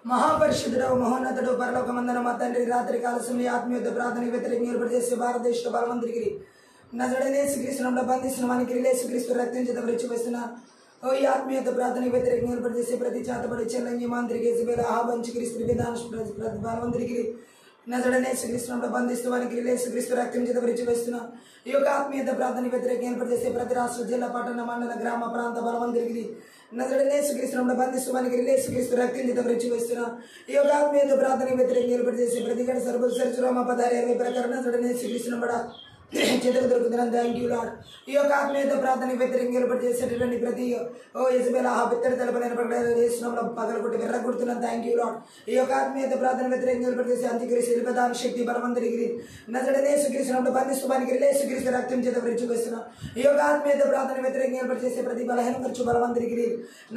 మహాపరిశుద్ధుడు మహోన్నతుడు పరలోకమందన మా తండ్రి రాత్రి కాల సమయ ఆత్మీయత ప్రార్థన వ్యతిరేకంగా ఏర్పడిచేసే భారతదేశ బలవంతుడికి నజడనే శ్రీకృష్ణంలో బంధిస్తున్న మనకి శ్రీకృష్ణు రక్తం చేత వస్తున్నా ఓ ఈ ఆత్మీయత ప్రార్థన వ్యతిరేకంగా ఏర్పడిచేసే ప్రతి చేతపడి చెల్లంగి మాంత్రికి ఆహ్వానించి క్రీస్తు విధాన బలవంతుడికి నజడనే శ్రీకృష్ణంలో బంధిస్తూ వారికి యేసుక్రీస్తు రక్తం చేత వస్తున్నా ఈ యొక్క ఆత్మీయత ప్రార్థన వ్యతిరేకంగా ఏర్పడిచేసే ప్రతి రాష్ట్ర జిల్లా పట్టణ మండల గ్రామ ప్రాంత బలవంతుడికి నజడనే యేసుక్రీస్తును బంధిస్తూ వారికి యేసుక్రీస్తు రక్తం చేత వస్తున్నా ఈ యొక్క ఆత్మీయత ప్రార్థన వ్యతిరేకంగా ఏర్పడిచేసే ప్రతి గడ సర్వ సరచురామ పదారి 60 ప్రకారం నజడనే యేసుక్రీస్తును బడ చేతులు దొరుకుతున్నాను. Thank you Lord. ఈ యొక్క ఆత్మీయత ప్రార్థన వ్యతిరేకంగా ఏర్పాటు చేసేటటువంటి ప్రతి యెజబెల్ ఆ బిత్తడి తలపైన ప్రకటన పగలగొట్టి వెర్రగొడుతున్నాను. Thank you Lord. ఈ యొక్క ఆత్మీయత ప్రార్థన వ్యతిరేకంగా ఏర్పాటు చేసే అంత్యక్రియ ప్రధాన శక్తి బలవంతుడికి నజడనే యేసుక్రీస్తును బంధిస్తూ వారికి యేసుక్రీస్తు రక్తం చేత వస్తున్నా ఈ యొక్క ఆత్మీయత ప్రార్థన వ్యతిరేకంగా ఏర్పాటు చేసే ప్రతి బలహీన ఖర్చు బలవంతుడికి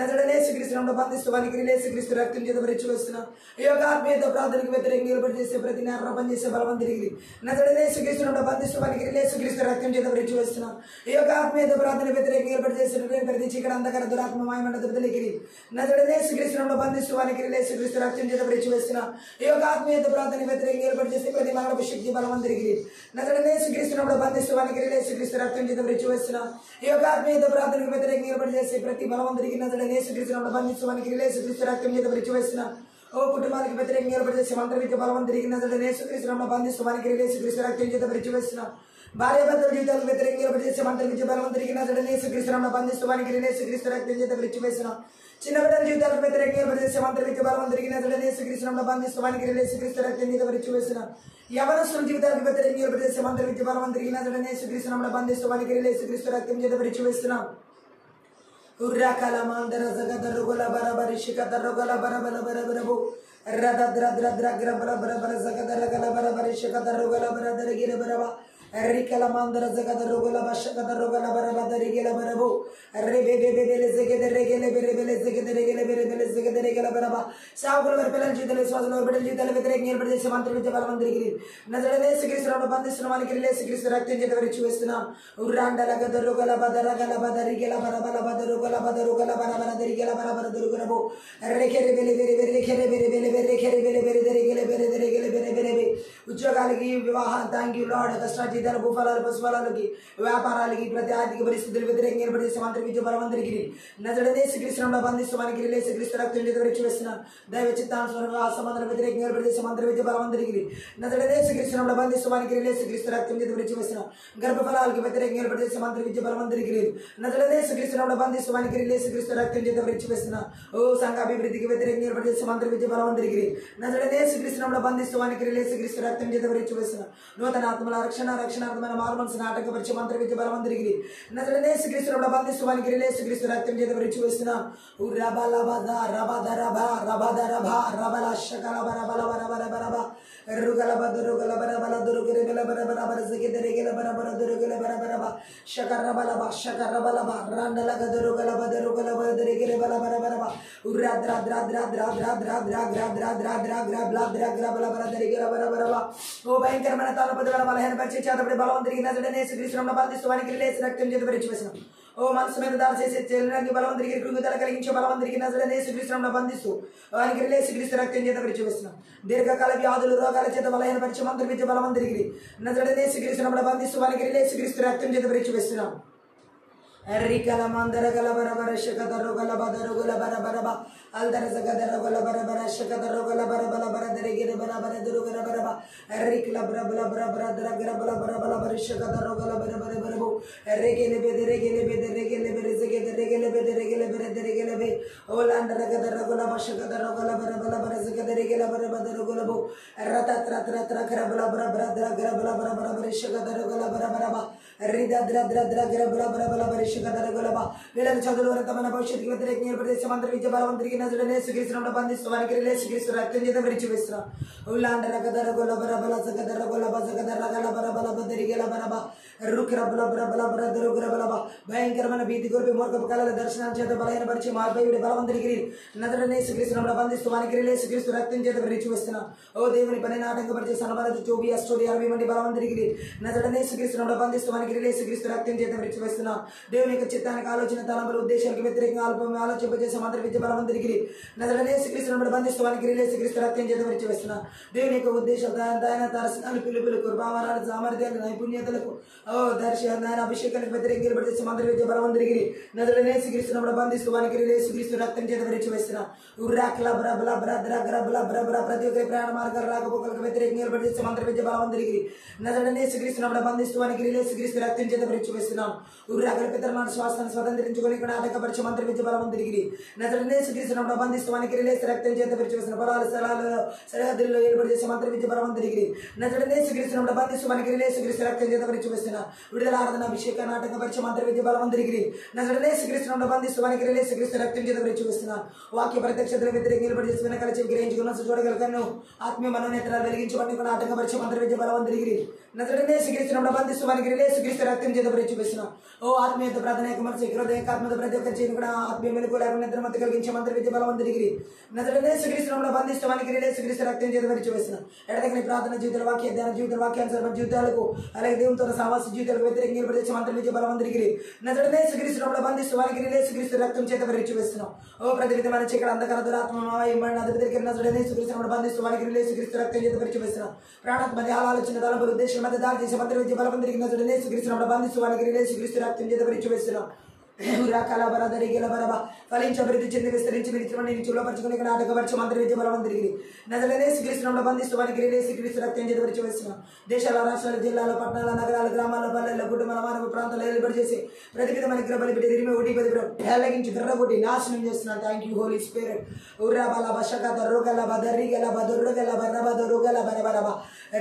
నజడనే యేసుక్రీస్తును బంధిస్తూ వారికి యేసుక్రీస్తు రక్తం చేత వస్తున్నా ఈ యొక్క ఆత్మీయత ప్రార్థనకు వ్యతిరేకంగా ఏర్పాటు చేసే ప్రతి నేర పనిచేసే బలవంతుడికి నజడనే యేసుక్రీస్తును బంధిస్తూ వారికి యేసుక్రీస్తు రక్తం చేత వస్తున్నా ఈ యొక్క ఆత్మీయత ప్రార్థన వ్యతిరేకంగా ఏర్పాటు చేసినటువంటి ప్రతి చీకటి అంధకార దురాత్మ మాయమండ దుర్దలికి నజడనే యేసుక్రీస్తును బంధిస్తూ వారికి యేసుక్రీస్తు రక్తం చేత వస్తున్నా ఈ యొక్క ఆత్మీయత ప్రార్థన వ్యతిరేకంగా ఏర్పాటు చేసే ప్రతి మరణ శక్తి బలవంతుడికి నజడనే యేసుక్రీస్తును బంధిస్తూ వారికి యేసుక్రీస్తు రక్తం చేత వస్తున్నా ఈ యొక్క ఆత్మీయత ప్రార్థనకు వ్యతిరేకంగా ఏర్పాటు చేసే ప్రతి బలవంతుడికి నజడనే యేసుక్రీస్తును బంధిస్తూ వారికి యేసుక్రీస్తు రక్తం చేత వస్తున్నా ఓ కుటుంబానికి వ్యతిరేకంగా ఏర్పాటు చేసే మంత్ర విద్య బలవంతుడికి నజడనే యేసుక్రీస్తును బంధిస్తూ వారికి యేసుక్రీస్తు రక్తం చేత వస్తున్నా భార్యాభర్తల జీవితాలకు వ్యతిరేకంగా ఏర్పాటు చేసే మంత్ర విద్య బలవంతుడికి నజడనే యేసుక్రీస్తును బంధిస్తూ వారికి యేసుక్రీస్తు రక్తం చేత వస్తున్నా చిన్న బిడ్డల జీవితాలకు వ్యతిరేకంగా ఏర్పాటు చేసే మంత్ర విద్య బలవంతుడికి నజడనే యేసుక్రీస్తును బంధిస్తూ వారికి యేసుక్రీస్తు రక్తం చేత వస్తున్నా యవనస్తుల జీవితాలకు వ్యతిరేకంగా ఏర్పాటు చేసే మంత్ర విద్య బలవంతుడికి నజడనే యేసుక్రీస్తును బంధిస్తూ వారికి యేసుక్రీస్తు రక్తం చేత వస్తున్నా ఉర్రాకల మందర జగదరుగల బరబరి శిఖదరుగల బరబల బరబరబు రదద్రద్రద్ర గ్రబల బరబర జగదరగల బరబరి శిఖదరుగల బరదరిగిర బరబ రికల మందర జగదరుగల బషగదరుగల బరబదరిగిల బరబు రెబెబెబెబెలె జగదరెగెలె బెరెబెలె జగదరెగెలె బెరెబెలె జగదరెగెల బరబ సాగుల పిల్లల జీవితాలు విశ్వాసుల బిడ్డల జీవితాలు వ్యతిరేకంగా ఏర్పాటు చేసే మంత్ర విద్య బలవంతుడికి నజడనే యేసుక్రీస్తును బంధిస్తున్న వారికి యేసుక్రీస్తు రక్తం చేత వస్తున్నాం ఉర్రాండల గదరుగల బదరగల బదరిగెల బరబల బదరుగల బదరుగల బరబల దరిగెల బరబర దరుగరబు రెకెరె బెలె బెరె రెకెరె బెరె బెలె రెకెరె బెలె బెరె దరిగెలె బెరె దరిగెలె బెరె బెరె ఉద్యోగాలకి వివాహం థ్యాంక్ యూ లార్డ్ కష్టాజీతాలు భూఫలాలు పశుఫలాలకి వ్యాపారాలకి ప్రతి ఆర్థిక పరిస్థితులు వ్యతిరేకంగా ఏర్పాటు చేసే మంత్ర విద్య బలవంతుడికి నజడనే యేసుక్రీస్తును బంధిస్తూ వారికి యేసుక్రీస్తు రక్తం చేత వస్తున్నాం దైవ చిత్తానుసారంగా ఆ సంబంధాల వ్యతిరేకంగా ఏర్పాటు చేసే మంత్ర విద్య బలవంతుడికి నజడనే యేసుక్రీస్తును బంధిస్తూ వారికి యేసుక్రీస్తు రక్తం చేత వస్తున్నాం గర్భఫలాలకి వ్యతిరేకంగా ఏర్పాటు చేసే మంత్ర విద్య బలవంతుడికి నజడనే యేసుక్రీస్తును బంధిస్తూ వారికి యేసుక్రీస్తు రక్తం చేత వస్తున్నాం ఓ సంఘాభివృద్ధికి వ్యతిరేకంగా ఏర్పాటు చేసే మంత్ర విద్య బలవంతుడికి నజడనే యేసుక్రీస్తును బంధిస్తూ వారికి యేసుక్రీస్తు రక్తం చేత వస్తున్నాం నూతన ఆత్మల రక్షణార్థమైన మారుమనసును ఆటంకపరిచే మంత్ర విద్య బలవంతుడికి నజడనే యేసుక్రీస్తును బంధిస్తూ వారికి యేసుక్రీస్తు రక్తం చేత వస్తున్నాం రబలబద రబద రబ రబద రబ రబల శకల బరబల బరబర బరబ రుగల బదరుగల బరబల దురుగల బరబర బరబర జగిదరిగల బరబర దురుగల బరబరబ శకరబలబ శకరబలబ రాండల గదరుగల బదరుగల బదరిగల బరబరబ ఓ భయంకరమైన తాళపదుల బలహీన పరిచే చేతబడి బలవంతుడికి నజడనే యేసుక్రీస్తును బంధిస్తూ వారికి రక్తం చేత వస్తున్నాం ఓ మనసు మీద దాడి చేసే చెల్లని బలవంతుడికి కృంగుదల కలిగించే బలవంతుడికి నజడనే యేసుక్రీస్తును బంధిస్తూ వారికి యేసుక్రీస్తు రక్తం చేత వస్తున్నాం దీర్ఘకాల వ్యాధులు రోగాల చేత బలహీన పరిచే మంత్ర విద్య బలవంతుడికి నజడనే యేసుక్రీస్తును బంధిస్తూ వారికి యేసుక్రీస్తు రక్తం చేత వస్తున్నాం రికల మందర గల బరబర శకదరుగల బదరుగల బరబరబ అల్దర జగదరుగల బరబర శకదరుగల బరబల బరదరిగిర బరబర దురుగల బరబ రికల బ్రబల బ్రబర ద్రగరబల బరబల బర శకదరుగల బరబర బరబు రెగెలె బెద రెగెలె బెద రెగెలె బెర జగెద రెగెలె బెద రెగెలె బెర దరిగెలె బె ఓలాండర గదరుగల బషకదరుగల బరబల బర జగదరిగెల బరబదరుగల బు రతత్రత్రత్ర కరబల బ్రబర ద్రగరబల బరబర బర శకదరుగల బరబరబ రిదద్రద్రద్రగరబల బరబల బర పిల్లల చదువులు తమ భవిష్యత్తుకు వ్యతిరేకంగా ఏర్పాటు చేసే మంత్ర విద్య బలవంతుడికి నజడనే యేసుక్రీస్తును బంధిస్తూ వారికి యేసుక్రీస్తు రక్తం చేత వస్తున్నాం ఉల్లాండర గదరగల బరబల జగదరగల బజగదరగల బరబల బదరిగల బరబ రుక్రబల బరబల బరదరుగరబల భయంకరమైన భీతి గురిపి మూర్ఖపు కళల దర్శనం చేత బలహీన పరిచే మార్గయుడి బలవంతుడికి నజడనే యేసుక్రీస్తును బంధిస్తూ వారికి యేసుక్రీస్తు రక్తం చేత వస్తున్నాం ఓ దేవుని పనిని ఆటంకపరిచే సనబల 24 60 మంది బలవంతుడికి నజడనే యేసుక్రీస్తును బంధిస్తూ వారికి వానికి యేసుక్రీస్తు రక్తం చేత విడిచివేస్తున్నాం. దేవుని యొక్క చిత్తానికి ఆలోచన తలంపులు ఉద్దేశాలకు వ్యతిరేకంగా ఆలోచింపజేసే మంత్రి విద్య బలవంతుడికి నజరేయుడైన యేసుక్రీస్తును బంధిస్తూ వానికి యేసుక్రీస్తు రక్తం చేత విడిచివేస్తున్నాం. దేవుని యొక్క ఉద్దేశం దర్శనాలు పిలుపులకు భావనాలు సామర్థ్యాలు నైపుణ్యతలకు దర్శన అభిషేకానికి వ్యతిరేకంగా ఏర్పడితే మంత్రి విద్య బలవంతుడికి నజరేయుడైన యేసుక్రీస్తును బంధిస్తూ వానికి యేసుక్రీస్తు రక్తం చేత విడిచివేస్తున్నాం. ప్రతి ఒక్కరి ప్రయాణ మార్గాలు రాకపోకలకు వ్యతిరేకంగా ఏర్పడితే మంత్రి విద్య బలవంతుడికి నజరేయుడైన యేసుక్రీస్తును బంధిస్తూ వానికి యేసుక్రీస్తు రక్తం చేత విడిచివేస్తున్నాం. ఉర్రాకల పితరులను శ్వాసాన్ని స్వతంత్రించుకొని ఇక్కడ ఆటంకపరిచే మంత్రి విద్య బలవంతుడికి నజరేయుడైన యేసుక్రీస్తును బంధిస్తూ వానికి రక్తం చేత విడిచివేసిన పొలాల స్థలాలలో సరిహద్దుల్లో ఏర్పాటు చేసే మంత్రి విద్య బలవంతుడికి నజరేయుడైన యేసుక్రీస్తును బంధిస్తూ వానికి యేసుక్రీస్తు రక్తం చేత విడిచివేసిన విడుదల ఆరాధన అభిషేకాన్ని ఆటంకపరిచే మంత్రి విద్య బలవంతుడికి నజరేయుడైన యేసుక్రీస్తును బంధిస్తూ వానికి యేసుక్రీస్తు రక్తం చేత విడిచివేసిన వాక్య ప్రత్యక్షతల వ్యతిరేకంగా ఏర్పాటు చేసి వెనకాల చెవి గ్రహించుకున్న చూడగల కన్ను ఆత్మీయ మనోనేతరాలు వెలిగించబడి కూడా ఆటంకపరిచే మంత్రి విద్య బలవంతుడికి నజరేయుడైన యేసుక్రీస్తును బంధిస్తూ వానికి యేసుక్రీస్తు రక్తం చేత విడిచివేసిన ఓ ఆత్మీయత ప్రార్థన మనసు హృదయకాత్మత ప్రతి ఒక్క చేతి కూడా ఆత్మీయ మెలకు లేకుండా నిద్రమతి కలిగించే మంత్రి విద్య బలవంతుడికి నజరేయుడైన యేసుక్రీస్తును బంధిస్తూ వానికి యేసుక్రీస్తు రక్తం చేత విడిచివేసిన ఎడతగిన ప్రార్థన జీవితాల వాక్య ధ్యాన జీవితాల వాక్యానుసార జీవితాలకు అలాగే దేవునితో సహవాస జీవితాలకు వ్యతిరేకంగా ఏర్పడే మంత్రి విద్య బలవంతుడికి నజరేయుడైన యేసుక్రీస్తును బంధిస్తూ వానికి యేసుక్రీస్తు రక్తం చేత విడిచివేస్తున్నాం. ఓ ప్రతి విధమైన చీకటి అంధకార దురాత్మ నజరేయుడైన యేసుక్రీస్తును బంధిస్తూ వానికి యేసుక్రీస్తు రక్తం చేత విడిచివేస్తున్నాం. ప్రాణాత్మ ఆలోచన తలంపుల ఉద్దేశం మధ్య దారి చేసే మంత్రి విద్య బలవంతుడికి నజరేయుడైన యేసుక్రీస్తును బంధిస్తూ వానికి యేసుక్రీస్తు రక్తం చేత విడిచివేస్తున్నాం. ఫలించి అభివృద్ధి చెంది విస్తరించి విడిచిపరుచుకుని నాటకపరిచే మంత్రి విద్య బలవంతుడికి నజరేయుడైన యేసుక్రీస్తును బంధిస్తూ వానికి యేసుక్రీస్తు రక్తం చేత విడిచివేస్తున్నాం. దేశాల రాష్ట్రాల జిల్లాల పట్టణాల నగరాల గ్రామాల పల్లెల కుటుంబాల మానవ ప్రాంతాలు ఏర్పాటు చేసి ప్రతి విధమైన గ్రబలి బిడ్డ తిరిగి ఒకటి ఎలాగించి విర్రగొట్టి నాశనం చేస్తున్నాను. Thank you Holi Spirit. ఉర్రాబల బషకత రోగల బదరిగల బదరుగల బర్రబద రోగల బరబరబ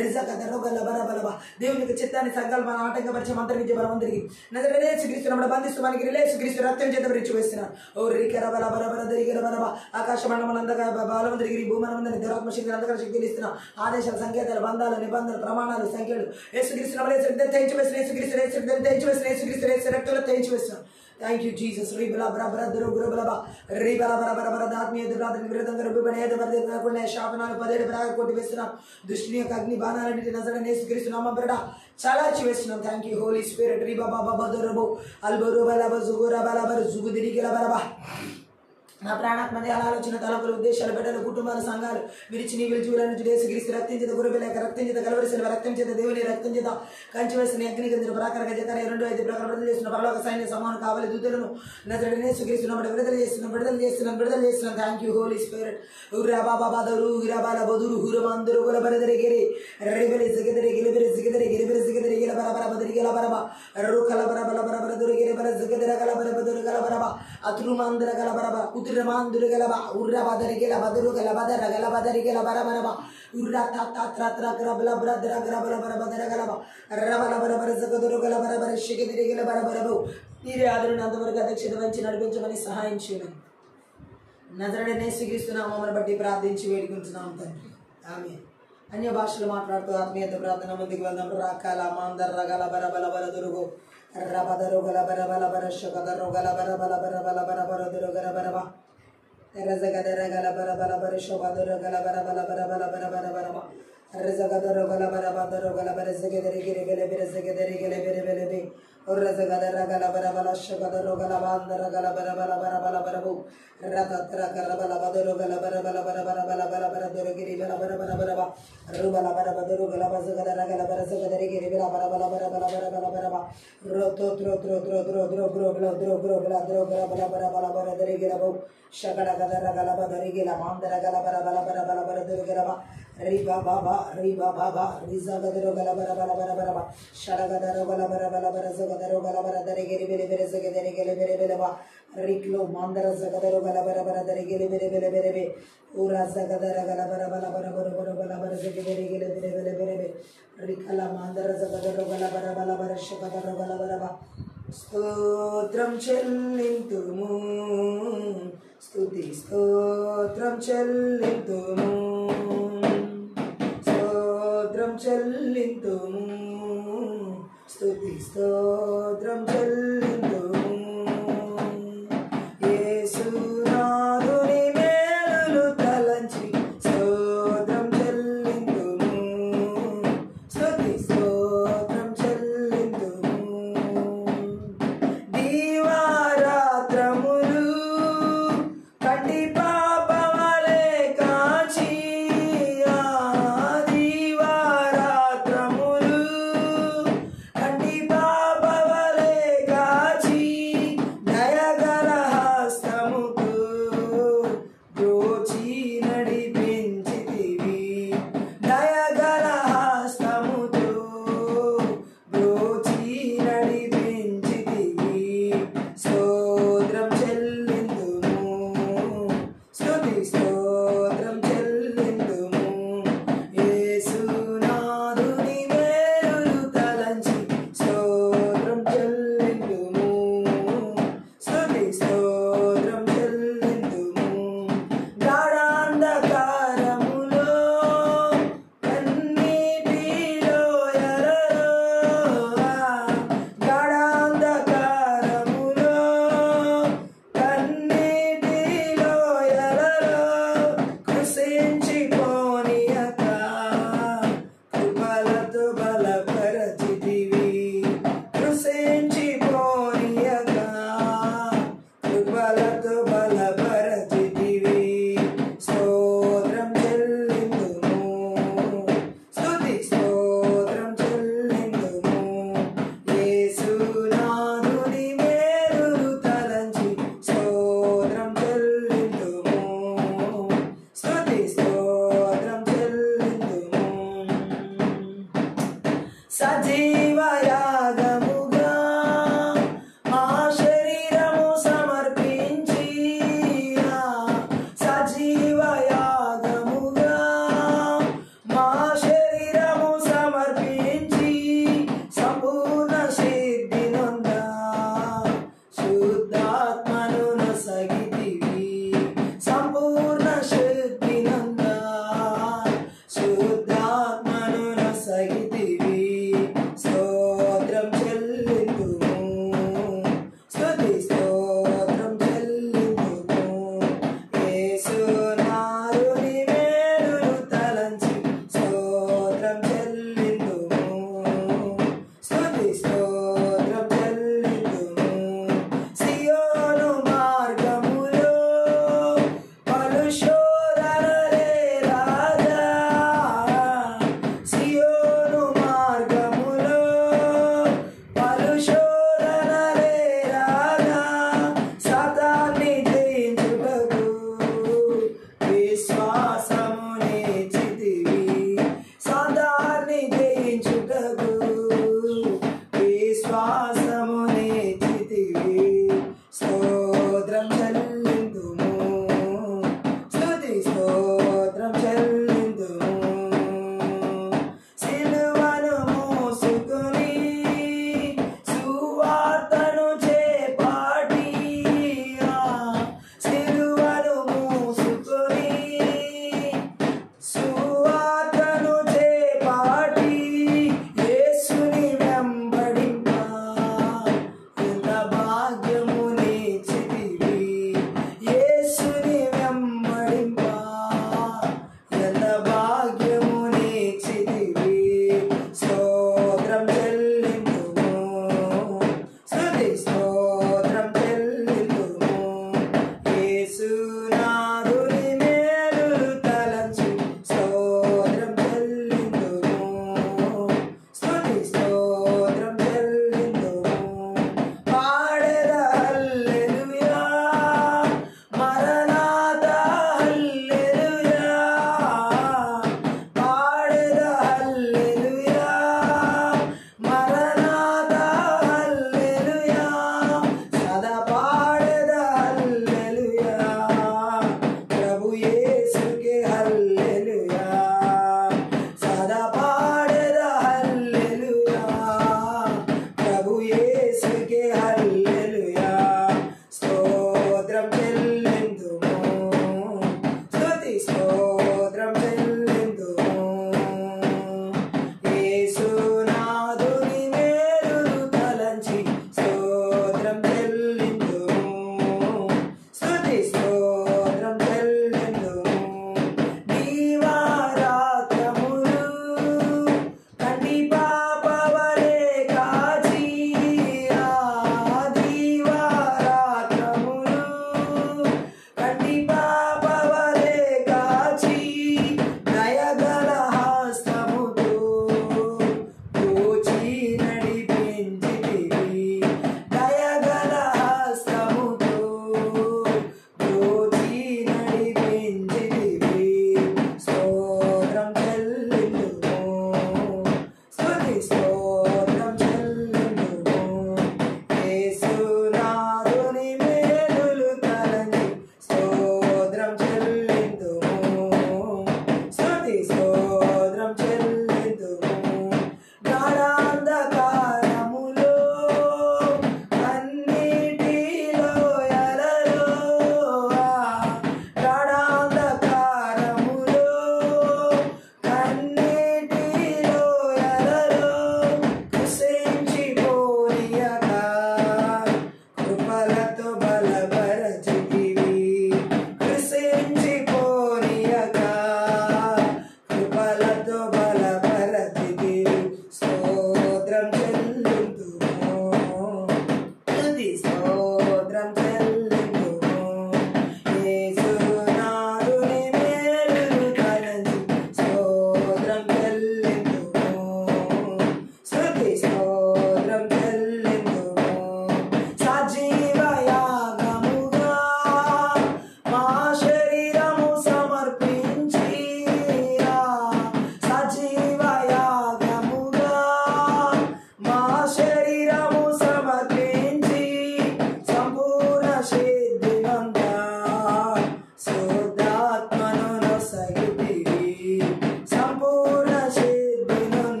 రిజకత రోగల బరబరబ దేవునికి చిత్తాన్ని సంకల్పాన్ని ఆటంకపరిచే మంత్రి విద్య బలవంతుడికి నజరేయుడైన యేసుక్రీస్తును బంధిస్తూ వానికి యేసుక్రీస్తు రక్తం చేత విడిచివేస్తున్నాం. ఓ రికర బల బరబర దరిగిర బరబ ఆకాశ మండలంగా బలవంతుడికి భూమనందని ధరాత్మ శక్తి అంధకార శక్తులు ఇస్తున్నాం. ఆదేశాలు సంకేతాలు బంధాలు నిబంధనలు ప్రమాణాలు సంఖ్యలు యేసుక్రీస్తును తెంచివేసిన యేసుక్రీస్తు రక్తంలో తెంచివేస్తున్నాం. Thank you Jesus. రీబల బరబర గురుబల రీబల బరబర ఆత్మీయ దురాత్మ విరుద్ధంగా రుబ్బిబడి శాపనాలు 17 బ్రాగ కొట్టి వేస్తున్నాం. దుష్టుని యొక్క అగ్ని బాణాలన్నిటి నజరేయుడైన యేసుక్రీస్తు నామమున బిడ్డ చాలాచి వేస్తున్నాం. Thank you Holi Spirit. రీబా బాబా బదరబో అల్బరు బలబ జుగుర బలబ జుగుదిరిగిల బలబ నా ప్రాణాత్మ ఆలోచన తలపులు ఉద్దేశాలు బిడ్డలు కుటుంబాలు సంఘాలు విడిచి నీ విలిచి నుంచి యేసుక్రీస్తు రక్తం చేత గురుబెలేక రక్తం చేత కలవరిసిన రక్తం చేత దేవుని రక్తం చేత కంచి వేసిన అగ్ని గంజల ప్రాకారక చేత 2-5 ప్రకారం విడుదల చేస్తున్న పరలోక సైన్య సమానం కావాలి దూతలను నజరేయుడైన యేసుక్రీస్తును విడుదల చేస్తున్నాం. Thank you Holi Spirit. ఉర్రాబాబాదరు ఉరాబాల బదురు హురమందురు గులబరదరిగిరి రెబెలి జిగదరి గిలిబెరి జిగదరి గిలిబెరి జిగదరి గిల బరబర బదరి గిల బరబ రుకల బరబల బరబర దొరిగిరి బర జిగదర గల బరబ దొరగల బరబ అతురుమందర గల బరబ ఉతురమాందురు గలబ ఉర్రబదరి గల బదురు గల బదర గల బదరి గల బరబరబ ఉర్ర తాత్ర గ్రబల బ్రదర గ్రబల బరబదర గలబ రబల బరబర జగదురు గల బరబర శిగదిరి గల బరబరబు నీరే ఆదరణ అంతవరకు అధ్యక్షత వహించి నడిపించమని సహాయం చేయమని నజరేయుడైన యేసుక్రీస్తు నామమును బట్టి ప్రార్థించి వేడుకుంటున్నాం తండ్రి. ఆమేన్. అన్య భాషలు మాట్లాడుతూ ఆత్మీయత ప్రార్థన ముందుకు వెళ్దాం. రాకాల మాందర్ రగల బరబల బరదురుగు రబదరు గల బరబల బరషకదరు గల బరబల బరబల బరబరదురు గల బరబ రజగదర గల బరబల బరషబదరు గల బరబల బరబల బరబల బరబ రజగదరు గల బరబదరు గల బరజగదరి గిరి గల బిరజగదరి గల బిరి బిరి రజగదర గల బరబల షగదరు గల బాందర గల బరబల బరబల బరబు రతత్ర కరబల బదరు గల బరబల బరబల బరబల దురు గిరి బల బరబల బరబ రుబల బరబదరు గల బజగదర గల బరజగదరి గిరి బల బరబల బరబల బరబల బరబ రోతో త్రో త్రో త్రో త్రో త్రో గ్రో బల ద్రో గ్రో బల ద్రో గల బల బరబల బరదరి గిల బౌ షగడ గదర గల బదరి గిల మాందర గల బరబల బరబల బరదురు గిల బా రీబా బాబా రిజా గదరు గల బరబల బరబరబ షడగదరు గల బరబల బరజగదరు గల బరదరి గిరి బిరి బిరి జగదరి గిలి బిరి బిలబ రిక్లో మాందర జగదరు గల బరబరదరి గిలి బిరి బిరి బిరి బి ఊరా జగదర గల బరబల బరబరు బరబల బరజగదరి గిలి బిరి బిరి బిరి బి రికల మాందర జగదరు గల బరబల బరషగదరు గల బరబ స్తోత్రం చెల్లింతుము స్తుతి స్తోత్రం చెల్లింతుము స్తోత్రం చెల్లింతుము స్తుతి స్తోత్రం చెల్లింతుము యేసునాథుని మేలులు తలంచి స్తోత్రం చెల్లింతుము స్తుతి స్తోత్రం చెల్లింతుము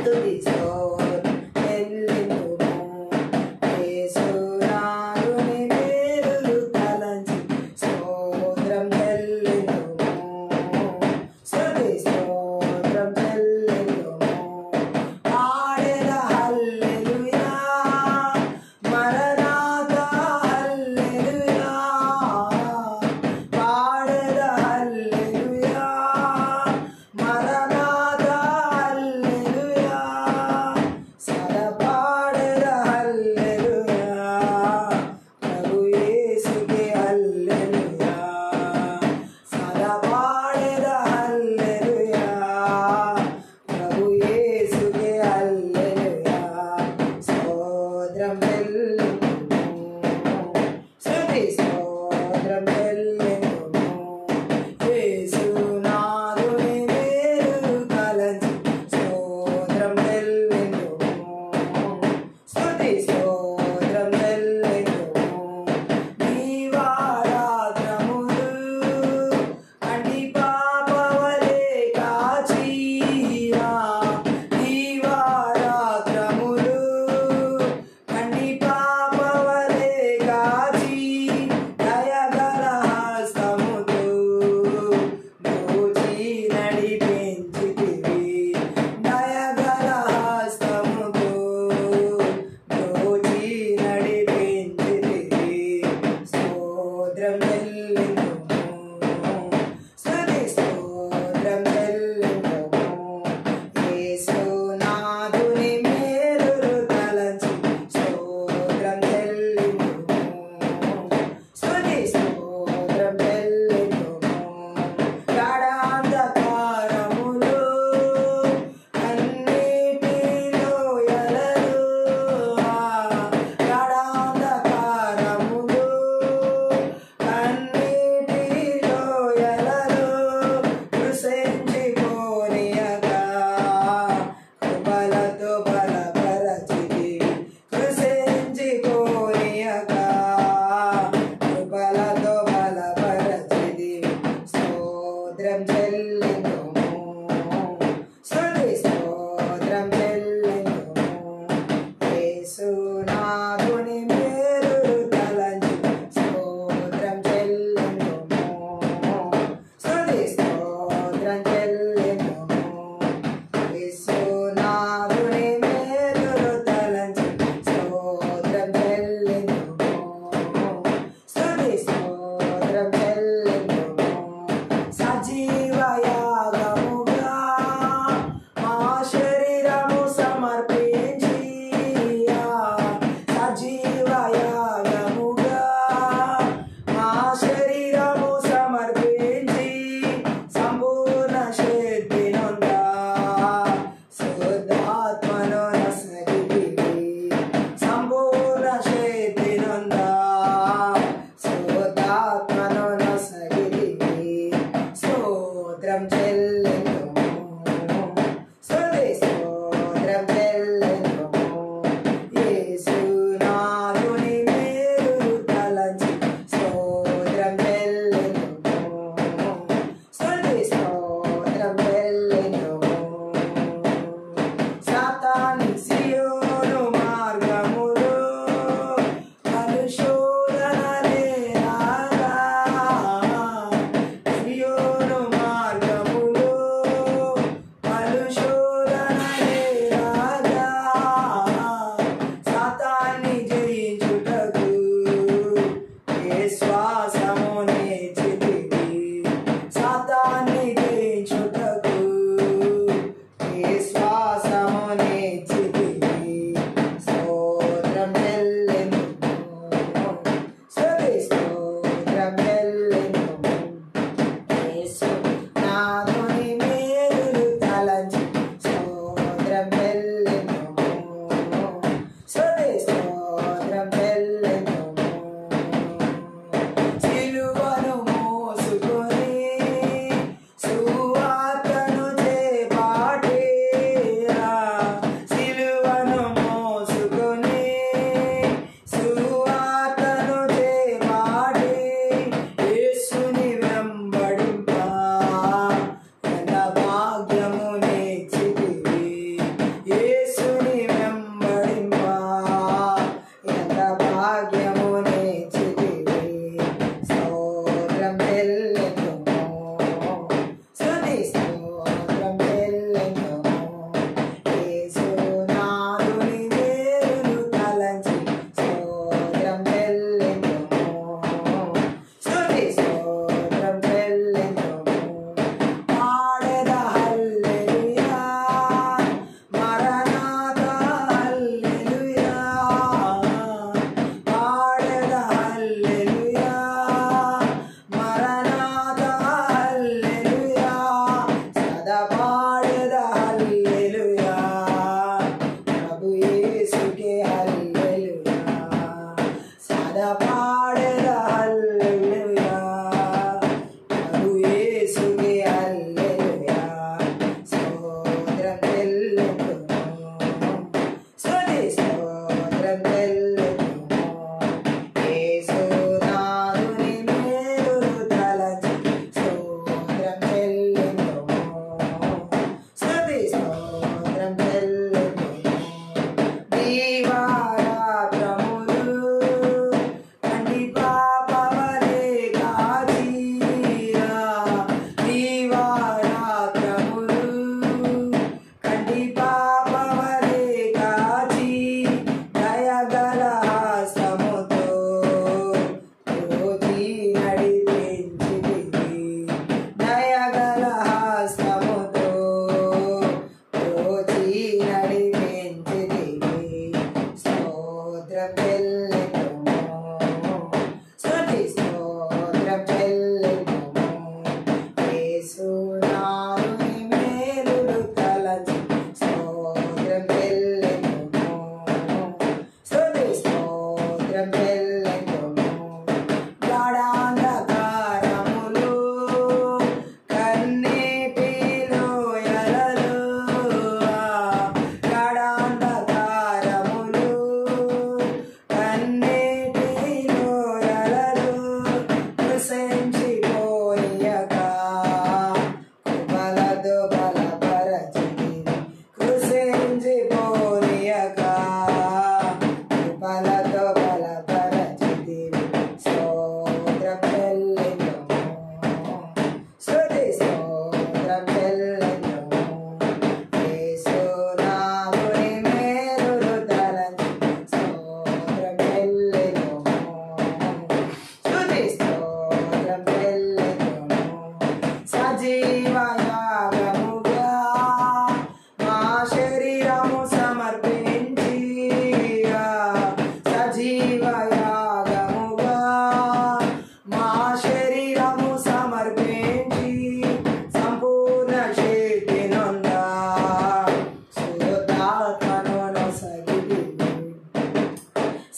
స్తుతి స్తోత్రం చెల్లింతుము. యేసునాథుని మేలులు తలంచి స్తోత్రం చెల్లింతుము. స్తుతి స్తోత్రం చెల్లింతుము. పాడెద హల్లెలూయా మరణాతా హల్లెలూయా. పాడెద హల్లెలూయా మరణాతా హల్లెలూయా.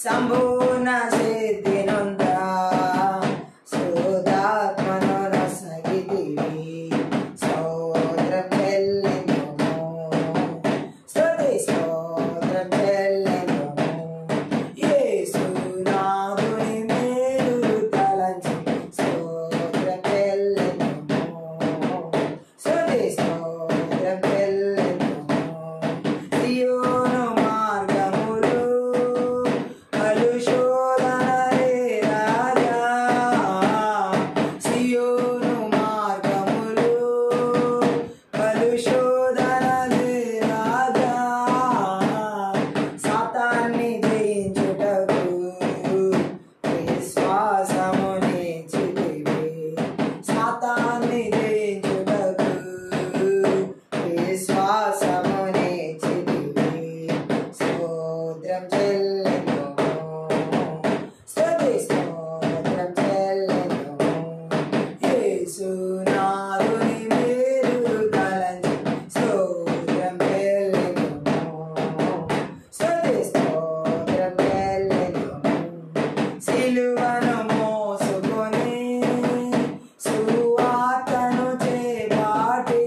సంపూర్ణ సిద్ధి నొందా శుద్ధాత్మను నొసగితివి స్తోత్రం చెల్లింతుము స్తుతి స్తోత్రం చెల్లింతుము యేసునాథుని మేలు తలంచి స్తోత్రం చెల్లింతుము స్తుతి స్తోత్రం చెల్లింతుము సియోను మార్గములు కలుషోదనలే రాజా సియోను మార్గములు కలుషోదనలే రాజా సాతాన్ని జయించుటకు విశ్వాసము నిలిచితివి సాతాన్ని జయించుటకు విశ్వాసము నిలిచితివి స్తోత్రం చెల్లింతుము స్తుతి స్తోత్రం చెల్లింతుము యేసునాథుని మేలు తలంచి స్తోత్రం చెల్లింతుము స్తుతి స్తోత్రం చెల్లింతుము సిలువను మోసుకొని సువార్తను చేపట్టి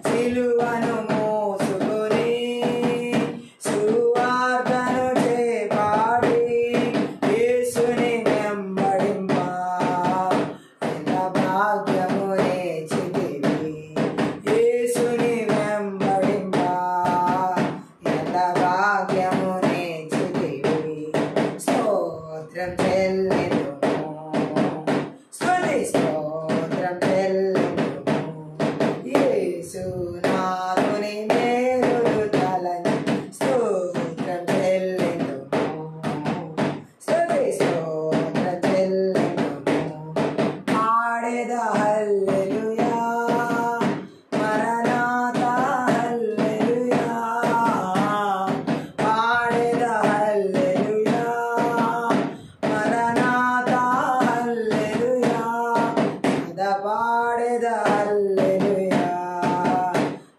సిలువను మోసుకొని సువార్తను చేపట్టి యేసుని వెంబడింప ఎంత భాగ్యము నేర్చితివి యేసుని వెంబడింప ఎంత భాగ్యము నేర్చితివి స్తోత్రం చెల్లింతుము స్తుతి స్తోత్రం చెల్లింతుము యేసునాథుని మేలు తలంచి స్తోత్రం చెల్లింతుము స్తుతి స్తోత్రం చెల్లింతుము పాడెద హల్లెలూయా మరణాతా హల్లెలూయా పాడెద హల్లెలూయా మరణాతా హల్లెలూయా సదా పాడెద హల్లెలూయా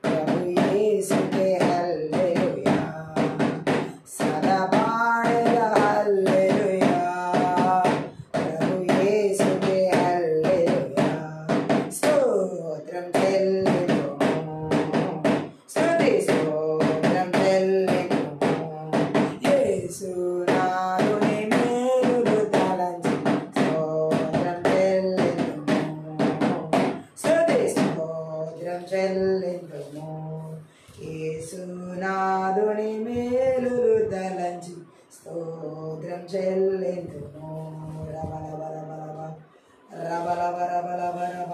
ప్రభు యేసుకే హల్లెలూయా సదా పాడెద హల్లెలూయా ప్రభు యేసుకే హల్లెలూయా స్తోత్రం చెల్లింతుము స్తుతి స్తోత్రం చెల్లింతుము యేసునాథుని మేలు తలంచి స్తోత్రం చెల్లింతుము స్తుతి స్తోత్రం చెల్లింతుము యేసునాథుని మేలు తలంచి స్తోత్రం చెల్లింతుము రబలబరబలబరబ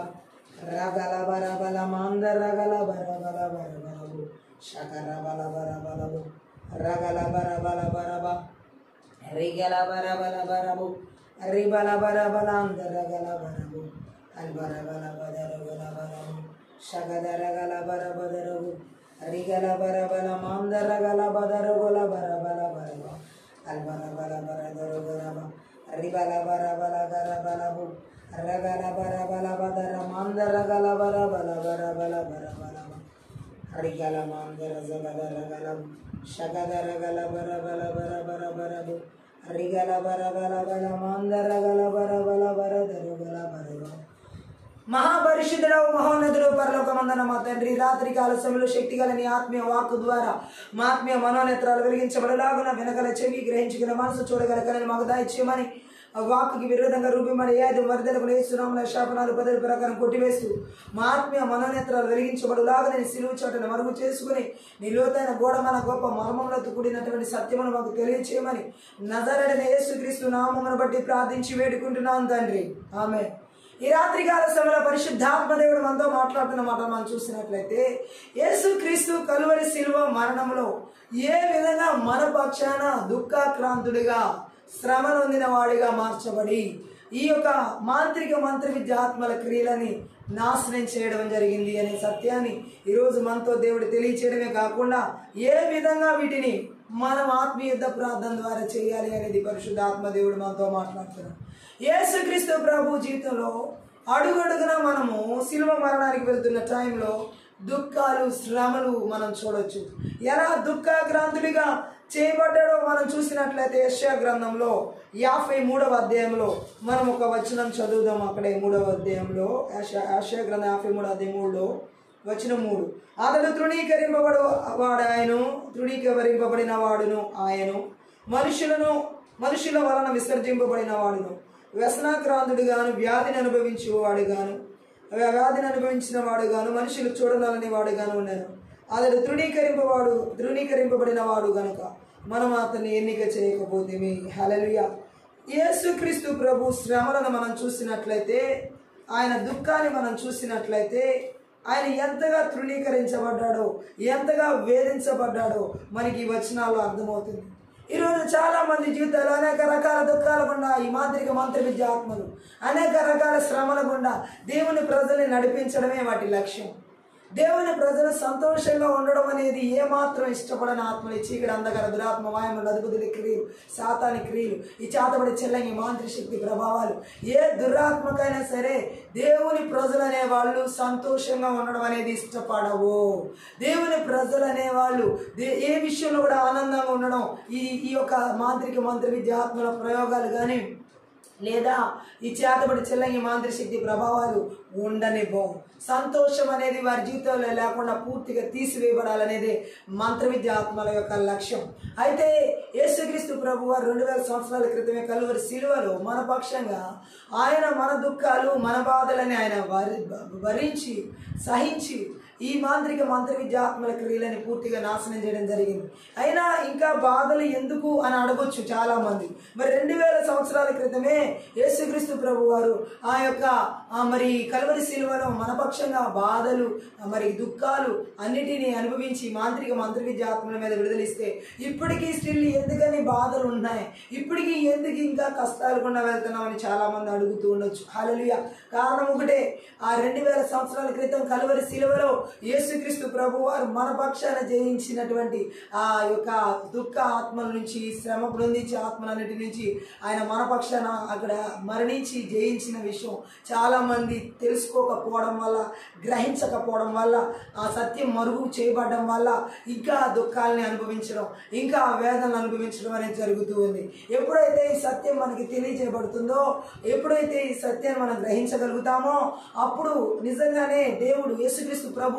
రగలబరబల మంద రగలబరబలబరబరబు శకరబలబరబలబు రగలబరబలబరబ రిగలబరబలబరబు రిబలబరబలాంద రగలబరబు అల్బరబలబదరగలబరబు శగదరగలబరబదరబు రిగలబరబల మంద రగలబదరగలబరబలబరబ అల్బరబలబరదరగలబ రిబలబరబలగరబలబు రగలబరబలబదర మంద రగలబరబలబరబలబరబలబ రిగల మందర జగదరగలబు శగదరగలబరబలబరబరబరబు రిగలబరబలబల మంద రగలబరబలబరదరగలబరబ మహాపరిశుద్ధుడవు మహోన్నతుడు పరలోకమందున మా తండ్రి రాత్రి కాల సమయంలో శక్తి గల నీ ఆత్మీయ వాక్కు ద్వారా మా ఆత్మీయ మనోనేత్రాలు వెలిగించబడలాగున వినగల చెవి గ్రహించగల మనసు చూడగల కళని మాకు దాయిచ్చేయమని ఆ వాక్కుకి విరోధంగా రూపిమని ఏది వరదలకు లేస్తున్నాముల శాపనాలు పదవి ప్రకారం కొట్టివేస్తూ మా ఆత్మీయ మనోనేత్రాలు వెలిగించబడులాగా నేను సిలువు చాటును మరుగు చేసుకుని నీ లోతైన గోడమైన గొప్ప మర్మములతో కూడినటువంటి సత్యమును మాకు తెలియచేయమని నజరేయుడైన యేసుక్రీస్తు నామమును బట్టి ప్రార్థించి వేడుకుంటున్నాం తండ్రి ఆమేన్. ఈ రాత్రి కాల సమయంలో పరిశుద్ధాత్మ దేవుడు మనతో మాట్లాడుతున్న మాట మనం చూసినట్లయితే యేసుక్రీస్తు కలువరి శిలువ మరణంలో ఏ విధంగా మన పక్షాన దుఃఖాక్రాంతుడిగా శ్రమ నొందిన వాడిగా మార్చబడి ఈ యొక్క మాంత్రిక మంత్ర విద్యాత్మల క్రియలని నాశనం చేయడం జరిగింది అనే సత్యాన్ని ఈరోజు మనతో దేవుడు తెలియచేయడమే కాకుండా ఏ విధంగా వీటిని మనం ఆత్మీయ యుద్ధ ప్రార్థన ద్వారా చేయాలి అనేది పరిశుద్ధాత్మ దేవుడు మనతో మాట్లాడుతున్నాడు. యేసుక్రీస్తు ప్రభు జీవితంలో అడుగడుగున మనము శిలువ మరణానికి వెళ్తున్న టైంలో దుఃఖాలు, శ్రమలు మనం చూడొచ్చు. ఎలా దుఃఖాక్రాంతుడిగా చేయబడ్డాడో మనం చూసినట్లయితే యెషయా గ్రంథంలో 53వ అధ్యాయంలో మనం ఒక వచనం చదువుదాం. అక్కడే 3వ అధ్యాయంలో యెషయా గ్రంథం 53వ అధ్యాయం 3లో వచనం 3, అతడు తృణీకరింపబడిన వాడును ఆయను, మనుషుల వలన విసర్జింపబడిన వాడును, వ్యసనాక్రాంతుడుగాను వ్యాధిని అనుభవించిన వాడుగాను మనుషులు చూడనలని వాడుగాను ఉన్నాను. అతడు తృణీకరింపబడిన వాడు గనుక మనం అతన్ని ఎన్నిక చేయకపోతేమి. హల్లెలూయా. యేసుక్రీస్తు ప్రభు శ్రమలను మనం చూసినట్లయితే, ఆయన దుఃఖాన్ని మనం చూసినట్లయితే, ఆయన ఎంతగా తృణీకరించబడ్డాడో, ఎంతగా వేధించబడ్డాడో మనకి ఈ వచనాల్లో అర్థమవుతుంది. ఈరోజు చాలా మంది జీవితాలు అనేక రకాల దుఃఖాల గుండా ఈ మాంత్రిక మంత్ర విద్య ఆత్మలు అనేక రకాల శ్రమల గుండా దేవుని ప్రజల్ని నడిపించడమే వాటి లక్ష్యం. దేవుని ప్రజలు సంతోషంగా ఉండడం అనేది ఏమాత్రం ఇష్టపడని ఆత్మలు, చీకటి, అంధకార, దురాత్మ, వాయములు, అదుపుదులి క్రియలు, సాతాని క్రియలు, ఈ చేతబడి చెల్లంగి మాంత్రిక శక్తి ప్రభావాలు, ఏ దురాత్మకైనా సరే దేవుని ప్రజలు అనేవాళ్ళు సంతోషంగా ఉండడం అనేది ఇష్టపడవు. దేవుని ప్రజలు అనేవాళ్ళు ఏ విషయంలో కూడా ఆనందంగా ఉండడం ఈ యొక్క మాంత్రిక మంత్ర విద్య ఆత్మల ప్రయోగాలు కానీ లేదా ఈ చేతబడి చెల్లంగి మాంత్రిక శక్తి ప్రభావాలు ఉండనివ్వవు. సంతోషం అనేది వారి జీవితంలో లేకుండా పూర్తిగా తీసివేయబడాలనేది మంత్ర విద్య ఆత్మల యొక్క లక్ష్యం. అయితే యేసుక్రీస్తు ప్రభు వారు 2000 సంవత్సరాల క్రితమే కలువరి శిలువలో మన పక్షంగా ఆయన మన దుఃఖాలు, మన బాధలని ఆయన భరించి సహించి ఈ మాంత్రిక మంత్ర విద్య ఆత్మల క్రియలని పూర్తిగా నాశనం చేయడం జరిగింది. అయినా ఇంకా బాధలు ఎందుకు అని అడగొచ్చు చాలా మంది. మరి 2000 సంవత్సరాల క్రితమే యేసుక్రీస్తు ప్రభు వారు ఆ యొక్క మరి కలువరి శిలువలో మన పక్షంగా బాధలు, మరి దుఃఖాలు అన్నిటినీ అనుభవించి మాంత్రిక మంత్ర విద్య ఆత్మల మీద విడుదలిస్తే ఇప్పటికీ స్టిల్ ఎందుకని బాధలు ఉన్నాయి, ఇప్పటికీ ఎందుకు ఇంకా కష్టాలు గుండా వెళ్తున్నామని చాలా మంది అడుగుతూ ఉండొచ్చు. హల్లెలూయా. కారణం ఒకటే, ఆ 2000 సంవత్సరాల క్రితం కలువరి శిలువలో యేసుక్రీస్తు ప్రభు వారు మన పక్షాన జయించినటువంటి ఆ యొక్క దుఃఖ ఆత్మల నుంచి, శ్రమ పొందించే ఆత్మలన్నిటి నుంచి ఆయన మన పక్షాన అక్కడ మరణించి జయించిన విషయం చాలా మంది తెలుసుకోకపోవడం వల్ల, గ్రహించకపోవడం వల్ల, ఆ సత్యం మరుగు చేయబడడం వల్ల ఇంకా దుఃఖాలని అనుభవించడం, ఇంకా వేదనలు అనుభవించడం అనేది జరుగుతూ ఉంది. ఎప్పుడైతే ఈ సత్యం మనకి తెలియజేయబడుతుందో, ఎప్పుడైతే ఈ సత్యాన్ని మనం గ్రహించగలుగుతామో అప్పుడు నిజంగానే దేవుడు యేసుక్రీస్తు ప్రభు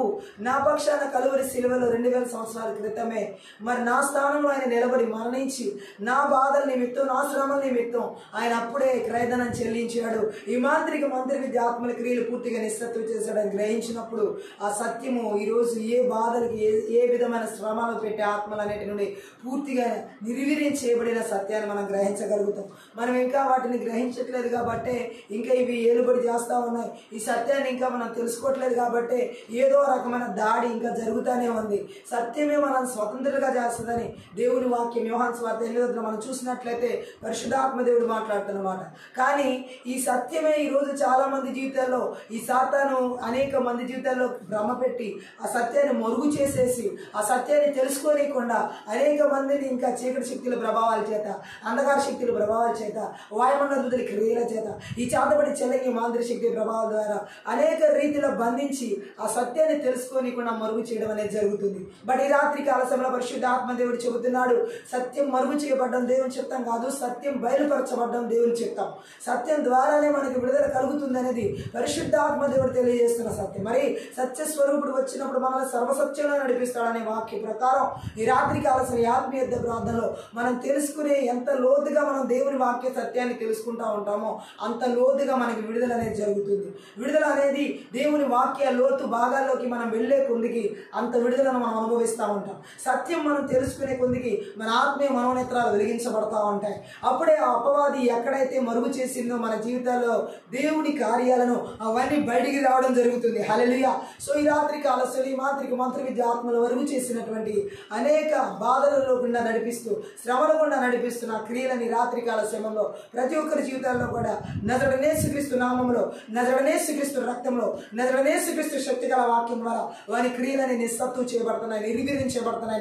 నా పక్షాన కలువరి శిలువలో 2000 సంవత్సరాల క్రితమే మరి నా స్థానంలో ఆయన నిలబడి మరణించి నా బాధల నిమిత్తం, నా శ్రమల నిమిత్తం ఆయన అప్పుడే క్రయధనం చెల్లించాడు. ఈ మాంత్రిక మంత్ర విద్య ఆత్మల క్రియలు పూర్తిగా నిశ్శబ్దం చేశాడని గ్రహించినప్పుడు ఆ సత్యము ఈరోజు ఏ బాధలకి ఏ విధమైన శ్రమలు పెట్టే ఆత్మలన్నిటి నుండి పూర్తిగా నిర్వీర్యం చేయబడిన సత్యాన్ని మనం గ్రహించగలుగుతాం. మనం ఇంకా వాటిని గ్రహించట్లేదు కాబట్టి ఇంకా ఇవి ఏలుబడి చేస్తూ ఉన్నాయి. ఈ సత్యాన్ని ఇంకా మనం తెలుసుకోవట్లేదు కాబట్టి ఏదో రకమైన దాడి ఇంకా జరుగుతూనే ఉంది. సత్యమే మనం స్వతంత్రంగా చేస్తుందని దేవుని వాక్యం యోహాను సువార్త 8వ మనం చూసినట్లయితే పరిశుద్ధాత్మ దేవుడు మాట్లాడుతున్నమాట. కానీ ఈ సత్యమే ఈరోజు చాలా మంది జీవితాల్లో, ఈ సాతాను అనేక మంది జీవితాల్లో భ్రమ పెట్టి ఆ సత్యాన్ని మరుగు చేసేసి ఆ సత్యాన్ని తెలుసుకోలేకుండా అనేక మందిని ఇంకా చీకటి శక్తుల ప్రభావాల చేత, అంధకార శక్తుల ప్రభావాల చేత, వాయుమండల క్రియల చేత, ఈ చేతబడి చెల్లంగి మాంత్రిక శక్తి ప్రభావాల ద్వారా అనేక రీతిలో బంధించి ఆ సత్యాన్ని తెలుసుకోనికుండా మరుగు చేయడం అనేది జరుగుతుంది. బట్ ఈ రాత్రి కాల సమయంలో పరిశుద్ధాత్మ దేవుడు చెబుతున్నాడు, సత్యం మరుగు చేయబడ్డం దేవుని చిత్తం కాదు, సత్యం బయలుపరచబడ్డం దేవుని చిత్తం. సత్యం ద్వారానే మనకి విడుదల కలుగుతుంది అనేది పరిశుద్ధాత్మ దేవుడు తెలియజేస్తున్న సత్యం. మరి సత్య స్వరూపుడు వచ్చినప్పుడు మనల్ని సర్వసత్యంలో నడిపిస్తాడనే వాక్య ప్రకారం ఈ రాత్రి కాల సమయ ఆత్మీయ ప్రార్థనలో మనం తెలుసుకునే ఎంత లోతుగా మనం దేవుని వాక్య సత్యాన్ని తెలుసుకుంటా ఉంటామో అంత లోతుగా మనకి విడుదల అనేది జరుగుతుంది. విడుదల అనేది దేవుని వాక్య లోతు భాగాల్లోకి మనం వెళ్లే కొద్దికి అంత విడుదలను మనం అనుభవిస్తూ ఉంటాం. సత్యం మనం తెలుసుకునే కొద్దికి మన ఆత్మీయ మనోనేత్రాలు వెలిగించబడతా ఉంటాయి. అప్పుడే ఆ అపవాది ఎక్కడైతే మరుగు చేసిందో మన జీవితాల్లో దేవుని కార్యాలను అవన్నీ బయటికి రావడం జరుగుతుంది. హల్లెలూయా. సో ఈ రాత్రి కాలస్లో ఈ మాంత్రిక మంత్ర విద్య ఆత్మలు మరుగు చేసినటువంటి అనేక బాధలలో గుండా నడిపిస్తూ, శ్రమల గుండా నడిపిస్తున్న క్రియలని రాత్రి కాల సమయంలో ప్రతి ఒక్కరి జీవితాల్లో కూడా నజరేయుడైన యేసుక్రీస్తు నామములో, నజరేయుడైన యేసుక్రీస్తు రక్తంలో, నజరేయుడైన యేసుక్రీస్తు శక్తి గల వాక్యం చేయడం ద్వారా వారి క్రియలని నిస్సత్తు చేయబడుతున్నాయి, నిర్వీర్యం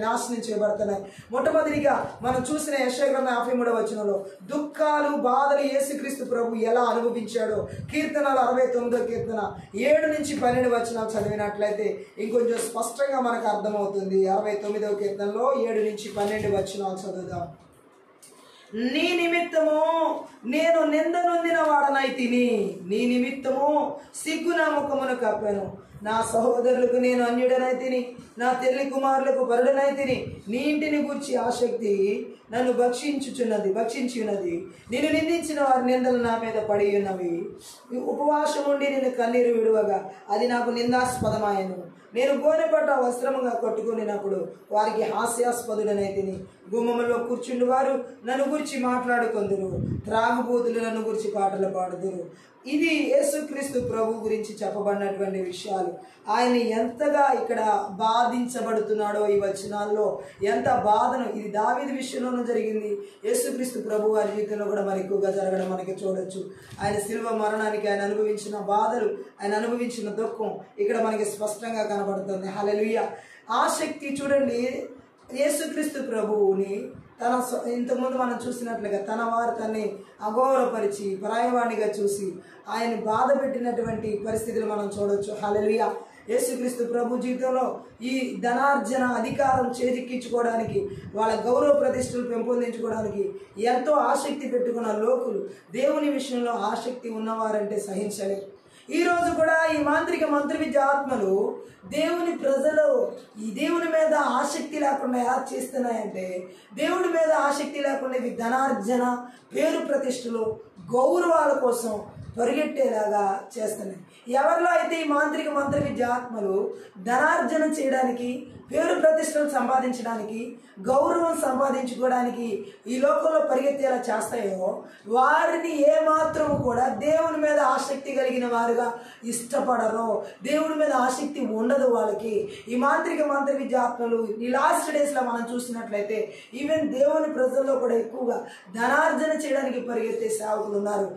నాశనం చేయబడుతున్నాయి. మొట్టమొదటిగా మనం చూసిన యెషయా గ్రంథం 53వ వచనంలో దుఃఖాలు బాధలు యేసుక్రీస్తు ప్రభు ఎలా అనుభవించాడో కీర్తనలు 69వ కీర్తన 7 నుంచి 12 వచనాలు చదివినట్లయితే ఇంకొంచెం స్పష్టంగా మనకు అర్థమవుతుంది. 69వ కీర్తనలో 7 నుంచి 12 వచనాలు చదువుదాం. నీ నిమిత్తము నేను నింద నొందిన వాడనైతిని, నీ నిమిత్తము సిగ్గు నా ముఖమును కప్పాను. నా సహోదరులకు నేను అన్యుడనైతిని, నా తల్లి కుమారులకు పరుడనైతిని. నీ ఇంటిని గూర్చి ఆసక్తి నన్ను భక్షించి ఉన్నది. నేను నిందించిన వారి నిందలు నా మీద పడి ఉన్నవి. ఉపవాసం ఉండి నేను కన్నీరు విడువగా అది నాకు నిందాస్పదమాయను. నేను గోనెపట్ట వస్త్రముగా కట్టుకునినప్పుడు వారికి హాస్యాస్పదుడనైతిని. గుమ్మములో కూర్చుండి వారు నన్ను గురించి మాట్లాడుకొందురు, త్రాగుబోతులు నన్ను గురించి పాటలు పాడుదురు. ఇది యేసుక్రీస్తు ప్రభు గురించి చెప్పబడినటువంటి విషయాలు. ఆయన ఎంతగా ఇక్కడ బాధించబడుతున్నాడో ఈ వచనాల్లో, ఎంత బాధను, ఇది దావీదు విషయంలోనూ జరిగింది, యేసుక్రీస్తు ప్రభు వారి జీవితంలో కూడా మరి ఎక్కువగా జరగడం మనకి చూడొచ్చు. ఆయన శిలువ మరణానికి ఆయన అనుభవించిన బాధలు, ఆయన అనుభవించిన దుఃఖం ఇక్కడ మనకి స్పష్టంగా కనబడుతుంది. హల్లెలూయా. ఆసక్తి చూడండి, యేసుక్రీస్తు ప్రభువుని ఇంతకుముందు మనం చూసినట్లుగా తన వారు తన్ని అగౌరవపరిచి పరాయవాణిగా చూసి ఆయన బాధ పెట్టినటువంటి పరిస్థితులు మనం చూడొచ్చు. హల్లెలూయా. యేసుక్రీస్తు ప్రభు జీవితంలో ఈ ధనార్జన అధికారం చేజిక్కించుకోవడానికి, వాళ్ళ గౌరవ ప్రతిష్టలు పెంపొందించుకోవడానికి ఎంతో ఆసక్తి పెట్టుకున్న లోకులు దేవుని విషయంలో ఆసక్తి ఉన్నవారంటే సహించలేరు. ఈరోజు కూడా ఈ మంత్రి విద్య ఆత్మలు దేవుని ప్రజలు ఈ దేవుని మీద ఆసక్తి లేకుండా ఎలా చేస్తున్నాయంటే, దేవుడి మీద ఆసక్తి లేకుండా ఇవి ధనార్జన, పేరు ప్రతిష్టలు, గౌరవాల కోసం పరిగెట్టేలాగా చేస్తున్నాయి. ఎవరిలో అయితే ఈ మంత్రి విద్య ఆత్మలు ధనార్జన చేయడానికి, పేరు ప్రతిష్టలు సంపాదించడానికి, గౌరవం సంపాదించుకోవడానికి ఈ లోకంలో పరిగెత్తేలా చేస్తాయో వారిని ఏమాత్రం కూడా దేవుని మీద ఆసక్తి కలిగిన వారుగా ఇష్టపడరు. దేవుడి మీద ఆసక్తి ఉండదు వాళ్ళకి. ఈ మంత్రి విద్య ఆత్మలు ఈ లాస్ట్ డేస్లో మనం చూసినట్లయితే ఈవెన్ దేవుని ప్రజల్లో కూడా ఎక్కువగా ధనార్జన చేయడానికి పరిగెత్తే సేవకులు ఉన్నారు,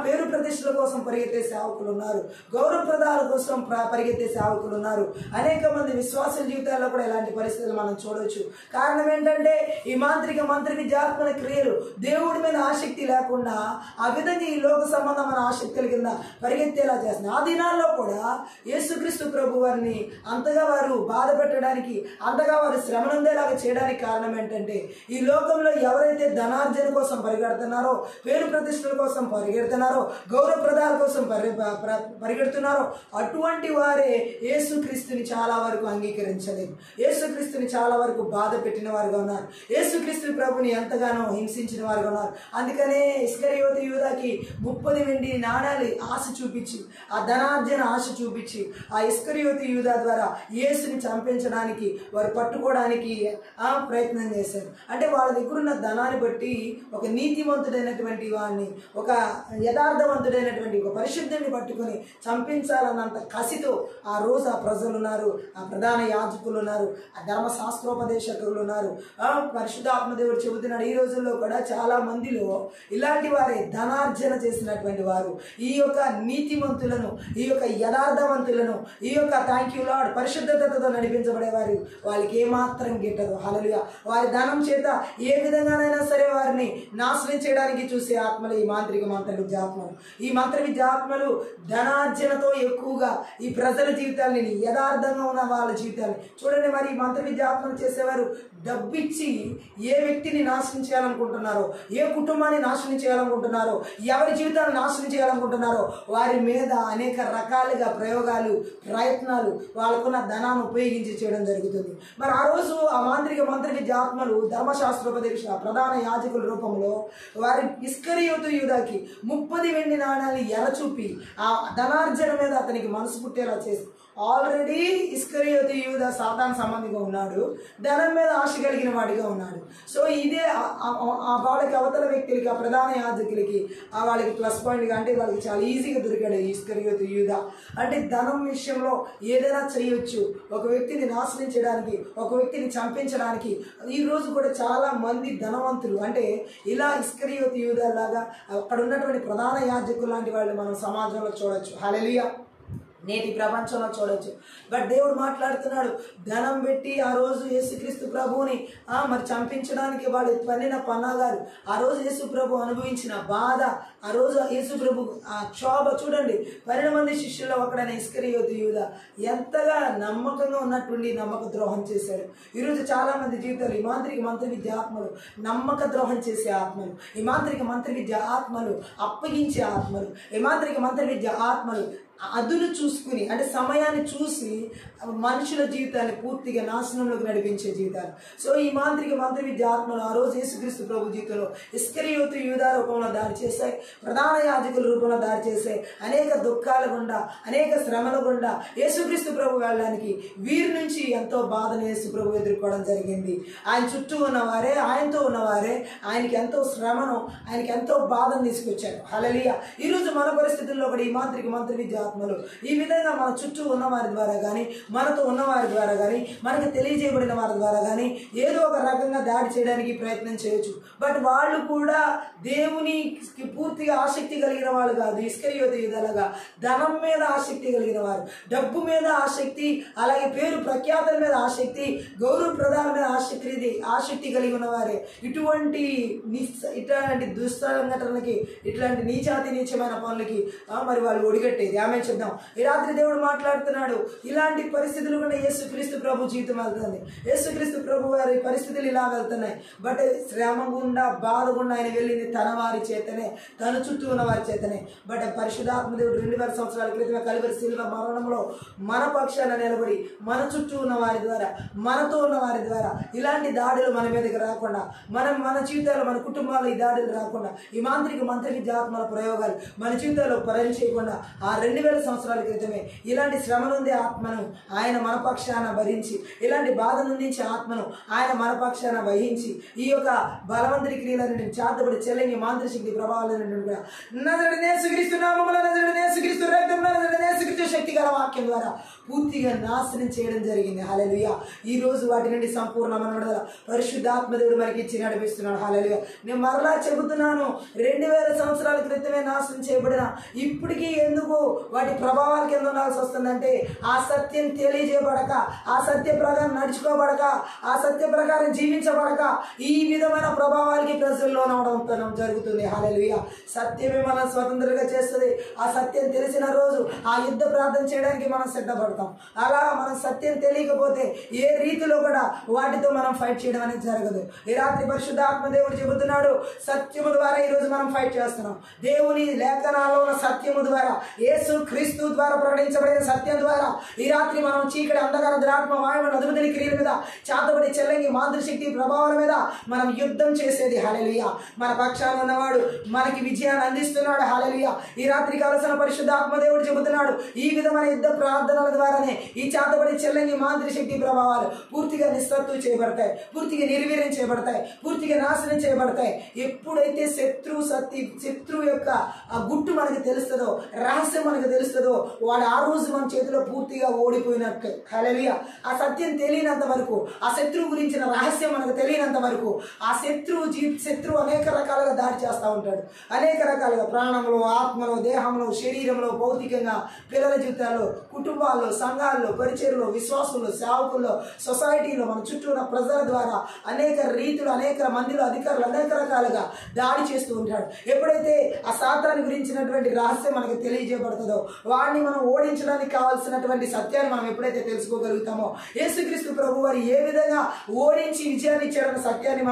పేరు ప్రతిష్టల కోసం పరిగెత్తే సేవకులు ఉన్నారు, గౌరవప్రదాల కోసం పరిగెత్తే సేవకులు ఉన్నారు. అనేక మంది విశ్వాసుల జీవితాల్లో కూడా ఇలాంటి పరిస్థితులు మనం చూడవచ్చు. కారణం ఏంటంటే ఈ మంత్రి విద్యాత్మల క్రియలు దేవుడి మీద ఆసక్తి లేకుండా ఆ విధంగా ఈ లోక సంబంధమైన ఆసక్తుల కింద పరిగెత్తేలా చేస్తున్నారు. ఆ దినాల్లో కూడా యేసుక్రీస్తు ప్రభు వారిని అంతగా వారు బాధ పెట్టడానికి, అంతగా వారు శ్రమనందేలాగా చేయడానికి కారణం ఏంటంటే ఈ లోకంలో ఎవరైతే ధనార్జన కోసం పరిగెడుతున్నారో, పేరు ప్రతిష్టల కోసం పరిగెడుతున్నారో, గౌరవప్రదాల కోసం పరిగెడుతున్నారో అటువంటి వారే యేసుక్రీస్తుని చాలా వరకు అంగీకరించలేదు, యేసుక్రీస్తుని చాలా వరకు బాధ పెట్టిన వారుగా ఉన్నారు, యేసుక్రీస్తు ప్రభుని ఎంతగానో హింసించిన వారుగా ఉన్నారు. అందుకనే ఇస్కరియోతు యూదాకి 30 వెండి నాణాలు ఆశ చూపించి, ఆ ధనార్జన ఆశ చూపించి ఆ ఇస్కరియోతు యూదా ద్వారా యేసుని చంపించడానికి వారు పట్టుకోవడానికి ప్రయత్నం చేశారు. అంటే వాళ్ళ దగ్గర ఉన్న ధనాన్ని బట్టి ఒక నీతివంతుడైనటువంటి వాడిని, ఒక యథార్థవంతుడైనటువంటి ఒక పరిశుద్ధుని పట్టుకొని చంపించాలన్నంత కసితో ఆ రోజు ఆ ప్రజలు ఉన్నారు, ఆ ప్రధాన యాజకులు ఉన్నారు, ఆ ధర్మశాస్త్రోపదేశకులు ఉన్నారు. పరిశుద్ధాత్మదేవుడు చెబుతున్నాడు ఈ రోజుల్లో కూడా చాలా మందిలో ఇలాంటి వారే ధనార్జన చేసినటువంటి వారు, ఈ యొక్క నీతివంతులను, ఈ యొక్క యథార్థవంతులను, ఈ యొక్క థ్యాంక్ యూ లార్డ్ పరిశుద్ధతతో నడిపించబడేవారు వాళ్ళకి ఏమాత్రం గిట్టదు. హల్లెలూయా. వారి ధనం చేత ఏ విధంగానైనా సరే వారిని నాశనం చేయడానికి చూసే ఆత్మలు ఈ మంత్రి విద్యాత్మలు. ఈ మంత్రి విద్యాత్మలు ధనార్జనతో ఎక్కువగా ఈ ప్రజల జీవితాలని, యథార్థంగా ఉన్న వాళ్ళ జీవితాన్ని చూడండి. మరి ఈ మంత్రి విద్యాత్మలు చేసేవారు డబ్బిచ్చి ఏ వ్యక్తిని నాశనం చేయాలనుకుంటున్నారో, ఏ కుటుంబాన్ని నాశనం చేయాలనుకుంటున్నారో, ఎవరి జీవితాన్ని నాశనం చేయాలనుకుంటున్నారో వారి మీద అనేక రకాలుగా ప్రయోగాలు, ప్రయత్నాలు వాళ్ళకున్న ధనాన్ని ఉపయోగించి చేయడం జరుగుతుంది. మరి ఆ రోజు ఆ మంత్రి విద్యాత్మలు ధర్మశాస్త్రోపదేశ ప్రధాన యాజకుల రూపంలో వారి ఇస్కరియోతు యూదాకి 30 వెండి నాణాలు ఎరచూపి ఆ ధనార్జన మీద అతనికి మనసు పుట్టేలా చేసి, ఆల్రెడీ ఇస్కరియోతు యూదా సాతాను సంబంధిగా ఉన్నాడు, ధనం మీద ఆశ కలిగిన వాడిగా ఉన్నాడు. సో ఇదే వాళ్ళకి అవతల వ్యక్తులకి, ఆ ప్రధాన యాజకులకి వాళ్ళకి ప్లస్ పాయింట్గా, అంటే వాళ్ళకి చాలా ఈజీగా దొరికాడు ఇస్కరియోతు యూదా. అంటే ధనం విషయంలో ఏదైనా చేయొచ్చు, ఒక వ్యక్తిని నాశనం చేయడానికి, ఒక వ్యక్తిని చంపించడానికి. ఈ రోజు కూడా చాలా మంది ధనవంతులు అంటే ఇలా ఇస్కరియోతు యూదా లాగా అక్కడ ఉన్నటువంటి ప్రధాన యాజకులు లాంటి వాళ్ళు మనం సమాజంలో చూడొచ్చు. హల్లెలూయా. నేటి ప్రపంచంలో చూడొచ్చు. బట్ దేవుడు మాట్లాడుతున్నాడు, ధనం పెట్టి ఆ రోజు యేసుక్రీస్తు ప్రభువుని మరి చంపించడానికి వాడు పన్నిన పన్నాగారు, ఆ రోజు యేసు ప్రభు అనుభవించిన బాధ, ఆ రోజు యేసు ప్రభు ఆ క్షోభ చూడండి. 12 మంది శిష్యుల్లో ఒకడైన ఇస్కరియోతు యూదా ఎంతగా నమ్మకంగా ఉన్నట్టుండి నమ్మక ద్రోహం చేశాడు. ఈరోజు చాలా మంది జీవితాలు ఈ మాంత్రిక మంత్ర విద్య ఆత్మలు, నమ్మక ద్రోహం చేసే ఆత్మలు, ఈ మాంత్రిక మంత్ర విద్య ఆత్మలు, అప్పగించే ఆత్మలు, ఈ మాంత్రిక మంత్ర విద్య ఆత్మలు అదును చూసుకుని అంటే సమయాన్ని చూసి మనుషుల జీవితాన్ని పూర్తిగా నాశనంలోకి నడిపించే జీవితాలు. సో ఈ మాంత్రిక మంత్ర విద్య ఆత్మలు ఆ రోజు యేసుక్రీస్తు ప్రభు జీవితంలో ఇస్కరియోతు యూదా రూపంలో దాడి చేశాయి, ప్రధాన యాజకుల రూపంలో దాడి చేశాయి. అనేక దుఃఖాల గుండా, అనేక శ్రమల గుండా యేసుక్రీస్తు ప్రభు వెళ్ళడానికి వీరి నుంచి ఎంతో బాధను యేసు ప్రభు ఎదుర్కోవడం జరిగింది. ఆయన చుట్టూ ఉన్నవారే, ఆయనతో ఉన్నవారే ఆయనకి ఎంతో శ్రమను, ఆయనకి ఎంతో బాధను తీసుకొచ్చారు. హల్లెలూయా. ఈరోజు మన పరిస్థితుల్లో కూడా ఈ మాంత్రిక మంత్ర విద్య ఆత్మలు ఈ విధంగా మన చుట్టూ ఉన్నవారి ద్వారా కానీ, మనతో ఉన్నవారి ద్వారా కానీ, మనకు తెలియజేయబడిన వారి ద్వారా కానీ ఏదో ఒక రకంగా దాడి చేయడానికి ప్రయత్నం చేయొచ్చు. బట్ వాళ్ళు కూడా దేవునికి పూర్తిగా ఆసక్తి కలిగిన వాళ్ళు కాదు. ఇస్కరియోతు యూదాలాగా ధనం మీద ఆసక్తి కలిగిన వారు, డబ్బు మీద ఆసక్తి, అలాగే పేరు ప్రఖ్యాతుల మీద ఆసక్తి, గౌరవ ప్రదాల మీద ఆసక్తి కలిగి ఉన్నవారే ఇటువంటి దుస్సంఘటనలకి, ఇట్లాంటి నీచమైన పనులకి మరి వాళ్ళు ఒడిగట్టేది. ఆమె చెప్దాం. ఈ రాత్రి దేవుడు మాట్లాడుతున్నాడు, ఇలాంటి పరిస్థితులు కూడా యేసుక్రీస్తు ప్రభు జీవితం వెళ్తుంది. యేసుక్రీస్తు ప్రభు వారి పరిస్థితులు ఇలా వెళ్తున్నాయి. బట్ శ్రమ గుండా, బాధ గుండా ఆయన వెళ్ళింది తన వారి చేతనే, తన చుట్టూ ఉన్న వారి చేతనే. బట్ పరిశుద్ధాత్మ దేవుడు 2000 సంవత్సరాల క్రితమే కలువరి శిలువ మరణంలో మన పక్షాన నిలబడి మన చుట్టూ ఉన్న వారి ద్వారా, మనతో ఉన్న వారి ద్వారా ఇలాంటి దాడులు మన మీదకి రాకుండా, మన జీవితాల్లో, మన కుటుంబాల్లో ఈ దాడులు రాకుండా, ఈ మాంత్రిక మంత్ర విద్యాత్మల ప్రయోగాలు మన జీవితాల్లో పరం చేయకుండా ఆ 2000 సంవత్సరాల క్రితమే ఇలాంటి శ్రమ నుండి ఆత్మను ఆయన మన పక్షాన భరించి, ఇలాంటి బాధ నుండి ఆత్మను ఆయన మన పక్షాన వహించి ఈ యొక్క బలవంతుడి క్రియలను చేతబడి చెల్లింగి మాంత్రిశక్తి ప్రభావాలను కూడా నజరేయుడైన యేసుక్రీస్తు నామములో, నజరేయుడైన యేసుక్రీస్తు రక్తంలో, నజరేయుడైన యేసుక్రీస్తు శక్తి గల వాక్యం ద్వారా పూర్తిగా నాశనం చేయడం జరిగింది. హల్లెలూయా. ఈ రోజు వాటి నుండి సంపూర్ణమైన విడుదల పరిశుద్ధాత్మ దేవుడు మనకి ఇచ్చి నడిపిస్తున్నాడు. హల్లెలూయా. నేను మరలా చెబుతున్నాను, 2000 సంవత్సరాల క్రితమే నాశనం చేయబడిన ఇప్పటికీ ఎందుకు వాటి ప్రభావాల కింద ఉండాల్సి వస్తుందంటే ఆ సత్యం తెలియజేయబడక, ఆ సత్య ప్రకారం నడుచుకోబడక, ఆ సత్య ప్రకారం జీవించబడక ఈ విధమైన ప్రభావాలకి ప్రజల్లో అవడం జరుగుతుంది. హల్లెలూయా. సత్యమే మనం స్వతంత్రంగా చేస్తుంది. ఆ సత్యం తెలిసిన రోజు ఆ యుద్ధ ప్రార్థన చేయడానికి మనం సిద్ధపడతాం. అలా మనం సత్యం తెలియకపోతే ఏ రీతిలో కూడా వాటితో మనం ఫైట్ చేయడం అనేది జరగదు. ఈ రాత్రి పరిశుద్ధ ఆత్మ దేవుడు చెబుతున్నాడు, సత్యము ద్వారా ఈ రోజు మనం ఫైట్ చేస్తున్నాం. దేవుని లేఖనాల్లో ఉన్న సత్యము ద్వారా, యేసు క్రీస్తు ద్వారా ప్రకటించబడిన సత్యం ద్వారా ఈ రాత్రి మనం చీకటి, అంధకార, దురాత్మ, వాయువుల అదుపుని క్రియల మీద, చేతబడి చెల్లంగి మాతృశక్తి ప్రభావాల మీద మనం యుద్ధం చేసేది. హల్లెలూయా. మన పక్షాన ఉన్నవాడు మనకి విజయాన్ని అందిస్తున్నాడు. హల్లెలూయా. ఈ రాత్రి కాలసిన పరిశుద్ధ ఆత్మదేవుడు చెబుతున్నాడు, ఈ విధమైన యుద్ధ ప్రార్థనల ద్వారానే ఈ చేతబడి చెల్లంగి మాతృశక్తి ప్రభావాలు పూర్తిగా నిస్సత్తు చేయబడతాయి, పూర్తిగా నిర్వీర్యం చేయబడతాయి, పూర్తిగా నాశనం చేయబడతాయి. ఎప్పుడైతే శత్రువు యొక్క ఆ గుట్టు మనకు తెలుస్తుందో, రహస్యం మనకు తెలుస్తుందో, వాడు ఆ రోజు మన చేతిలో పూర్తిగా ఓడిపోయినట్టు. హల్లెలూయా. ఆ సత్యం తెలియనంత వరకు, ఆ శత్రువు గురించిన రహస్యం మనకు తెలియనంత వరకు ఆ శత్రువు అనేక రకాలుగా దాడి చేస్తూ ఉంటాడు. అనేక రకాలుగా ప్రాణంలో, ఆత్మలో, దేహంలో, శరీరంలో, భౌతికంగా, పిల్లల జీవితాల్లో, కుటుంబాల్లో, సంఘాల్లో, పరిచర్లో, విశ్వాసంలో, సేవకుల్లో, సొసైటీలో, మన చుట్టూ ఉన్న ప్రజల ద్వారా అనేక రీతులు, అనేక మందిలో, అధికారులు అనేక రకాలుగా దాడి చేస్తూ ఉంటాడు. ఎప్పుడైతే ఆ సాతాను గురించినటువంటి రహస్యం మనకు తెలియజేయబడుతుందో, వాడిని మనం ఓడించడానికి కావాల్సినటువంటి సత్యాన్ని మనం ఎప్పుడైతే తెలుసుకోగలుగుతామో, యేసుక్రీస్తు ప్రభు వారు ఏ విధంగా ఓడించి విజయాన్ని ఇచ్చాడన్న సత్యాన్ని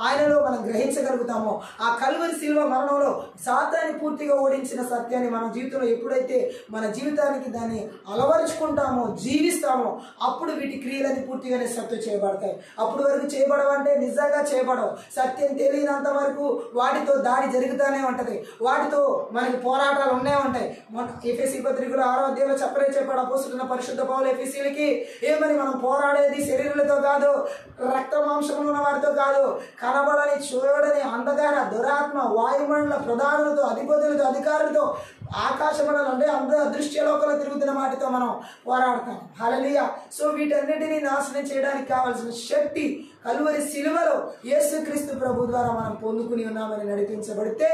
ఆయనలో మనం గ్రహించగలుగుతామో, ఆ కల్వరి శిలువ మరణంలో సాతాన్ని పూర్తిగా ఓడించిన సత్యాన్ని మన జీవితంలో ఎప్పుడైతే మన జీవితానికి దాన్ని అలవరుచుకుంటామో, జీవిస్తామో, అప్పుడు వీటి క్రియలన్నీ పూర్తిగా నిస్సత్తు చేయబడతాయి. అప్పుడు వరకు చేయబడవంటే నిజంగా చేయబడవు. సత్యం తెలియనంత వరకు వాటితో దాడి జరుగుతూనే ఉంటది, వాటితో మనకి పోరాటాలు ఉన్నాయి ఉంటాయి. ఎఫెసీ పత్రికలో 6వ అధ్యాయంలో చెప్పాడు అపోస్తలుడైన పరిశుద్ధ పౌలు ఎఫెసీయులకి, ఏమని మనం పోరాడేది శరీరులతో కాదు, రక్త మాంసములు ఉన్న వారితో కాదు, కనబడని, చూడని, అంధకార, దురాత్మ, వాయుమండల ప్రధానులతో, అధిపతులతో, అధికారులతో, ఆకాశమండలం అంటే అదృశ్య లోకంలో తిరుగుతున్న వాటితో మనం పోరాడతాం. హల్లెలూయా. సో వీటన్నిటినీ నాశనం చేయడానికి కావాల్సిన శక్తి కలువరి శిలువలో యేసుక్రీస్తు ప్రభు ద్వారా మనం పొందుకుని ఉన్నామని నడిపించబడితే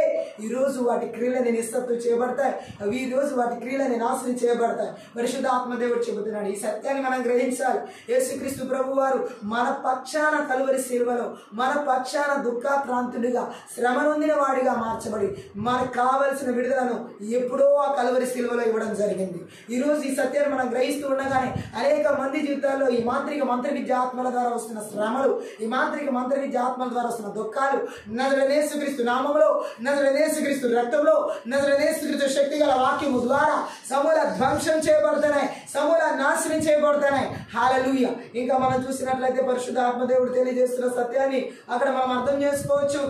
ఈరోజు వాటి క్రియలని నిస్సత్తు చేయబడతాయి. అవి ఈరోజు వాటి క్రియలని నాశనం చేయబడతాయి. పరిశుద్ధ ఆత్మదేవుడు చెబుతున్నాడు. ఈ సత్యాన్ని మనం గ్రహించాలి. యేసుక్రీస్తు ప్రభు వారు మన పక్షాన కలువరి శిలువలో మన పక్షాన దుఃఖాక్రాంతుడిగా శ్రమ నొందిన వాడిగా మార్చబడి మనకు కావలసిన విడుదలను ఎప్పుడో ఆ కలువరి శిలువలో ఇవ్వడం జరిగింది. ఈరోజు ఈ సత్యాన్ని మనం గ్రహిస్తూ ఉండగానే అనేక మంది జీవితాల్లో ఈ మాంత్రిక మంత్ర విద్య ఆత్మల ద్వారా వస్తున్న శ్రమలు, ఈ మాంత్రిక మంత్ర విద్య ఆత్మల ద్వారా వస్తున్న దుఃఖాలు నజరేయుడైన యేసుక్రీస్తు నామములో, నజరేయుడైన యేసుక్రీస్తు రక్తంలో, నజరేయుడైన యేసుక్రీస్తు శక్తి గల వాక్యము ద్వారా సమూల ధ్వంసం చేయబడుతున్నాయి, సమూల నాశనం చేయబడుతున్నాయి. హల్లెలూయా. ఇంకా మనం చూసినట్లయితే పరిశుద్ధ ఆత్మదేవుడు తెలియజేస్తున్న సత్యాన్ని అక్కడ మనం అర్థం చేసుకోవచ్చు.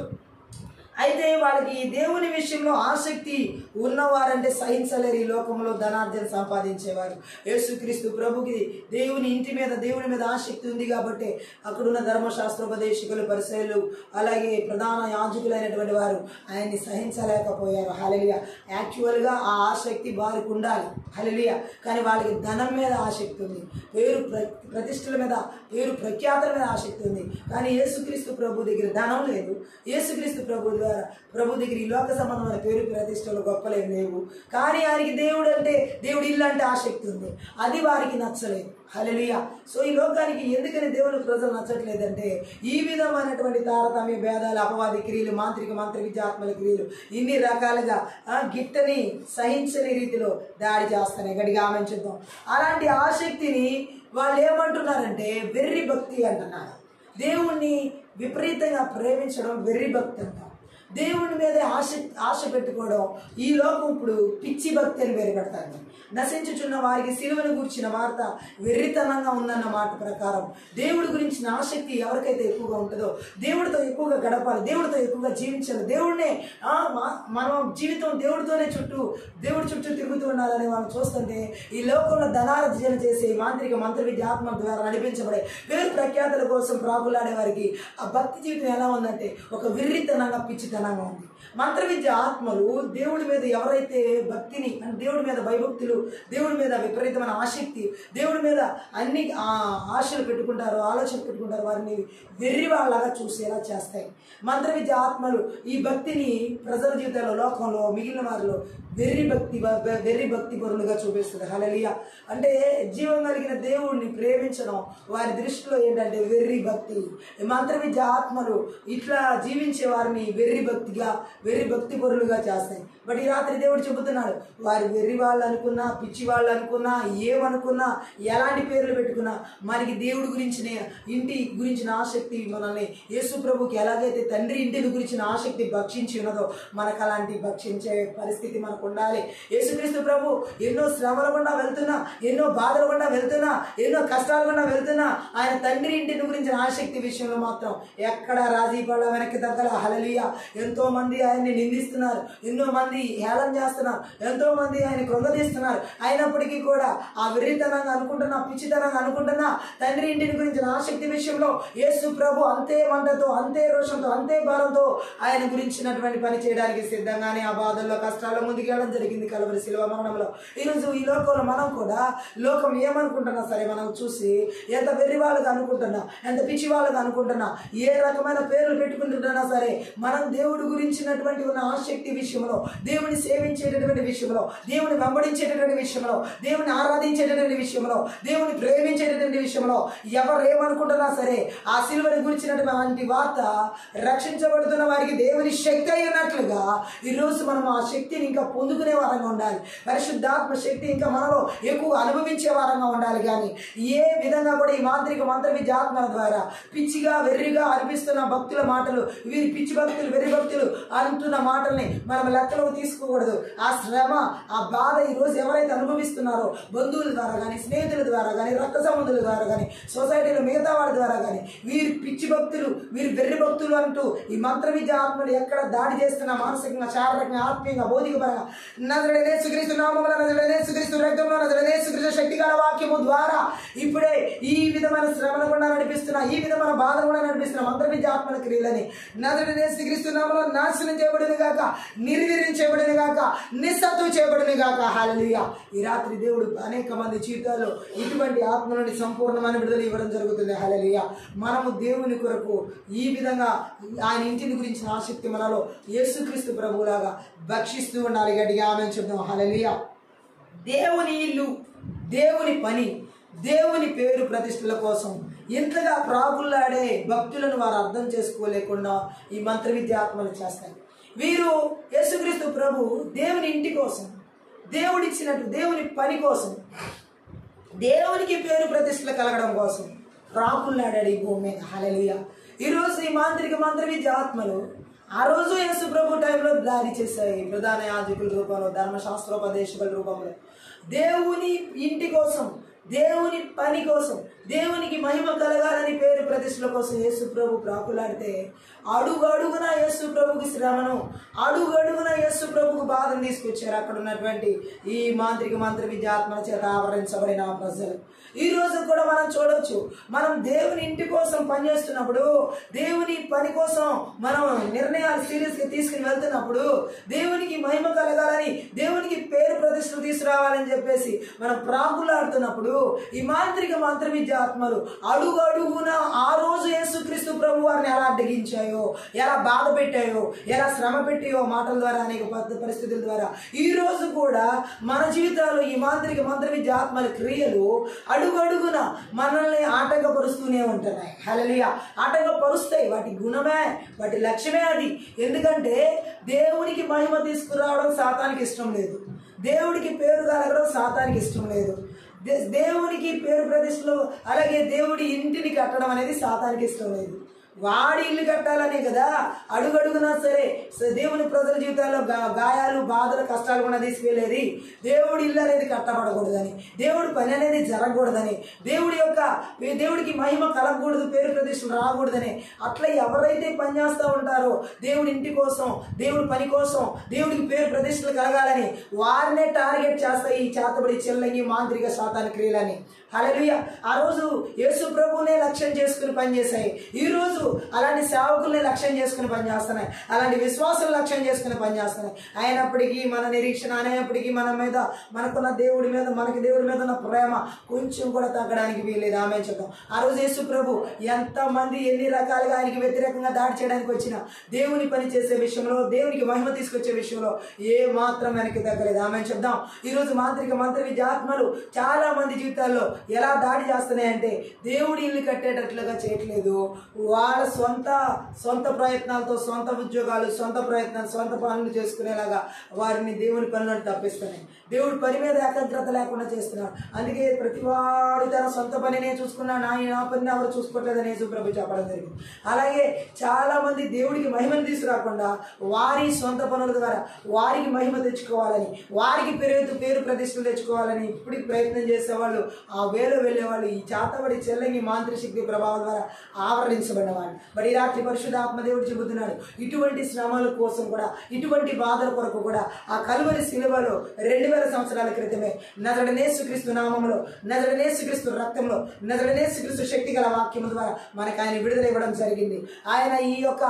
అయితే వాళ్ళకి దేవుని విషయంలో ఆసక్తి ఉన్నవారంటే సహించలేరు. ఈ లోకంలో ధనార్జన సంపాదించేవారు. యేసుక్రీస్తు ప్రభుకి దేవుని ఇంటి మీద, దేవుని మీద ఆసక్తి ఉంది కాబట్టి అక్కడున్న ధర్మశాస్త్రోపదేశకులు, పరిసయ్యులు, అలాగే ప్రధాన యాజకులైనటువంటి వారు ఆయన్ని సహించలేకపోయారు. హల్లెలూయా. యాక్చువల్గా ఆ ఆసక్తి వారికి ఉండాలి. హల్లెలూయా. కానీ వాళ్ళకి ధనం మీద ఆసక్తి ఉంది, ప్రతిష్టల మీద, పేరు ప్రఖ్యాతుల మీద ఆసక్తి ఉంది. కానీ యేసుక్రీస్తు ప్రభు దగ్గర ధనం లేదు. యేసుక్రీస్తు ప్రభు దగ్గర ఈ లోక సంబంధమైన పేరు ప్రతిష్టలు గొప్పలేం లేవు. కానీ ఆయనకి దేవుడు అంటే, దేవుడి ఇల్లు అంటే ఆసక్తి ఉంది. అది వారికి నచ్చలేదు. హల్లెలూయా. సో ఈ లోకానికి ఎందుకని దేవుని ప్రజలు నచ్చట్లేదంటే ఈ విధమైనటువంటి తారతమ్య భేదాలు, అపవాది క్రియలు, మాంత్రిక మంత్ర విద్యాత్మల క్రియలు ఇన్ని రకాలుగా గిట్టని సహించని రీతిలో దాడి చేస్తాయి. గడిగా ఆమెంచుద్దాం. అలాంటి ఆసక్తిని వాళ్ళు ఏమంటున్నారంటే వెర్రి భక్తి అంటున్నారు. దేవుణ్ణి విపరీతంగా ప్రేమించడం వెర్రి భక్తి అంటారు. దేవుని మీద ఆశ పెట్టుకోవడం ఈ లోకం ఇప్పుడు పిచ్చి భక్తి అని పేరు పెడతారు. నశించుచున్న వారికి సిలువను గురించిన వార్త వెర్రితనంగా ఉందన్న మాట ప్రకారం దేవుడి గురించిన ఆసక్తి ఎవరికైతే ఎక్కువగా ఉంటుందో, దేవుడితో ఎక్కువగా గడపాలి, దేవుడితో ఎక్కువగా జీవించాలి, దేవుడినే మనం జీవితం దేవుడి చుట్టూ తిరుగుతూ ఉండాలని వాళ్ళు చూస్తుంటే ఈ లోకంలో ధనార్జన చేసే మాంత్రిక మంత్ర విద్య ఆత్మ ద్వారా నడిపించబడే పేరు ప్రఖ్యాతుల కోసం ప్రాకులాడే వారికి ఆ భక్తి జీవితం ఎలా ఉందంటే ఒక వెర్రితనంగా, పిచ్చితనంగా ఉంది. మంత్ర విద్య ఆత్మలు దేవుడి మీద ఎవరైతే భక్తిని, అంటే దేవుడి మీద భయభక్తులు, దేవుడి మీద విపరీతమైన ఆసక్తి, దేవుడి మీద అన్ని ఆశలు పెట్టుకుంటారు, ఆలోచన పెట్టుకుంటారు, వారిని వెర్రి వాళ్ళగా చూసేలా చేస్తాయి. మంత్ర విద్య ఆత్మలు ఈ భక్తిని ప్రజల జీవితంలో, లోకంలో మిగిలిన వారిలో వెర్రి భక్తి పరులుగా చూపిస్తుంది. హల్లెలూయా. అంటే జీవం కలిగిన దేవుడిని ప్రేమించడం వారి దృష్టిలో ఏంటంటే వెర్రి భక్తి. మంత్ర విద్య ఆత్మలు ఇట్లా జీవించే వారిని వెర్రి భక్తి పరులుగా చేస్తాయి. బట్ ఈ రాత్రి దేవుడు చెబుతున్నాడు, వారి వెర్రి వాళ్ళు అనుకున్నా, పిచ్చి వాళ్ళు అనుకున్నా, ఏమనుకున్నా, ఎలాంటి పేర్లు పెట్టుకున్నా మనకి దేవుడి గురించిన, ఇంటి గురించిన ఆసక్తి మనల్ని యేసు ప్రభుకి ఎలాగైతే తండ్రి ఇంటిని గురించిన ఆసక్తి భక్షించి ఉన్నదో మనకు అలాంటి భక్షించే పరిస్థితి మనకు ఉండాలి. యేసుక్రీస్తు ప్రభు ఎన్నో శ్రమల గుండా వెళ్తున్నా, ఎన్నో బాధల గుండా వెళ్తున్నా, ఎన్నో కష్టాల గుండా వెళ్తున్నా ఆయన తండ్రి ఇంటిని గురించిన ఆసక్తి విషయంలో మాత్రం ఎక్కడ రాజీ పడ వెనక్కి తగ్గల. హల్లెలూయా. ఎంతో మంది ఆయన్ని నిందిస్తున్నారు, ఎన్నో మంది హేళన చేస్తున్నారు, ఎంతో మంది ఆయన కృంగదీస్తున్నారు. అయినప్పటికీ కూడా ఆ వెర్రితనంగా అనుకుంటున్నా, పిచ్చితనంగా అనుకుంటున్నా తండ్రి ఇంటిని గురించిన ఆసక్తి విషయంలో యేసు ప్రభు అంతే మంటతో, అంతే రోషంతో, అంతే భారంతో ఆయన గురించినటువంటి పని చేయడానికి సిద్ధంగానే ఆ బాధల్లో, కష్టాల్లో ముందుకెళ్ళడం జరిగింది కలువరి శిలువ మరణంలో. ఈరోజు ఈ లోకంలో మనం కూడా లోకం ఏమనుకుంటున్నా సరే మనం చూసి ఎంత వెర్రి వాళ్ళగా అనుకుంటున్నా, ఎంత పిచ్చి వాళ్ళగా అనుకుంటున్నా, ఏ రకమైన పేర్లు పెట్టుకుంటున్నా సరే మనం దేవుడి గురించినటువంటి ఉన్న ఆసక్తి విషయంలో, దేవుని సేవించేటటువంటి విషయంలో, దేవుని వెంబడించేటటువంటి విషయంలో, దేవుని ఆరాధించేటటువంటి విషయంలో, దేవుని ప్రేమించేటటువంటి విషయంలో ఎవరు ఏమనుకుంటున్నా సరే ఆ సిలువని గురించినటువంటి వార్త రక్షించబడుతున్న వారికి దేవుని శక్తి అయినట్లుగా ఈరోజు మనం ఆ శక్తిని ఇంకా పొందుకునే వారంగా ఉండాలి. పరిశుద్ధాత్మ శక్తి ఇంకా మనలో ఎక్కువ అనుభవించే వారంగా ఉండాలి. కానీ ఏ విధంగా కూడా ఈ మాంత్రిక మంత్ర విద్య ఆత్మల ద్వారా పిచ్చిగా వెర్రిగా అనిపిస్తున్న భక్తుల మాటలు, వీరి పిచ్చి భక్తులు, వెర్రి భక్తులు అంటున్న మాటల్ని మనం లెక్కలో తీసుకోకూడదు. ఆ శ్రమ, ఆ బాధ ఈరోజు ఎవరైతే అనుభవిస్తున్నారో బంధువుల ద్వారా కానీ, స్నేహితుల ద్వారా కానీ, రక్త సంబంధుల ద్వారా కానీ, సొసైటీలో మిగతా వాళ్ళ ద్వారా కానీ వీరి పిచ్చి భక్తులు, వీరి వెర్రి భక్తులు అంటూ ఈ మంత్ర విద్య ఆత్మలు ఎక్కడ దాడి చేస్తున్నా, మానసికంగా, శారీరకంగా, ఆత్మీయంగా, భౌతికపరంగా నజరేయుడైన యేసుక్రీస్తు నామములో, నజరేయుడైన యేసుక్రీస్తు రక్తంలో, నజరేయుడైన యేసుక్రీస్తు శక్తిగల వాక్యము ద్వారా ఇప్పుడే ఈ విధమైన శ్రమను కూడా నడిపిస్తున్నా, ఈ విధమైన బాధను కూడా నడిపిస్తున్న మంత్ర విద్య ఆత్మల క్రియలని నజరేయుడైన యేసుక్రీస్తు నామములో నాశనం చేయబడిన గాక, నిర్వీర్యం చేయబడిన గాక, నిస్సత్తువ చేయబడిన గాక. హల్లెలూయా. ఈ రాత్రి దేవుడు అనేక మంది జీవితాల్లో ఇటువంటి ఆత్మ నుండి సంపూర్ణమైన విడుదల ఇవ్వడం జరుగుతుంది. హల్లెలూయా. మనము దేవుని కొరకు ఈ విధంగా ఆయన ఇంటిని గురించిన ఆసక్తి మనలో యేసుక్రీస్తు ప్రభువులాగా భక్షిస్తూ ఉండాలి. గట్టిగా ఆమేన్ చెప్దాం. హల్లెలూయా. దేవుని ఇల్లు, దేవుని పని, దేవుని పేరు ప్రతిష్టల కోసం ఇంతగా ప్రాకుల్లాడే భక్తులను వారు అర్థం చేసుకోలేకుండా ఈ మంత్ర విద్యాత్మలు చేస్తారు. వీరు యేసుక్రీస్తు ప్రభు దేవుని ఇంటి కోసం, దేవుడిచ్చినట్టు దేవుని పని కోసం, దేవునికి పేరు ప్రతిష్టలు కలగడం కోసం ప్రాకుల్లాడాడు ఈ భూమి మీద. హల్లెలూయా. ఈరోజు ఈ మంత్ర విద్య ఆత్మలు ఆ రోజు యేసు ప్రభు టైంలో దాడి చేశాయి. ప్రధాన యాజకుల రూపంలో, ధర్మశాస్త్రోపదేశకుల రూపంలో దేవుని ఇంటి కోసం, దేవుని పని కోసం, దేవునికి మహిమ కలగాలని పేరు ప్రతిష్టల కోసం యేసు ప్రభు ప్రాకులాడితే అడుగడుగున యేసు ప్రభుకి శ్రమను, అడుగడుగున యేసు ప్రభుకు బాధను తీసుకొచ్చారు అక్కడ ఉన్నటువంటి ఈ మంత్ర విద్య ఆత్మల చేత ఆవరించబడిన ప్రజలు. ఈ రోజు కూడా మనం చూడవచ్చు, మనం దేవుని ఇంటి కోసం పనిచేస్తున్నప్పుడు, దేవుని పని కోసం మనం నిర్ణయాలు సీరియస్గా తీసుకుని వెళ్తున్నప్పుడు, దేవునికి మహిమ కలగాలని, దేవునికి పేరు ప్రతిష్టలు తీసుకురావాలని చెప్పేసి మనం ప్రాకులాడుతున్నప్పుడు ఈ మంత్ర విద్య ఆత్మలు అడుగడుగున ఆ రోజు యేసుక్రీస్తు ప్రభు వారిని ఎలా అడ్డగించాయో, ఎలా బాధ పెట్టాయో, ఎలా శ్రమ పెట్టాయో మాటల ద్వారా, అనేక పరిస్థితుల ద్వారా ఈ రోజు కూడా మన జీవితాల్లో ఈ మంత్ర విద్య ఆత్మల క్రియలు అడుగడుగున మనల్ని ఆటంకపరుస్తూనే ఉంటున్నాయి. హల్లెలూయా. ఆటంకపరుస్తాయి. వాటి గుణమే, వాటి లక్ష్యమే అది. ఎందుకంటే దేవునికి మహిమ తీసుకురావడం సాతానికి ఇష్టం లేదు, దేవుడికి పేరు కలగడం సాతానికి ఇష్టం లేదు, దేవునికి పేరు ప్రతిష్టలు అలాగే దేవుడి ఇంటిని కట్టడం అనేది సాతానికి ఇష్టం లేదు. వాడి ఇల్లు కట్టాలనే కదా అడుగడుగునా సరే దేవుని ప్రజల జీవితాల్లో గాయాలు, బాధలు, కష్టాలు కూడా తీసుకెళ్లేది. దేవుడి ఇల్లు అనేది కట్టబడకూడదని, దేవుడి పని అనేది జరగకూడదని, దేవుడికి మహిమ కలగకూడదు, పేరు ప్రతిష్టలు రాకూడదని. అట్లా ఎవరైతే పనిచేస్తూ ఉంటారో దేవుడి ఇంటి కోసం, దేవుడి పని కోసం, దేవుడికి పేరు ప్రతిష్టలు కలగాలని వారినే టార్గెట్ చేస్తాయి ఈ చేతబడి చెల్లంగి మాంత్రిక సాతాను క్రియలని. హల్లెలూయా. ఆ రోజు యేసు ప్రభువునే లక్ష్యం చేసుకుని పనిచేశాయి. ఈ రోజు అలాంటి సేవకుల్ని లక్ష్యం చేసుకుని పనిచేస్తున్నాయి, అలాంటి విశ్వాసులు లక్ష్యం చేసుకుని పనిచేస్తున్నాయి. అయినప్పటికీ మన నిరీక్షణ, అయినప్పటికీ మనకున్న దేవుడి మీద, మనకి దేవుడి మీద ఉన్న ప్రేమ కొంచెం కూడా తగ్గడానికి వీల్లేదు. ఆమేన్ చెప్తాం. ఆ రోజు యేసు ప్రభు ఎంతమంది ఎన్ని రకాలుగా ఆయనకి వ్యతిరేకంగా దాడి చేయడానికి వచ్చినా దేవుని పని చేసే విషయంలో, దేవునికి మహిమ తీసుకొచ్చే విషయంలో ఏ మాత్రం వెనక్కి తగ్గలేదు. ఆమేన్ చెప్దాం. ఈరోజు మంత్ర విద్య ఆత్మలు చాలా మంది జీవితాల్లో ఎలా దాడి చేస్తున్నాయంటే దేవుడి ఇల్లు కట్టేటట్లుగా చేయట్లేదు. వాళ్ళ సొంత ప్రయత్నాలతో, సొంత ఉద్యోగాలు, సొంత ప్రయత్నాలు, సొంత పనులు చేసుకునేలాగా వారిని దేవుని పనులను తప్పిస్తున్నాయి. దేవుడి పని మీద ఏకాగ్రత లేకుండా చేస్తున్నారు. అందుకే ప్రతివాడు తన సొంత పనినే చూసుకున్నా, నా పనిని ఎవరు చూసుకోవట్లేదని యేసు ప్రభు చెప్పడం జరిగింది. అలాగే చాలా మంది దేవుడికి మహిమను తీసుకురాకుండా వారి సొంత పనుల ద్వారా వారికి మహిమ తెచ్చుకోవాలని, వారికి పేరు ప్రతిష్టలు తెచ్చుకోవాలని ఇప్పటికి ప్రయత్నం చేసేవాళ్ళు, ఆ వేలో వెళ్ళేవాళ్ళు ఈ చేతబడి చెల్లంగి మాంత్రిక శక్తి ప్రభావం ద్వారా ఆవరించబడినవాళ్ళు. మరి ఈ రాత్రి పరిశుద్ధ ఆత్మదేవుడు చెబుతున్నాడు, ఇటువంటి శ్రమల కోసం కూడా, ఇటువంటి బాధల కొరకు కూడా ఆ కలువరి శిలువలో 2000 సంవత్సరాల క్రితమే నజరేయుడైన యేసుక్రీస్తు నామములో, నజరేయుడైన యేసుక్రీస్తు రక్తంలో, నజరేయుడైన యేసుక్రీస్తు శక్తి గల వాక్యము ద్వారా మనకు ఆయన విడుదల ఇవ్వడం జరిగింది. ఆయన ఈ యొక్క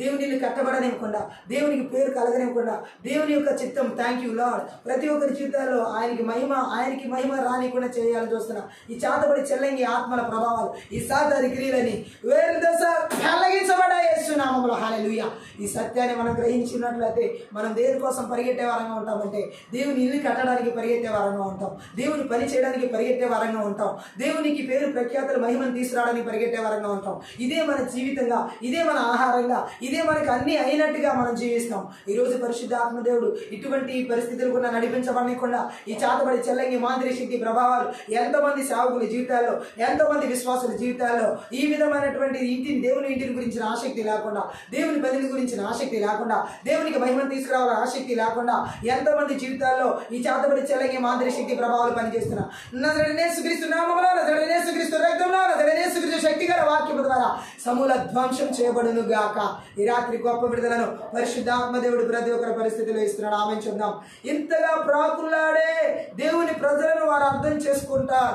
దేవుని కట్టబడనివ్వకుండా, దేవునికి పేరు కలగనివ్వకుండా, దేవుని యొక్క చిత్తం, థ్యాంక్ యూ లార్డ్, ప్రతి ఒక్కరి జీవితాల్లో ఆయనకి మహిమ రానికుండా చేయాలని చూస్తున్నా ఈ చేతబడి చెల్లంగి ఆత్మల ప్రభావాలు, ఈ సాతాని క్రియలని వెలిగించబడే యేసు నామములో. హల్లెలూయా. ఈ సత్యాన్ని మనం గ్రహించినట్లయితే మనం దేని కోసం పరిగెట్టే వారంగా ఉంటామంటే దేవుని ఇల్లు కట్టడానికి పరిగెత్తే వారంగా ఉంటాం, దేవుని పని చేయడానికి పరిగెత్తే వారంగా ఉంటాం, దేవునికి పేరు ప్రఖ్యాతులు మహిమను తీసుకురావడానికి పరిగెట్టే వారంగా ఉంటాం. ఇదే మన జీవితంగా, ఇదే మన ఆహారంగా, ఇదే మనకు అన్ని అయినట్టుగా మనం జీవిస్తాం. ఈరోజు పరిశుద్ధ ఆత్మదేవుడు ఇటువంటి పరిస్థితులు కూడా నడిపించబడకుండా ఈ చేతబడి చెల్లంగి మాంత్రిక శక్తి ప్రభావాలు ఎంతమంది సేవకుల జీవితాల్లో, ఎంతమంది విశ్వాసుల జీవితాల్లో ఈ విధమైనటువంటి దేవుని ఇంటిని గురించిన ఆసక్తి లేకుండా, దేవుని పని దేవుని గురించిన ఆసక్తి లేకుండా, దేవునికి మహిమను తీసుకురావాలని ఆసక్తి లేకుండా ఎంతోమంది జీవితాల్లో ఈ చేతబడి చెల్లగి మాదిరి శక్తి ప్రభావాలు పనిచేస్తున్నా. నజరేయుడైన యేసుక్రీస్తు నామములో, నజరేయుడైన యేసుక్రీస్తు రక్తంలో, నజరేయుడైన యేసుక్రీస్తు శక్తిగల వాక్యము ద్వారా సమూల ధ్వంసం చేయబడును గాక. ఈ రాత్రి గొప్ప విడుదలను పరిశుద్ధాత్మ దేవుడు ప్రతి ఒక్కరి పరిస్థితిలో ఇస్తున్నాడు. ఆమె చూద్దాం. ఇంతగా ప్రాకులాడే దేవుని ప్రజలను వారు అర్థం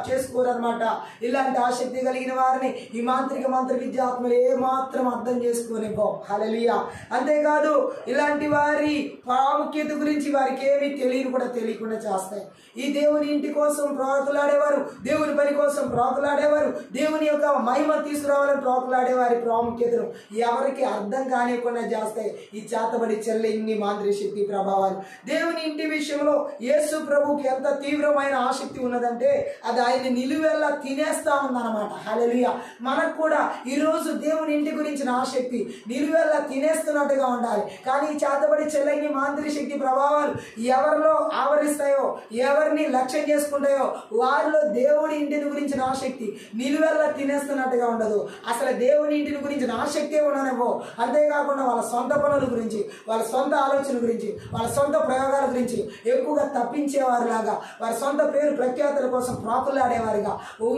చేసుకోరనమాట. ఇలాంటి ఆసక్తి కలిగిన వారిని ఈ మంత్ర విద్యాత్మలు ఏమాత్రం అర్థం చేసుకోనివ్వం. హల్లెలూయా. అంతేకాదు ఇలాంటి వారి ప్రాముఖ్యత గురించి వారికి ఏమీ తెలియకుండా చేస్తాయి. ఈ దేవుని ఇంటి కోసం ప్రాకులాడేవారు, దేవుని పని కోసం ప్రాకులాడేవారు, దేవుని యొక్క మహిమ తీసుకురావాలని ప్రాకులాడే వారి ప్రాముఖ్యతను ఎవరికి అర్థం కానివ్వకుండా చేస్తాయి ఈ చేతబడి చెల్లెంగి మాంత్రిక శక్తి ప్రభావాలు. దేవుని ఇంటి విషయంలో యేసు ప్రభువుకి ఎంత తీవ్రమైన ఆసక్తి ఉన్నదంటే అది ఆయన నిలువెల్లా తినేస్తా ఉందన్నమాట. హల్లెలూయా. మనకు కూడా ఈరోజు దేవుని ఇంటి గురించిన ఆసక్తి నిలువెల్లా తినేస్తున్నట్టుగా ఉండాలి. కానీ ఈ చేతబడి చెల్లెంగి మాంత్రిక శక్తి ప్రభావాలు ఎవరిలో ఆవరిస్తాయో, ఎవరిని లక్ష్యం చేసుకుంటాయో వారిలో దేవుని ఇంటిని గురించిన ఆసక్తి నిలువెల్లా తినేస్తున్నట్టుగా ఉండదు. అసలు దేవుని ఇంటిని గురించిన ఆసక్తి ఉండనివ్వో. అంతేకాకుండా వాళ్ళ సొంత పనుల గురించి, వాళ్ళ సొంత ఆలోచన గురించి, వాళ్ళ సొంత ప్రయోగాల గురించి ఎక్కువగా తప్పించేవారిలాగా, వారి సొంత పేరు ప్రఖ్యాతుల కోసం ప్రాకులాడేవారిగా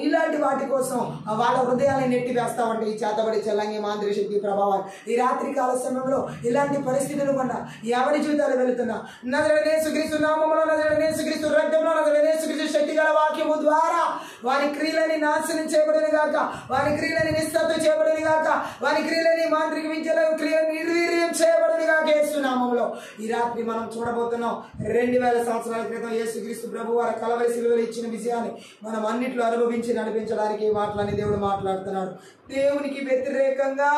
ఇలాంటి వాటి కోసం వాళ్ళ హృదయాన్ని నెట్టి వేస్తా ఉంటే ఈ చేతబడి చెల్లంగి మాంత్రిక శక్తి ప్రభావాలు ఈ రాత్రి కాల సమయంలో ఇలాంటి పరిస్థితులు కూడా ఎవరి జీవితాలు వెళుతున్నా నజరేయుడైన యేసుక్రీస్తు నామములో, నజరేయుడైన యేసుక్రీస్తు రక్తంలో, నజరేయుడైన యేసుక్రీస్తు శక్తిగల వాక్యము ద్వారా వారి క్రియలని నాశనం చేయబడిన గాక, వారి క్రియలని నిస్సత్తు చేయబడిన గాక, వారి క్రియలని మాంత్రిక విద్యలను క్రియలను నిర్వీర్యం చేయబడిన గాక యేసు నామములో. ఈ రాత్రి మనం చూడబోతున్నాం 2000 సంవత్సరాల క్రితం యేసుక్రీస్తు ప్రభు వారి కలవరి శిలువలో ఇచ్చిన విజయాన్ని మనం అన్నిట్లో అనుభవించి నడిపించడానికి ఈ మాటలని దేవుడు మాట్లాడుతున్నాడు. దేవునికి వ్యతిరేకంగా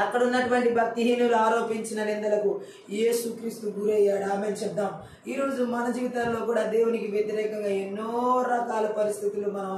అక్కడ ఉన్నటువంటి భక్తిహీనులు ఆరోపించిన నిందలకు యేసుక్రీస్తు గురయ్యాడు. ఆమె చెప్దాం. ఈరోజు మన జీవితాల్లో కూడా దేవునికి వ్యతిరేకంగా ఎన్నో రకాల పరిస్థితులు మనం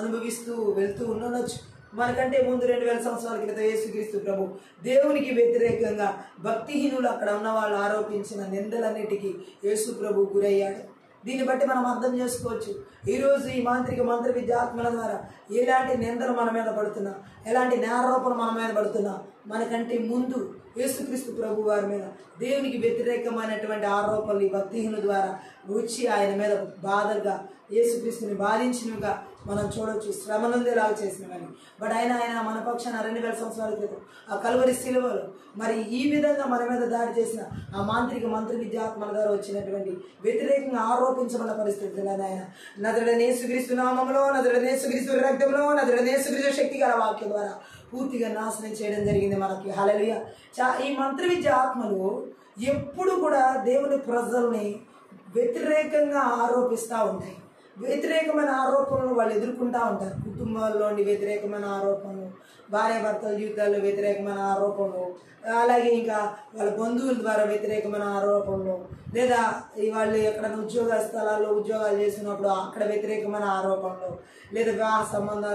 అనుభవిస్తూ వెళ్తూ ఉండవచ్చు. మనకంటే ముందు 2000 సంవత్సరాల క్రితం యేసుక్రీస్తు ప్రభు దేవునికి వ్యతిరేకంగా భక్తిహీనులు అక్కడ ఉన్న వాళ్ళు ఆరోపించిన నిందలన్నిటికీ యేసు ప్రభు గురయ్యాడు. దీన్ని బట్టి మనం అర్థం చేసుకోవచ్చు ఈరోజు ఈ మంత్ర విద్యాత్మల ద్వారా ఎలాంటి నిందలు మన మీద పడుతున్నా, ఎలాంటి నేరారోపణలు మన మీద పడుతున్నా మనకంటే ముందు యేసుక్రీస్తు ప్రభు వారి మీద దేవునికి వ్యతిరేకమైనటువంటి ఆరోపణలు ఈ భక్తిహీనుల ద్వారా వచ్చి ఆయన మీద బాధలుగా యేసుక్రీస్తుని బాధించినవిగా మనం చూడవచ్చు. శ్రమ నుండేలాగా చేసినవని. బట్ ఆయన మన పక్షాన 2000 సంవత్సరాల క్రితం ఆ కల్వరి శిలువలో మరి ఈ విధంగా మన మీద దాడి చేసిన ఆ మంత్ర విద్యాత్మల ద్వారా వచ్చినటువంటి వ్యతిరేకంగా ఆరోపించబడిన పరిస్థితుల్లో ఆయన నజరేయుడైన యేసుక్రీస్తు నామములో, నజరేయుడైన యేసుక్రీస్తు రక్తంలో, నజరేయుడైన యేసుక్రీస్తు శక్తి గల వాక్యం ద్వారా పూర్తిగా నాశనం చేయడం జరిగింది మనకి. హల్లెలూయా. ఈ మంత్ర విద్యాత్మలు ఎప్పుడు కూడా దేవుని ప్రజల్ని వ్యతిరేకంగా ఆరోపిస్తూ ఉంటాయి. వ్యతిరేకమైన ఆరోపణలు వాళ్ళు ఎదుర్కొంటూ ఉంటారు. కుటుంబాల్లోని వ్యతిరేకమైన ఆరోపణలు, భార్యాభర్తల జీవితాల్లో వ్యతిరేకమైన ఆరోపణలు, అలాగే ఇంకా వాళ్ళ బంధువుల ద్వారా వ్యతిరేకమైన ఆరోపణలు, లేదా వాళ్ళు ఎక్కడైనా ఉద్యోగ స్థలాల్లో ఉద్యోగాలు చేసినప్పుడు అక్కడ వ్యతిరేకమైన ఆరోపణలు, లేదా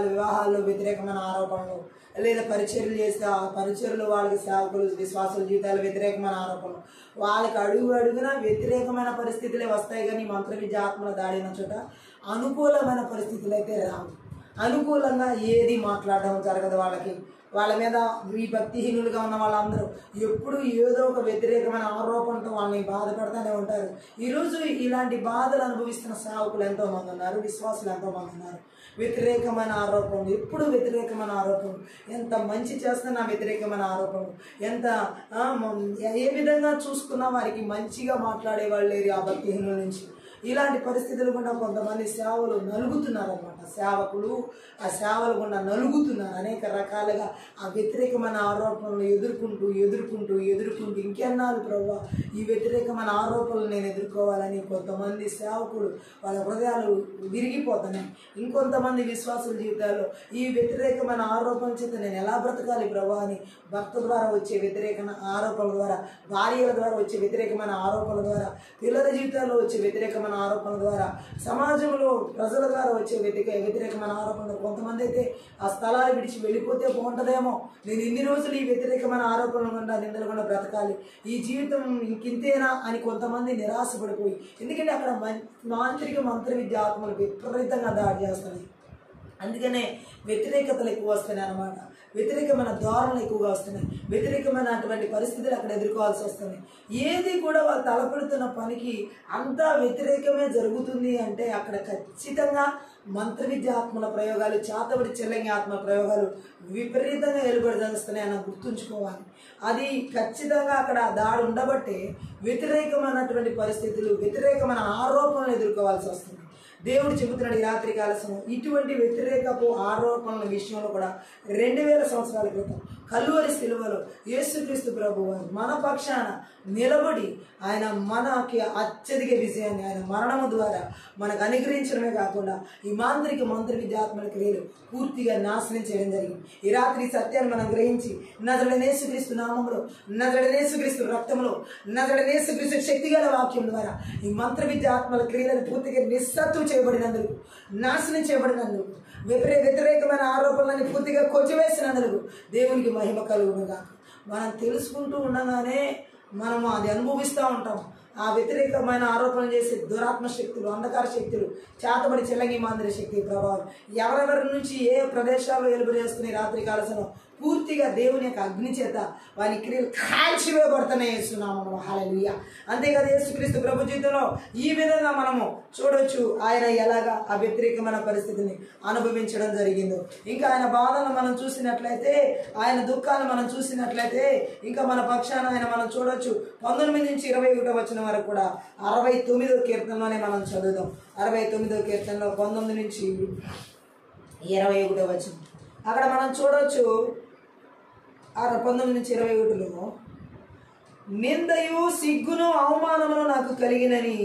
వివాహాల్లో వ్యతిరేకమైన ఆరోపణలు, లేదా పరిచర్యలు చేస్తే ఆ పరిచర్యలు వాళ్ళకి సేవకులు విశ్వాసుల జీవితాలు వ్యతిరేకమైన ఆరోపణలు, వాళ్ళకి అడుగున వ్యతిరేకమైన పరిస్థితులే వస్తాయి. కానీ మంత్ర విద్యాత్మల దాడిన చోట అనుకూలమైన పరిస్థితులు అయితే రావు. అనుకూలంగా ఏది మాట్లాడడం జరగదు. వాళ్ళ మీద ఈ భక్తిహీనులుగా ఉన్న వాళ్ళందరూ ఎప్పుడు ఏదో ఒక వ్యతిరేకమైన ఆరోపణతో వాళ్ళని బాధపడుతూనే ఉంటారు. ఈరోజు ఇలాంటి బాధలు అనుభవిస్తున్న సేవకులు ఎంతోమంది ఉన్నారు, విశ్వాసులు ఎంతోమంది ఉన్నారు. వ్యతిరేకమైన ఆరోపణలు, ఎప్పుడు వ్యతిరేకమైన ఆరోపణలు, ఎంత మంచి చేస్తున్నా వ్యతిరేకమైన ఆరోపణలు, ఏ విధంగా చూసుకున్నా వారికి మంచిగా మాట్లాడే వాళ్ళు లేరు ఆ భక్తిహీనుల నుంచి. ఇలాంటి పరిస్థితులు కూడా కొంతమంది సేవలు నలుగుతున్నారు అన్నమాట. సేవకులు ఆ సేవలు కూడా నలుగుతున్నారు. అనేక రకాలుగా ఆ వ్యతిరేకమైన ఆరోపణలు ఎదుర్కొంటూ ఇంకెన్నాళ్ళు ప్రభువా ఈ వ్యతిరేకమైన ఆరోపణలు నేను ఎదుర్కోవాలని కొంతమంది సేవకులు వాళ్ళ హృదయాలు విరిగిపోతున్నాయి. ఇంకొంతమంది విశ్వాసుల జీవితాల్లో ఈ వ్యతిరేకమైన ఆరోపణల చేత నేను ఎలా బ్రతకాలి ప్రభువా అని భర్త ద్వారా వచ్చే వ్యతిరేకమైన ఆరోపణల ద్వారా, భార్యల ద్వారా వచ్చే వ్యతిరేకమైన ఆరోపణల ద్వారా, పిల్లల జీవితాల్లో వచ్చే వ్యతిరేకమైన ఆరోపణల ద్వారా, సమాజంలో ప్రజల ద్వారా వచ్చే వ్యతిరేకమైన ఆరోపణలు. కొంతమంది అయితే ఆ స్థలాలు విడిచి వెళ్ళిపోతే బాగుంటుందేమో, నేను ఇన్ని రోజులు ఈ వ్యతిరేకమైన ఆరోపణలు గుండా నిందలు గుండా బ్రతకాలి, ఈ జీవితం ఇంకింతేనా అని కొంతమంది నిరాశపడిపోయి, ఎందుకంటే అక్కడ మంత్ర విద్యాత్మలు విపరీతంగా దాడి చేస్తున్నాయి. అందుకనే వ్యతిరేకతలు ఎక్కువ వస్తున్నాయి అన్నమాట. వ్యతిరేకమైన ధోరణులు ఎక్కువగా వస్తున్నాయి. వ్యతిరేకమైన అటువంటి పరిస్థితులు అక్కడ ఎదుర్కోవాల్సి వస్తుంది. ఏది కూడా వాళ్ళు తలపెడుతున్న పనికి అంతా వ్యతిరేకమే జరుగుతుంది అంటే అక్కడ ఖచ్చితంగా మంత్ర విద్య ఆత్మల ప్రయోగాలు, చాతబడి చెల్లంగి ఆత్మ ప్రయోగాలు విపరీతంగా వెలువడదలుస్తున్నాయి అని గుర్తుంచుకోవాలి. అది ఖచ్చితంగా అక్కడ దాడి ఉండబట్టే వ్యతిరేకమైనటువంటి పరిస్థితులు, వ్యతిరేకమైన ఆరోపణలు ఎదుర్కోవాల్సి వస్తుంది. దేవుడు చెబుతున్నాడు ఈ రాత్రి కాలము, ఇటువంటి వ్యతిరేకపు ఆరోపణల విషయంలో కూడా 2000 సంవత్సరాల క్రితం కల్వరి శిలువలో యేసుక్రీస్తు ప్రభువారు మన పక్షాన నిలబడి ఆయన మనకి అత్యధిక విజయాన్ని ఆయన మరణము ద్వారా మనకు అనుగ్రహించడమే కాకుండా ఈ మంత్ర విద్యాత్మల క్రియలు పూర్తిగా నాశనం చేయడం జరిగింది. ఈ రాత్రి సత్యాన్ని మనం గ్రహించి నజరేయుడైన యేసుక్రీస్తు నామములో, నజరేయుడైన యేసుక్రీస్తు రక్తంలో, నజరేయుడైన యేసుక్రీస్తు శక్తిగల వాక్యం ద్వారా ఈ మంత్ర విద్యాత్మల క్రియలను పూర్తిగా నిస్సత్వం చేయబడినందుకు, నాశనం చేయబడినందుకు, వ్యతిరేకమైన ఆరోపణలని పూర్తిగా కొచ్చివేసినందుకు దేవునికి మహిమ కలుగునుగా. మనం తెలుసుకుంటూ ఉండగానే మనము అది అనుభవిస్తూ ఉంటాం. ఆ వ్యతిరేకమైన ఆరోపణలు చేసే దురాత్మ శక్తులు, అంధకార శక్తులు, చేతబడి చెల్లంగి మాంద్రి శక్తి ప్రభావం ఎవరెవరి నుంచి ఏ ప్రదేశాల్లో వెలుబడి చేస్తున్నాయి రాత్రి కాలసలో పూర్తిగా దేవుని యొక్క అగ్ని చేత వారి క్రియలు కాల్చివేయబడుతున్నాయి యేసునామములో. హల్లెలూయా. అంతేకాదు యేసుక్రీస్తు ప్రభు జీవితంలో ఈ విధంగా మనము చూడొచ్చు ఆయన ఎలాగా ఆ వ్యతిరేకమైన పరిస్థితిని అనుభవించడం జరిగిందో. ఇంకా ఆయన బాధలను మనం చూసినట్లయితే, ఆయన దుఃఖాలను మనం చూసినట్లయితే ఇంకా మన పక్షాన ఆయన మనం చూడొచ్చు. 19 నుంచి 21 వచనం వరకు కూడా 69వ కీర్తనలోనే మనం చదువుదాం. 69వ కీర్తనలో 19 నుంచి 21 వచనం అక్కడ మనం చూడొచ్చు. 19 నుంచి 21లో నిందయు సిగ్గును అవమానమును నాకు కలిగినని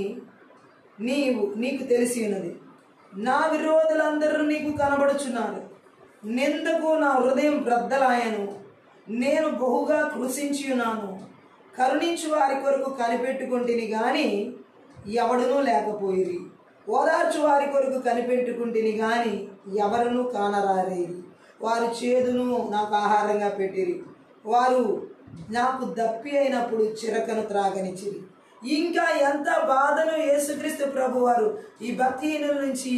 నీకు తెలిసి ఉన్నది. నా విరోధులందరూ నీకు కనబడుచున్నారు. నిందకు నా హృదయం బ్రద్దలాయను. నేను బహుగా కృషించి ఉన్నాను. కరుణించు వారి కొరకు కనిపెట్టుకుంటుని గాని ఎవడునూ లేకపోయిరి. ఓదార్చు వారి కొరకు కనిపెట్టుకుంటుని గాని ఎవరునూ కానరారేరి. వారు చేదును నాకు ఆహారంగా పెట్టిరి. వారు నాకు దప్పి అయినప్పుడు చిరకను త్రాగనిచ్చిరి. ఇంకా ఎంత బాధను యేసుక్రీస్తు ప్రభు వారు ఈ భక్తిహీనుల నుంచి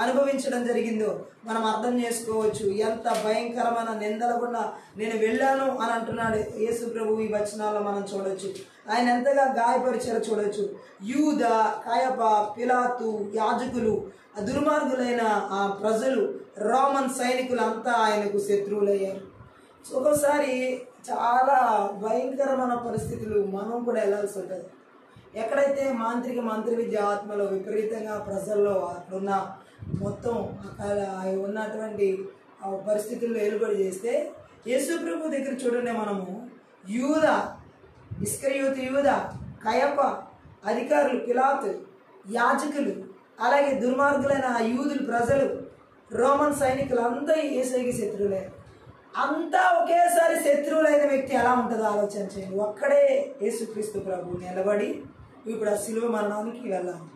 అనుభవించడం జరిగిందో మనం అర్థం చేసుకోవచ్చు. ఎంత భయంకరమైన నిందల గుండా నేను వెళ్ళాను అని అంటున్నాడు యేసు ప్రభు. ఈ వచనాల్లో మనం చూడొచ్చు ఆయన ఎంతగా గాయపరిచారో చూడొచ్చు. యూద, కాయప, పిలాతు, యాజకులు, దుర్మార్గులైన ఆ ప్రజలు, రోమన్ సైనికులు అంతా ఆయనకు శత్రువులయ్యారు. ఒక్కోసారి చాలా భయంకరమైన పరిస్థితులు మనం కూడా వెళ్ళాల్సి ఉంటుంది. ఎక్కడైతే మంత్ర విద్య ఆత్మలో విపరీతంగా ప్రజల్లో అక్కడున్న మొత్తం అక్కడ ఉన్నటువంటి పరిస్థితుల్లో ఏలుబడి చేస్తే యేసు ప్రభు దగ్గర చూడండి మనము యూద, ఇస్కరియోతు యూద, కయప, అధికారులు, పిలాతు, యాజకులు, అలాగే దుర్మార్గులైన ఆ యూదులు, ప్రజలు, రోమన్ సైనికులు అంతా యేసుకి శత్రువులే. అంతా ఒకేసారి శత్రువులైన వ్యక్తి ఎలా ఉంటుందో ఆలోచన చేయండి. ఒక్కడే యేసుక్రీస్తు ప్రభు నిలబడి ఇప్పుడు ఆ శిలువ మరణానికి వెళ్ళాలి.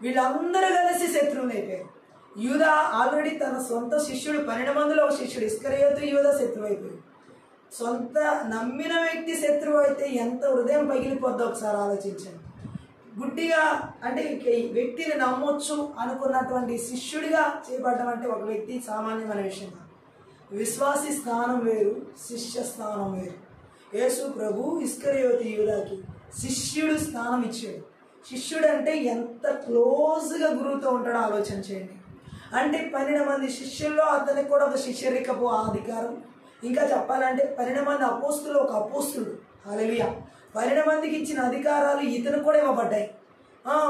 వీళ్ళందరూ కలిసి శత్రువులు అయిపోయారు. యూద ఆల్రెడీ తన సొంత శిష్యుడు 12 మందిలో ఒక శిష్యుడు ఇస్కరియోతు యూద శత్రువు అయిపోయాడు. సొంత నమ్మిన వ్యక్తి శత్రువు అయితే ఎంత హృదయం పగిలిపోద్దో ఒకసారి ఆలోచించండి. గుడ్డిగా అంటే వ్యక్తిని నమ్మొచ్చు అనుకున్నటువంటి శిష్యుడిగా చేయబడ్డం అంటే ఒక వ్యక్తి సామాన్యమైన విషయం. విశ్వాసి స్థానం వేరు, శిష్య స్థానం వేరు. యేసు ప్రభు ఇస్కరియోతు యూదాకి శిష్యుడు స్థానం ఇచ్చాడు. శిష్యుడు అంటే ఎంత క్లోజ్గా గురువుతో ఉంటాడో ఆలోచన చేయండి. అంటే 12 మంది శిష్యుల్లో అతనికి కూడా ఒక శిష్యరికపు అధికారం. ఇంకా చెప్పాలంటే 12 మంది అపోస్తులు ఒక అపోస్తుడు. హల్లెలూయా. 12 మందికి ఇచ్చిన అధికారాలు ఇతను కూడా ఇవ్వబడ్డాయి.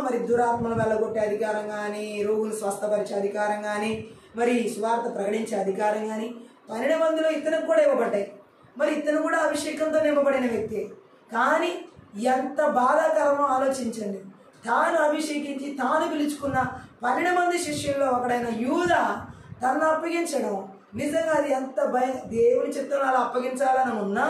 మరి దురాత్మలు వెళ్ళగొట్టే అధికారం కానీ, రోగులు స్వస్థపరిచే అధికారం కానీ, మరి సువార్త ప్రకటించే అధికారం కానీ 12 మందిలో ఇతనికి కూడా ఇవ్వబడ్డాయి. మరి ఇతను కూడా అభిషేకంతో నింపబడిన వ్యక్తి. కానీ ఎంత బాధాకరమో ఆలోచించండి. తాను అభిషేకించి తాను పిలుచుకున్న 12 మంది శిష్యుల్లో ఒకడైన యూద తనను అప్పగించడం నిజంగా అది ఎంత దేవుని చిత్తంలో అలా అప్పగించాలని ఉన్నా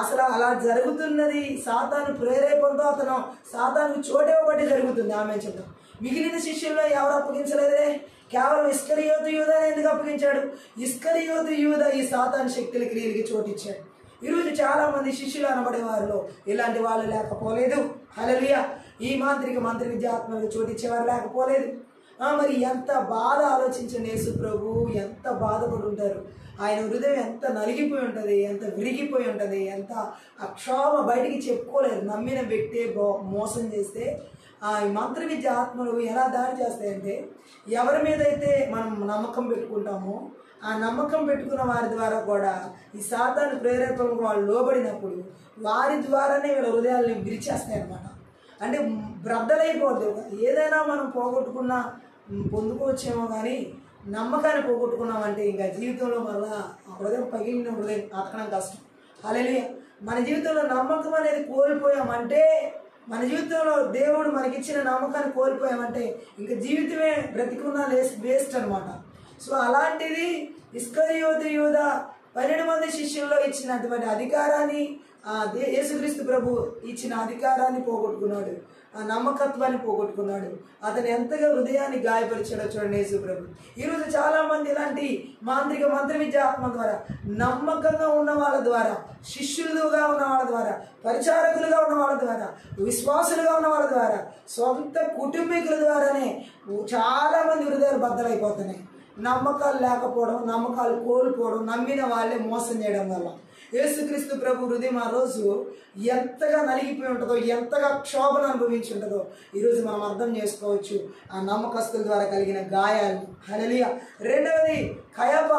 అసలు అలా జరుగుతున్నది సాతాను ప్రేరేపణతో. అతను సాతానుకు చోటివ్వబట్టి జరుగుతుంది. ఆమె చెప్తాం మిగిలిన శిష్యుల్లో ఎవరు అప్పగించలేదే, కేవలం ఇస్కరియోతు యూదానే ఎందుకు అప్పగించాడు? ఇస్కరియోతు యూద ఈ సాతాను శక్తుల క్రియలకి చోటిచ్చాడు. ఈరోజు చాలా మంది శిష్యులు అనబడే వారిలో ఇలాంటి వాళ్ళు లేకపోలేదు. హల్లెలూయా. ఈ మంత్ర విద్యాత్మకు చోటిచ్చేవారు లేకపోలేదు. మరి ఎంత బాధ ఆలోచించండి. యేసు ప్రభు ఎంత బాధపడి ఉంటారు. ఆయన హృదయం ఎంత నలిగిపోయి ఉంటుంది, ఎంత విరిగిపోయి ఉంటుంది, ఎంత అక్షోభ బయటికి చెప్పుకోలేరు. నమ్మిన వ్యక్తే మోసం చేస్తే ఈ మంత్ర విద్య ఆత్మలు ఎలా దాడి చేస్తాయంటే, ఎవరి మీద అయితే మనం నమ్మకం పెట్టుకుంటామో ఆ నమ్మకం పెట్టుకున్న వారి ద్వారా కూడా ఈ సాతాను ప్రేరేపణకు వాళ్ళు లోబడినప్పుడు వారి ద్వారానే వీళ్ళ హృదయాల్ని విరిచేస్తాయి అన్నమాట. అంటే బ్రద్దలైపోద్ది. ఏదైనా మనం పోగొట్టుకున్నా పొందుకోవచ్చేమో, కానీ నమ్మకాన్ని పోగొట్టుకున్నామంటే ఇంకా జీవితంలో మళ్ళా హృదయం పగిలిన హృదయం అతకడం కష్టం. హల్లెలూయా. మన జీవితంలో నమ్మకం అనేది కోల్పోయామంటే, మన జీవితంలో దేవుడు మనకిచ్చిన నమ్మకాన్ని కోల్పోయామంటే ఇంకా జీవితమే బ్రతికున్నా వేస్ట్ అనమాట. సో అలాంటిది ఇస్కరియోతు యూదా 12 మంది శిష్యుల్లో ఇచ్చినటువంటి అధికారాన్ని, యేసుక్రీస్తు ప్రభు ఇచ్చిన అధికారాన్ని పోగొట్టుకున్నాడు, ఆ నమ్మకత్వాన్ని పోగొట్టుకున్నాడు. అతను ఎంతగా హృదయాన్ని గాయపరిచాడో చూడండి యేసు ప్రభు. ఈరోజు చాలామంది ఇలాంటి మంత్ర విద్య ఆత్మ ద్వారా, నమ్మకంగా ఉన్న వాళ్ళ ద్వారా, శిష్యులుగా ఉన్న వాళ్ళ ద్వారా, పరిచారకులుగా ఉన్న వాళ్ళ ద్వారా, విశ్వాసులుగా ఉన్న వాళ్ళ ద్వారా, సొంత కుటుంబీకుల ద్వారానే చాలామంది హృదయాలు బద్దలైపోతున్నాయి. నమ్మకాలు లేకపోవడం, నమ్మకాలు కోల్పోవడం, నమ్మిన వాళ్ళే మోసం చేయడం వల్ల. యేసుక్రీస్తు ప్రభు హృదయం ఆ రోజు ఎంతగా నలిగిపోయి ఉంటుందో, ఎంతగా క్షోభను అనుభవించి ఉంటుందో ఈరోజు మనం అర్థం చేసుకోవచ్చు ఆ నమ్మకస్తుల ద్వారా కలిగిన గాయాలు. హల్లెలూయా. రెండవది కయప,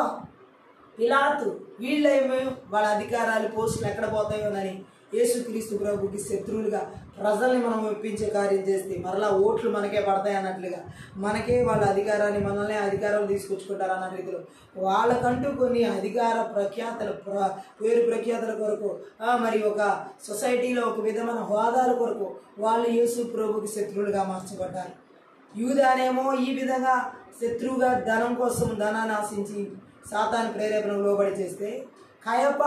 పిలాతు, వీళ్ళేమో వాళ్ళ అధికారాలు, పోస్టులు ఎక్కడ పోతాయోనని యేసుక్రీస్తు ప్రభుకి శత్రువులుగా ప్రజల్ని మనం ఒప్పించే కార్యం చేస్తే మరలా ఓట్లు మనకే పడతాయి అన్నట్లుగా, మనకే వాళ్ళ అధికారాన్ని, మనల్ని అధికారాలు తీసుకొచ్చుకుంటారు అన్న రీతిలో వాళ్ళకంటూ కొన్ని అధికార ప్రఖ్యాతలు, పేరు ప్రఖ్యాతల కొరకు, మరి ఒక సొసైటీలో ఒక విధమైన హోదాల కొరకు వాళ్ళు యేసు ప్రభుకి శత్రువులుగా మార్చబడ్డారు. యూదానేమో ఈ విధంగా శత్రువుగా ధనం కోసం ధనాన్ని ఆశించి సాతాను ప్రేరేపణకు లోబడి చేస్తే, కయప,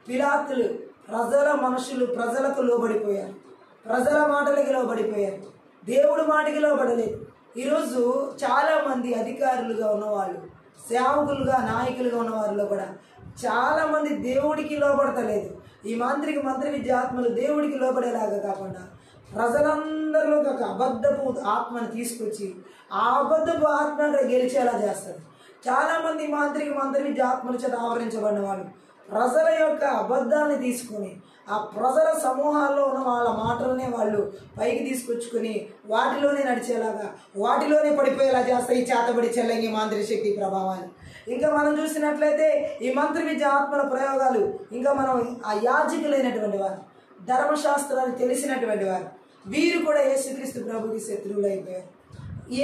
పిలాతులు ప్రజలకు లోబడిపోయారు, ప్రజల మాటలకి లోబడిపోయారు, దేవుడి మాటకి లోబడలేదు. ఈరోజు చాలామంది అధికారులుగా ఉన్నవాళ్ళు, సేవకులుగా, నాయకులుగా ఉన్న వారిలో కూడా చాలామంది దేవుడికి లోబడతలేదు. ఈ మంత్ర విద్య ఆత్మలు దేవుడికి లోబడేలాగా కాకుండా ప్రజలందరిలో ఒక అబద్ధపు ఆత్మను తీసుకొచ్చి ఆ అబద్ధపు ఆత్మను గెలిచేలా చేస్తారు. చాలామంది మంత్ర విద్య ఆత్మల చేత ఆవరించబడిన వాళ్ళు ప్రజల యొక్క అబద్ధాన్ని తీసుకొని ఆ ప్రజల సమూహాల్లో ఉన్న వాళ్ళ మాటలనే వాళ్ళు పైకి తీసుకొచ్చుకొని వాటిలోనే నడిచేలాగా, వాటిలోనే పడిపోయేలా చేస్తాయి ఈ చేతబడి చెల్లంగి మాంత్రిక శక్తి ప్రభావాలు. ఇంకా మనం చూసినట్లయితే ఈ మంత్ర విద్య ఆత్మల ప్రయోగాలు, ఇంకా మనం ఆ యాజకులైనటువంటి వారు, ధర్మశాస్త్రాలు తెలిసినటువంటి వారు, వీరు కూడా యేసుక్రీస్తు ప్రభుకి శత్రువులు అయిపోయారు.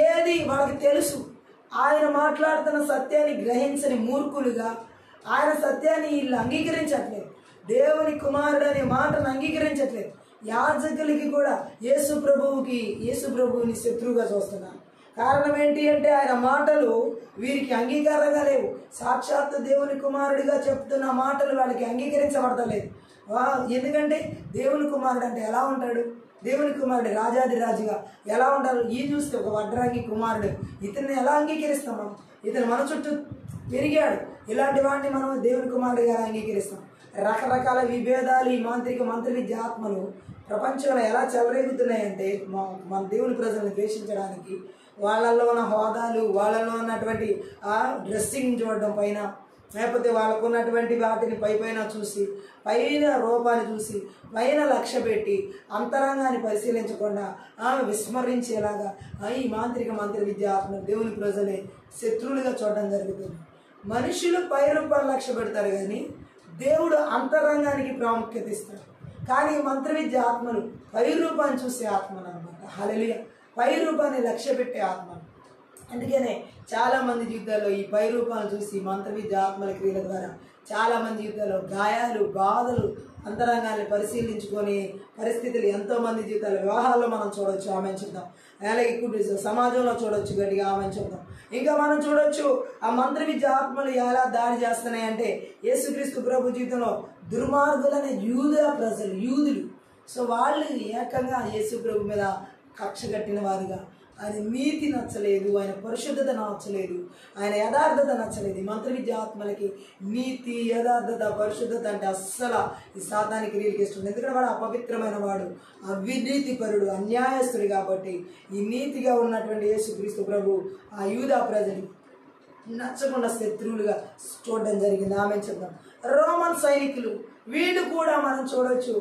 ఏది వాళ్ళకి తెలుసు, ఆయన మాట్లాడుతున్న సత్యాన్ని గ్రహించని మూర్ఖులుగా, ఆయన సత్యాన్ని వీళ్ళు అంగీకరించట్లేదు, దేవుని కుమారుడు అనే మాటను అంగీకరించట్లేదు. యాజకులకి కూడా యేసు ప్రభువుని శత్రువుగా చూస్తున్నారు. కారణం ఏంటి అంటే ఆయన మాటలు వీరికి అంగీకారంగా లేవు. సాక్షాత్తు దేవుని కుమారుడిగా చెప్తున్న మాటలు వాళ్ళకి అంగీకరించబడతలేదు. ఎందుకంటే దేవుని కుమారుడు అంటే ఎలా ఉంటాడు? దేవుని కుమారుడు రాజాది రాజుగా ఎలా ఉంటారు? ఈ చూస్తే ఒక వడ్రాంగి కుమారుడు, ఇతన్ని ఎలా అంగీకరిస్తాం మనం? ఇతను మన చుట్టూ పెరిగాడు, ఇలాంటి వాడిని మనం దేవుని కుమారుడిగా అంగీకరిస్తాం. రకరకాల విభేదాలు ఈ మంత్ర విద్య ఆత్మలు ప్రపంచంలో ఎలా చెలరేగుతున్నాయంటే, మన దేవుని ప్రజలను ద్వేషించడానికి వాళ్ళల్లో ఉన్న హోదాలు, వాళ్ళలో ఉన్నటువంటి ఆ డ్రెస్సింగ్ చూడడం పైన, లేకపోతే వాళ్ళకు ఉన్నటువంటి వాటిని పైన చూసి, పైన రూపాన్ని చూసి, పైన లక్ష్య పెట్టి అంతరంగాన్ని పరిశీలించకుండా విస్మరించేలాగా ఈ మంత్ర విద్య ఆత్మ దేవుని ప్రజలే శత్రువులుగా చూడడం జరుగుతుంది. మనుషులు పై రూపాన్ని లక్ష్య పెడతారు, కానీ దేవుడు అంతరంగానికి ప్రాముఖ్యత ఇస్తాడు. కానీ మంత్ర విద్య ఆత్మలు పై రూపాన్ని చూసే ఆత్మలు అనమాట. హల్లెలూయా. పై రూపాన్ని లక్ష్య పెట్టే ఆత్మలు. అందుకనే చాలామంది జీవితాల్లో ఈ పై రూపాలను చూసి మంత్ర విద్య ఆత్మల క్రియల ద్వారా చాలామంది జీవితాల్లో గాయాలు, బాధలు, అంతరంగాన్ని పరిశీలించుకొని పరిస్థితులు ఎంతోమంది జీవితాల్లో, వివాహాల్లో మనం చూడవచ్చు, ఆమె చూద్దాం, అలాగే సమాజంలో చూడవచ్చు, గట్టిగా ఆమె చూద్దాం. ఇంకా మనం చూడొచ్చు ఆ మంత్ర విద్య ఆత్మలు ఎలా దాడి చేస్తున్నాయంటే, యేసుక్రీస్తు ప్రభు జీవితంలో దుర్మార్గులనే యూదులు, సో వాళ్ళు ఏకంగా యేసు ప్రభు మీద కక్ష కట్టిన వారుగా, ఆయన నీతి నచ్చలేదు, ఆయన పరిశుద్ధత నచ్చలేదు, ఆయన యథార్థత నచ్చలేదు. ఈ మంత్ర విద్యాత్మలకి నీతి, యథార్థత, పరిశుద్ధత అంటే అస్సలు ఈ సాతానికి క్రియలకి ఇష్టం. ఎందుకంటే వాడు అపవిత్రమైన వాడు, అవినీతిపరుడు, అన్యాయస్తుడు. కాబట్టి ఈ నీతిగా ఉన్నటువంటి యేసుక్రీస్తు ప్రభు ఆ యూదా ప్రజలు నచ్చకుండా శత్రువులుగా చూడడం జరిగింది. ఆమె చెప్తాం. రోమన్ సైనికులు వీళ్ళు కూడా మనం చూడవచ్చు,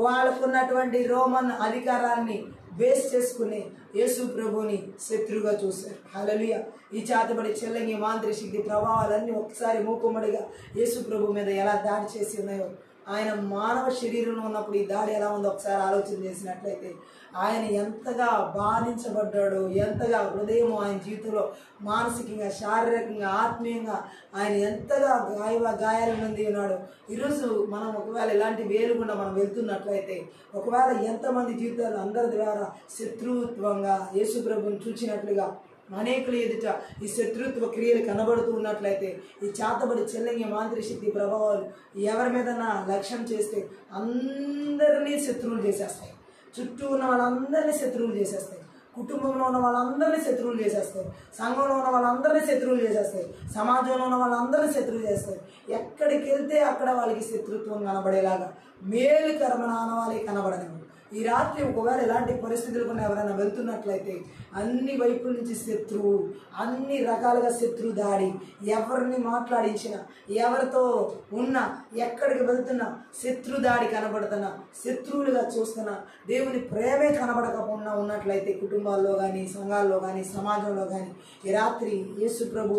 వాళ్ళకున్నటువంటి రోమన్ అధికారాన్ని బేస్ చేసుకుని యేసు ప్రభుని శత్రువుగా చూశారు. హల్లెలూయా. ఈ చేతబడి చెల్లంగి మాంత్రిక శక్తి ప్రభావాలన్నీ ఒకసారి మూకుమ్మడిగా యేసు ప్రభు మీద ఎలా దాడి చేసి ఉన్నాయో, ఆయన మానవ శరీరంలో ఉన్నప్పుడు ఈ దాడి ఎలా ఉందో ఒకసారి ఆలోచన చేసినట్లయితే ఆయన ఎంతగా బాధించబడ్డాడో, ఎంతగా హృదయం ఆయన జీవితంలో మానసికంగా, శారీరకంగా, ఆత్మీయంగా ఆయన ఎంతగా గాయాలు పొంది ఉన్నాడు. ఈరోజు మనం ఒకవేళ ఇలాంటి వేలుగుండా మనం వెళ్తున్నట్లయితే, ఒకవేళ ఎంతమంది జీవితాలు అందరి ద్వారా శత్రుత్వంగా యేసు ప్రభుని చూచినట్లుగా అనేకుల ఎదుట ఈ శత్రుత్వ క్రియలు కనబడుతూ ఉన్నట్లయితే, ఈ చేతబడి చెల్లంగి మాంత్రిక శక్తి ప్రభావాలు ఎవరి మీదన్నా లక్ష్యం చేస్తే అందరినీ శత్రువులు చేసేస్తాయి. చుట్టూ ఉన్న వాళ్ళందరినీ శత్రువులు చేసేస్తాయి. కుటుంబంలో ఉన్న వాళ్ళందరినీ శత్రువులు చేసేస్తాయి. సంఘంలో ఉన్న వాళ్ళందరినీ శత్రువులు చేసేస్తాయి. సమాజంలో ఉన్న వాళ్ళందరినీ శత్రువులు చేస్తాయి. ఎక్కడికి వెళ్తే అక్కడ వాళ్ళకి శత్రుత్వం కనబడేలాగా మేలుకరమైన ఆనవాళ్ళే కనబడనివ్వు. ఈ రాత్రి ఒకవేళ ఇలాంటి పరిస్థితులు కూడా ఎవరైనా వెళ్తున్నట్లయితే అన్ని వైపుల నుంచి శత్రువు, అన్ని రకాలుగా శత్రు దాడి, ఎవరిని మాట్లాడించినా, ఎవరితో ఉన్నా, ఎక్కడికి వెళ్తున్నా శత్రు దాడి కనబడుతున్నా, శత్రువులుగా చూస్తున్నా, దేవుని ప్రేమే కనబడకపోయినా ఉన్నట్లయితే కుటుంబాల్లో కానీ, సంఘాల్లో కానీ, సమాజంలో కానీ, ఈ రాత్రి యేసు ప్రభు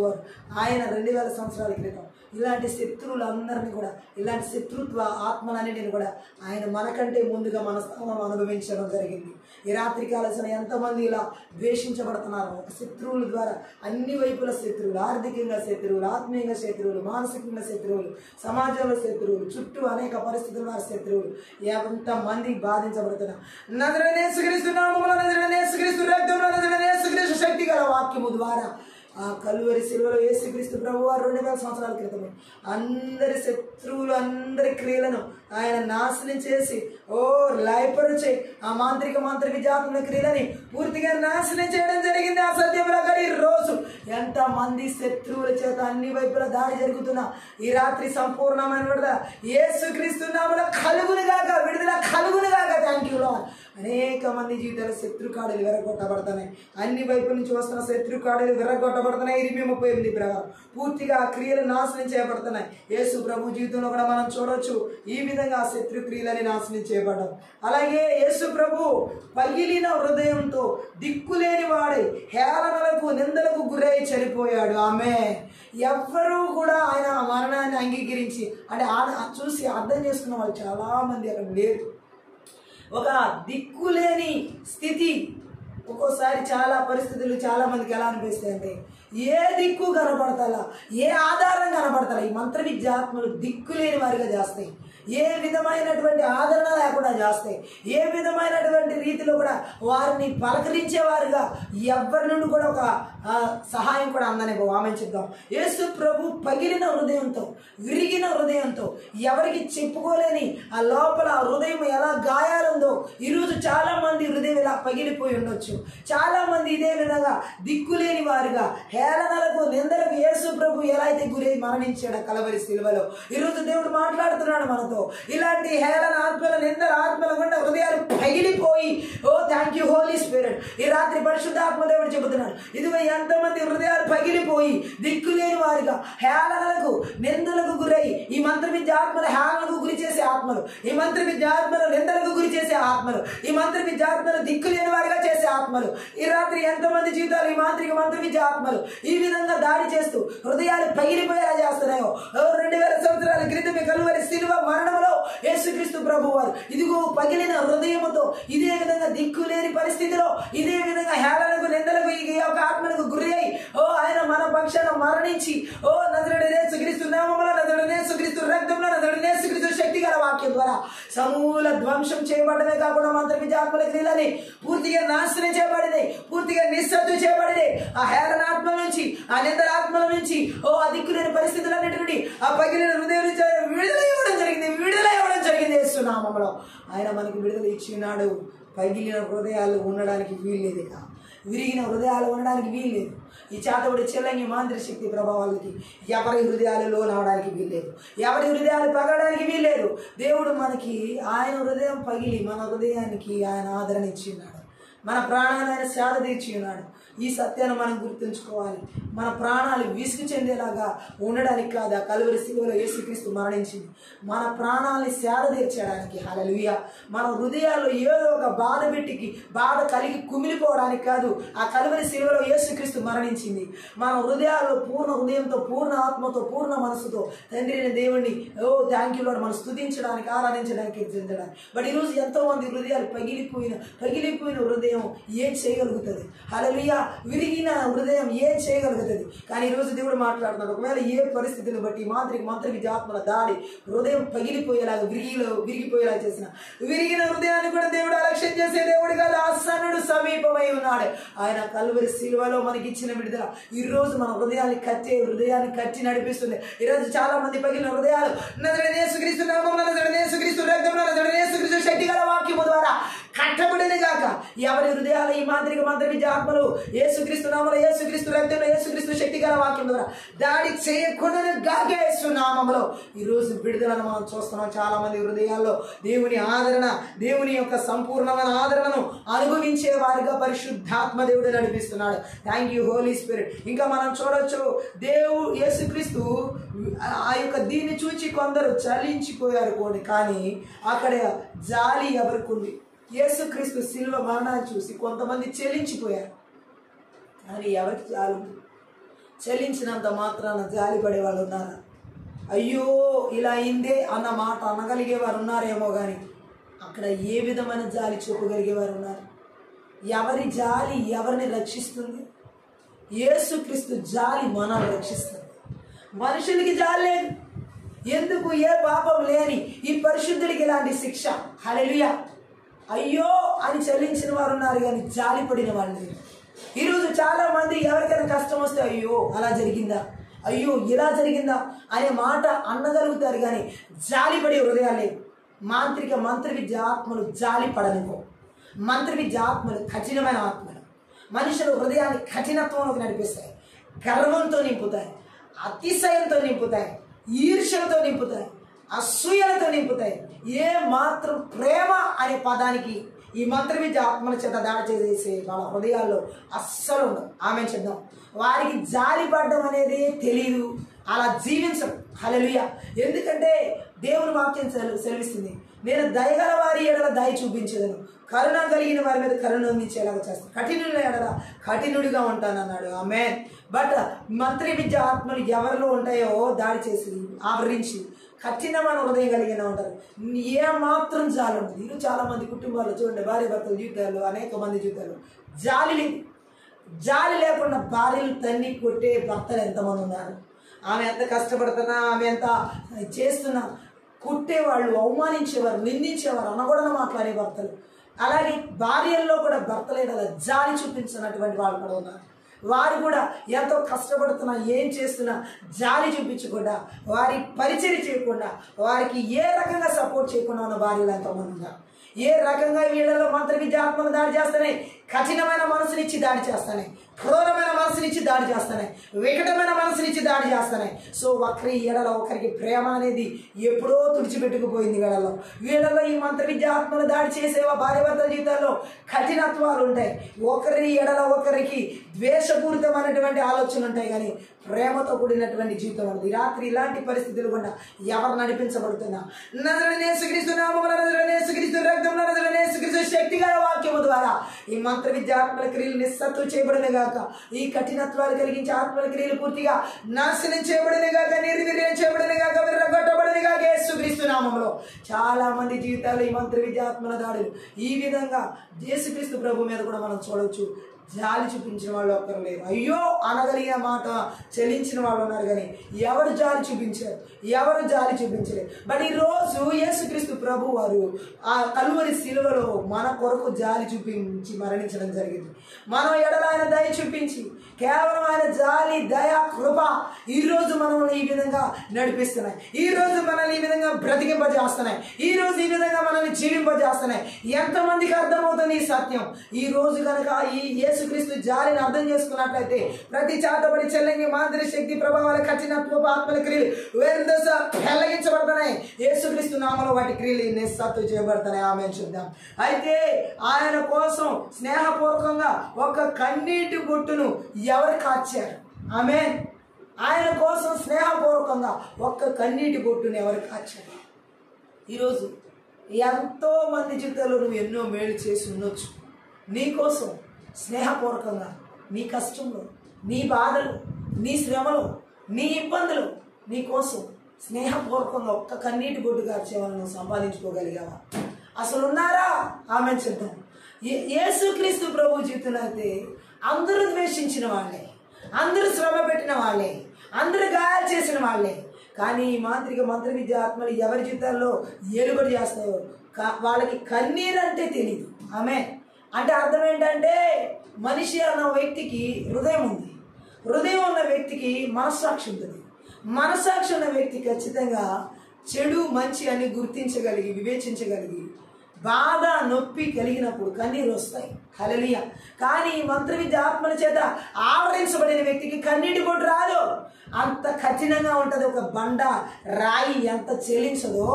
ఆయన 2000 సంవత్సరాల క్రితం ఇలాంటి శత్రువులందరినీ కూడా, ఇలాంటి శత్రుత్వ ఆత్మలన్నిటిని కూడా ఆయన మనకంటే ముందుగా మన స్థానం అనుభవించడం జరిగింది. ఈ రాత్రి కాలసిన ఎంతమంది ఇలా ద్వేషించబడుతున్నారు ఒక శత్రువుల ద్వారా, అన్ని వైపుల శత్రువులు, ఆర్థికంగా శత్రువులు, ఆత్మీయంగా శత్రువులు, మానసికంగా శత్రువులు, సమాజంలో శత్రువులు, చుట్టూ అనేక పరిస్థితుల వారి శత్రువులు, ఎంతమంది బాధించబడుతున్నారు. నజరేయుడైన యేసుక్రీస్తు నామములో, నజరేయుడైన యేసుక్రీస్తు రక్తంలో, నజరేయుడైన యేసుక్రీస్తు శక్తి గల వాక్యము ద్వారా ఆ కలువరి శిలువలో యేసుక్రీస్తు ప్రభువారు 2000 సంవత్సరాల క్రితమే అందరి శత్రువులు, అందరి క్రియలను ఆయన నాశనం చేసి లయపరిచే ఆ మాంత్రిక విజాతుల క్రియలని పూర్తిగా నాశనం చేయడం జరిగింది. ఆ సత్యం ప్రకారం ఈ రోజు ఎంతమంది శత్రువుల చేత అన్ని వైపుల దాడి జరుగుతున్నా ఈ రాత్రి సంపూర్ణమైన విడుదల యేసుక్రీస్తు నామములో కలుగునుగాక, విడుదల కలుగునుగాక. Thank you lord. అనేక మంది జీవితాలు శత్రుకాడలు విరగొట్టబడుతున్నాయి. అన్ని వైపుల నుంచి వస్తున్న శత్రుకాడలు విరగొట్టబడుతున్నాయి. 28 ప్రకారం పూర్తిగా ఆ క్రియలు నాశనం చేయబడుతున్నాయి. యేసు ప్రభు జీవితంలో కూడా మనం చూడవచ్చు ఈ విధంగా శత్రు క్రియలని నాశనం చేయబడ్డాం. అలాగే యేసు ప్రభు పగిలిన హృదయంతో దిక్కులేని వాడై హేళనలకు, నిందలకు గురై చనిపోయాడు. ఆమె ఎవ్వరూ కూడా ఆయన మరణాన్ని అంగీకరించి అంటే చూసి అర్థం చేసుకున్న వాళ్ళు చాలా మంది అక్కడ లేరు. ఒక దిక్కులేని స్థితి. ఒక్కోసారి చాలా పరిస్థితులు చాలా మందికి ఎలా అనిపిస్తాయి అంటే ఏ దిక్కు కనపడతాలా, ఏ ఆధారం కనపడతాలా. ఈ మంత్ర విద్యాత్మలు దిక్కులేని వారిగా చేస్తాయి. ఏ విధమైనటువంటి ఆదరణ లేకుండా చేస్తాయి. ఏ విధమైనటువంటి రీతిలో కూడా వారిని పలకరించేవారుగా ఎవరి నుండి కూడా ఒక సహాయం కూడా అందనివ్వవు. ఆమె చెప్దాం. యేసు ప్రభు పగిలిన హృదయంతో, విరిగిన హృదయంతో, ఎవరికి చెప్పుకోలేని ఆ లోపల హృదయం ఎలా గాయాలుందో ఈరోజు చాలా మంది హృదయం ఇలా పగిలిపోయి ఉండొచ్చు. చాలా మంది ఇదే విధంగా దిక్కులేని వారుగా హేళనలకు, నిందలకు యేసు ప్రభు ఎలా అయితే గురై మరణించాడు కలవరి శిలువలో, ఈరోజు దేవుడు మాట్లాడుతున్నాడు మనతో. ఇలాంటి హేళన ఆత్మల, నిందల ఆత్మల గుండా హృదయాలు పగిలిపోయి థ్యాంక్ యూ హోలీ స్పిరిట్. ఈ రాత్రి పరిశుద్ధాత్మ దేవుడు చెబుతున్నాడు, ఇదిగో ఎంతమంది హృదయాలు పగిలిపోయి దిక్కులేని వారిగా హేళనలకు, నిందలకు గురై ఈ మంత్ర విద్య ఆత్మల హేళనకు గురి చేసే ఆత్మలు, ఈ మంత్ర విద్య ఆత్మలు నిందలకు గురి చేసే ఆత్మలు, ఈ మంత్ర విద్య ఆత్మలు దిక్కులేని వారిగా చేసే ఆత్మలు. ఈ రాత్రి ఎంతమంది జీవితాలు ఈ మంత్ర విద్య ఆత్మలు ఈ విధంగా దాడి చేస్తూ హృదయాలు పగిలిపోయేలా చేస్తున్నాయో. 2000 సంవత్సరాల క్రితమే కలువరి శిలువ మరణంలో యేసుక్రీస్తు ప్రభు వారు ఇదిగో పగిలిన హృదయముతో ఇదే విధంగా దిక్కులేని పరిస్థితిలో, ఇదే విధంగా హేళనకు, నిందలకు, ఈ యొక్క ఆత్మలకు గురి అయి ఆయన మన పక్షాన మరణించి నజరేయుడైన యేసుక్రీస్తు నామములో, నజరేయుడైన యేసుక్రీస్తు రక్తంలో, నజరేయుడైన యేసుక్రీస్తు శక్తి గల వాక్యం ద్వారా సమూల ధ్వంసం చేయబడమే కాకుండా మంత్ర విద్యాత్మల క్రియలని పూర్తిగా నాశనం చేయబడినాయి, పూర్తిగా నిస్సత్తు చేయబడినాయి. ఆ హేళన ఆత్మల నుంచి, ఆ నిందల ఆత్మల నుంచి, ఆ దిక్కులేని పరిస్థితులన్నిటి నుండి, ఆ పగిలిన హృదయం నుంచి విడుదల ఇవ్వడం జరిగింది యేసు నామములో. ఆయన మనకి విడుదల ఇచ్చి ఉన్నాడు. పగిలిన హృదయాలు ఉండడానికి వీల్లేదు. విరిగిన హృదయాలు ఉండడానికి వీల్లేదు. ఈ చేతబడి చెల్లంగి మాంత్రిక శక్తి ప్రభావాలకి ఎవరి హృదయాలు లోనవడానికి వీల్లేదు, ఎవరి హృదయాలు పగలడానికి వీల్లేదు. దేవుడు మనకి ఆయన హృదయం పగిలి మన హృదయానికి ఆయన ఆదరణ ఇచ్చి ఉన్నాడు, మన ప్రాణాన్ని ఆయన సేద తీర్చి ఉన్నాడు. ఈ సత్యాన్ని మనం గుర్తుంచుకోవాలి. మన ప్రాణాలు విసుగు చెందేలాగా ఉండడానికి కాదు ఆ కలువరి శిలువలో యేసుక్రీస్తు మరణించింది, మన ప్రాణాలని సేద తీర్చడానికి. హల్లెలూయా. మన హృదయాల్లో ఏదో ఒక బాధ కలిగి కుమిలిపోవడానికి కాదు ఆ కలువరి శిలువలో యేసుక్రీస్తు మరణించింది. మన హృదయాల్లో పూర్ణ హృదయంతో, పూర్ణ ఆత్మతో, పూర్ణ మనసుతో తండ్రిని దేవుణ్ణి థ్యాంక్ యూ లార్డ్ మనం స్తుతించడానికి, ఆరాధించడానికి చెందడానికి. బట్ ఈరోజు ఎంతో మంది హృదయాలు పగిలిపోయిన హృదయం ఏం చేయగలుగుతుంది? హల్లెలూయా. విరిగిన హృదయం ఏం చేయగలుగుతుంది? కానీ ఈరోజు దేవుడు మాట్లాడుతున్నాడు, ఒకవేళ ఏ పరిస్థితిని బట్టి మంత్ర విద్యాత్మల దాడి హృదయం పగిలిపోయేలాగా విరిగిపోయేలా చేసిన విరిగిన హృదయాన్ని కూడా దేవుడు అలక్ష్యం చేసే దేవుడు కాదు, ఆసన్నుడు సమీపమై ఉన్నాడు. ఆయన కల్వరి శిలువలో మనకి ఇచ్చిన విడుదల ఈరోజు మన హృదయాన్ని కట్టి నడిపిస్తుంది. ఈరోజు చాలా మంది పగిలిన హృదయాలు నజరేయుడైన యేసుక్రీస్తు నామములో, నజరేయుడైన యేసుక్రీస్తు రక్తములో, నజరేయుడైన యేసుక్రీస్తు శక్తిగల వాక్యము ద్వారా కట్టబడిన గాక. ఎవరి హృదయాలు ఈ మంత్ర విద్య ఆత్మలు యేసుక్రీస్తు నామములో, యేసుక్రీస్తు రక్తంలో, యేసుక్రీస్తు శక్తిగల వాక్యం ద్వారా దాడి చేయకుండా గాక యేసు నామములో ఈరోజు విడుదలను మనం చూస్తున్నాం. చాలా మంది హృదయాల్లో దేవుని ఆదరణ, దేవుని యొక్క సంపూర్ణమైన ఆదరణను అనుభవించే వారిగా పరిశుద్ధాత్మ దేవుడు నడిపిస్తున్నాడు. Thank you Holi spirit. ఇంకా మనం చూడొచ్చు, యేసుక్రీస్తు ఆ యొక్క దీన్ని చూచి కొందరు చలించిపోయారు కానీ అక్కడ జాలి ఎవరికి ఉంది? యేసుక్రీస్తు శిలువ మరణాన్ని చూసి కొంతమంది చెల్లించిపోయారు, కానీ ఎవరికి జాలి ఉంది? చెల్లించినంత మాత్రాన జాలి పడే వాళ్ళు ఉన్నారా? అయ్యో ఇలా అయిందే అన్న మాట అనగలిగే వారు ఉన్నారేమో, కానీ అక్కడ ఏ విధమైన జాలి చూపగలిగే వారు ఉన్నారు? ఎవరి జాలి ఎవరిని రక్షిస్తుంది? యేసుక్రీస్తు జాలి మనల్ని రక్షిస్తుంది. మనుషులకి జాలి లేదు. ఎందుకు? ఏ పాపం లేని ఈ పరిశుద్ధుడికి ఇలాంటి శిక్ష. హల్లెలూయా. అయ్యో అని చెల్లించిన వారు ఉన్నారు, కానీ జాలి పడిన వాళ్ళు లేరు. ఈరోజు చాలా మంది ఎవరికైనా కష్టం వస్తే అయ్యో అలా జరిగిందా, అయ్యో ఇలా జరిగిందా అనే మాట అనగలుగుతారు, కానీ జాలి పడే హృదయాలే. మంత్ర విద్య ఆత్మలు జాలి పడనిపో. మంత్ర విద్య ఆత్మలు కఠినమైన ఆత్మలు మనుషుల హృదయాన్ని కఠినత్వంలోకి నడిపిస్తాయి, గర్వంతో నింపుతాయి, అతిశయంతో నింపుతాయి, ఈర్ష్యలతో నింపుతాయి, అసూయలతో నింపుతాయి. ఏ మాత్రం ప్రేమ అనే పదానికి ఈ మంత్ర విద్య ఆత్మల చేత దాడి చేసే వాళ్ళ హృదయాల్లో అస్సలు ఉండదు. ఆమె చెప్దాం, వారికి జాలి పడడం అనేది తెలియదు, అలా జీవించరు. హల్లెలూయా. ఎందుకంటే దేవుని వాక్యం సెలవిస్తుంది, నేను దయగల వారి ఎడల దయ చూపించేదను, కరుణ కలిగిన వారి మీద కరుణ అందించేలాగా చేస్తాను, కఠినుల ఎడల కఠినుడిగా ఉంటానన్నాడు. ఆమేన్. బట్ మంత్ర విద్య ఆత్మలు ఎవరిలో ఉంటాయో దాడి చేసి ఆవరించి కఠినమైన హృదయం కలిగిన ఉంటారు, ఏ మాత్రం జాలి ఉంటుంది. ఈరోజు చాలా మంది కుటుంబాల్లో చూడండి, భార్య భర్తల జీవితాల్లో, అనేక మంది జీవితాల్లో జాలి లేదు. జాలి లేకుండా భార్యలు తన్ని కొట్టే భర్తలు ఎంతమంది ఉన్నారు? ఆమె ఎంత కష్టపడుతున్నా, ఆమె ఎంత చేస్తున్నా కుట్టేవాళ్ళు, అవమానించేవారు, నిందించేవారు, అనకూడని మాట్లాడే భర్తలు. అలాగే భార్యల్లో కూడా భర్తలేదా జాలి చూపించినటువంటి వాళ్ళు కూడా ఉన్నారు. వారు కూడా ఎంతో కష్టపడుతున్నా, ఏం చేస్తున్నా జాలి చూపించకుండా, వారి పరిచయం చేయకుండా, వారికి ఏ రకంగా సపోర్ట్ చేయకుండా ఉన్న భార్యలు ఎంతోమంది ఉన్నారు. ఏ రకంగా వీళ్ళలో మంత్ర విద్య ఆత్మలు దాడి చేస్తానే, కఠినమైన మనసునిచ్చి దాడి చేస్తానే, క్రూరమైన మనసునిచ్చి దాడి చేస్తానే, వికటమైన మనసునిచ్చి దాడి చేస్తానే. సో ఒకరి ఏడలో ఒకరికి ప్రేమ అనేది ఎప్పుడో తుడిచిపెట్టుకుపోయింది. వీళ్ళలో ఈ మంత్ర విద్య ఆత్మలు దాడి చేసేవా భార్య భర్తల జీవితాల్లో కఠినత్వాలు ఉంటాయి. ఒకరి ఏడలో ఒకరికి ద్వేషపూరితమైనటువంటి ఆలోచనలు ఉంటాయి, కానీ ప్రేమతో కూడినటువంటి జీవితం ఉంది. రాత్రి ఇలాంటి పరిస్థితులు కూడా ఎవరు నడిపించబడుతున్నా నజరేయుడైన యేసుక్రీస్తు నామములో, నజరేయుడైన యేసుక్రీస్తు రక్తములో, నజరేయుడైన యేసుక్రీస్తు శక్తిగల వాక్యము ద్వారా ఈ మంత్ర విద్య ఆత్మల క్రియలు నిస్సత్తులు చేయబడిన గాక. ఈ కఠినత్వాలు కలిగించే ఆత్మల క్రియలు పూర్తిగా నాశనం చేయబడిన గాక, నిర్వీర్యం చేయబడిన గాక, విర్రగొట్టబడిన గాక యేసుక్రీస్తు నామములో. చాలా మంది జీవితాలు ఈ మంత్ర విద్య ఆత్మల దాడులు ఈ విధంగా యేసుక్రీస్తు ప్రభు మీద కూడా మనం చూడవచ్చు. జాలి చూపించిన వాళ్ళు ఒక్కరు లేరు. అయ్యో అనగలిగిన మాట చెల్లించిన వాళ్ళు ఉన్నారు, కానీ ఎవరు జాలి చూపించారు? ఎవరు జాలి చూపించలేదు. బట్ ఈరోజు ఈరోజు యేసుక్రీస్తు ప్రభు వారు ఆ కల్వరి శిలువలో మన కొరకు జాలి చూపించి మరణించడం జరిగింది. మనం ఎడల ఆయన దయ చూపించి కేవలం ఆయన జాలి, దయ, కృప ఈరోజు మనల్ని ఈ విధంగా నడిపిస్తున్నాయి. ఈరోజు మనల్ని ఈ విధంగా బ్రతికింపజేస్తున్నాయి. ఈరోజు ఈ విధంగా మనల్ని జీవింపజేస్తున్నాయి. ఎంతమందికి అర్థమవుతుంది ఈ సత్యం? ఈ రోజు కనుక ఈ యేసుక్రీస్తు జాలిని అర్థం చేసుకున్నట్లయితే ప్రతి చాతబడి చెల్లంగి మాదిరి శక్తి ప్రభావాల కఠినత్వ ఆత్మల క్రియలు వెల్లగించబడుతున్నాయి. యేసుక్రీస్తు నామములో వాటి క్రియలు నిస్సాత్తు చేయబడుతున్నాయి. ఆమె చూద్దాం. అయితే ఆయన కోసం స్నేహపూర్వకంగా ఒక కన్నీటి బొట్టును ఎవరు కార్చారు? ఆమె ఆయన కోసం స్నేహపూర్వకంగా ఒక్క కన్నీటి బొట్టును ఎవరు కార్చారు? ఈరోజు ఎంతో మంది జీవితాల్లో నువ్వు ఎన్నో మేలు చేసి ఉండొచ్చు. నీ కోసం స్నేహపూర్వకంగా నీ కష్టంలో, నీ బాధలు, నీ శ్రమలు, నీ ఇబ్బందులు నీ కోసం స్నేహపూర్వకంగా ఒక్క కన్నీటి బొట్టు కార్చే వాళ్ళను సంపాదించుకోగలిగావా? అసలు ఉన్నారా? ఆమె చెప్తాం. యేసుక్రీస్తు ప్రభు జీవితంలో అయితే అందరూ ద్వేషించిన వాళ్ళే, అందరూ శ్రమ పెట్టిన వాళ్ళే, అందరూ గాయాలు చేసిన వాళ్ళే. కానీ ఈ మాంత్రిక మంత్ర విద్య ఆత్మలు ఎవరి జీవితాల్లో ఏలుబడి చేస్తారో వాళ్ళకి కన్నీరు అంటే తెలియదు. ఆమె అంటే అర్థం ఏంటంటే మనిషి అన్న వ్యక్తికి హృదయం ఉంది. హృదయం ఉన్న వ్యక్తికి మనస్సాక్షి ఉంటుంది. మనస్సాక్షి ఉన్న వ్యక్తి ఖచ్చితంగా చెడు మంచి అని గుర్తించగలిగి వివేచించగలిగి బాధ నొప్పి కలిగినప్పుడు కన్నీరు వస్తాయి. హల్లెలూయా. కానీ మంత్ర విద్య ఆత్మల చేత ఆవరించబడిన వ్యక్తికి కన్నీటి బొట్టు రాదు. అంత కఠినంగా ఉంటుంది. ఒక బండ రాయి ఎంత చెల్లించదో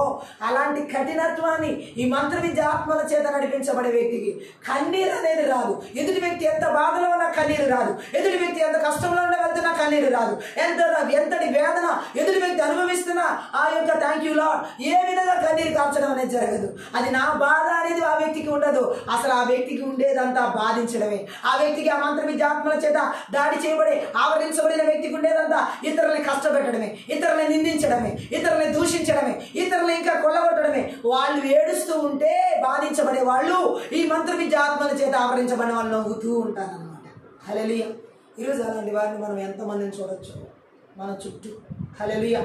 అలాంటి కఠినత్వాన్ని ఈ మంత్ర విద్య ఆత్మల చేత నడిపించబడే వ్యక్తికి కన్నీరు అనేది రాదు. ఎదుటి వ్యక్తి ఎంత బాధలో ఉన్నా కన్నీరు రాదు. ఎదుటి వ్యక్తి ఎంత కష్టంలో ఉన్న వెళ్తున్నా కన్నీరు రాదు. ఎంతటి వేదన ఎదుటి వ్యక్తి అనుభవిస్తున్నా ఆ యొక్క థ్యాంక్ యూ లార్డ్ ఏ విధంగా కన్నీరు కార్చడం అనేది జరగదు. అది నా బాధ అనేది ఆ వ్యక్తికి ఉండదు. అసలు ఆ వ్యక్తికి ఉండేదంతా బాధించడమే. ఆ వ్యక్తికి ఆ మంత్ర విద్య ఆత్మల చేత దాడి చేయబడి ఆవరించబడిన వ్యక్తికి ఉండేదంతా ఇతరులని కష్టపెట్టడమే, ఇతరులని నిందించడమే, ఇతరులని దూషించడమే, ఇతరులని ఇంకా కొల్లగొట్టడమే. వాళ్ళు ఏడుస్తూ ఉంటే బాధించబడే వాళ్ళు ఈ మంత్ర విద్య ఆత్మల చేత ఆవరించబడిన వాళ్ళు నవ్వుతూ ఉంటారన్నమాట. హల్లెలూయా. ఈరోజు అలాంటి వారిని మనం ఎంతమందిని చూడొచ్చు మన చుట్టూ? హల్లెలూయా.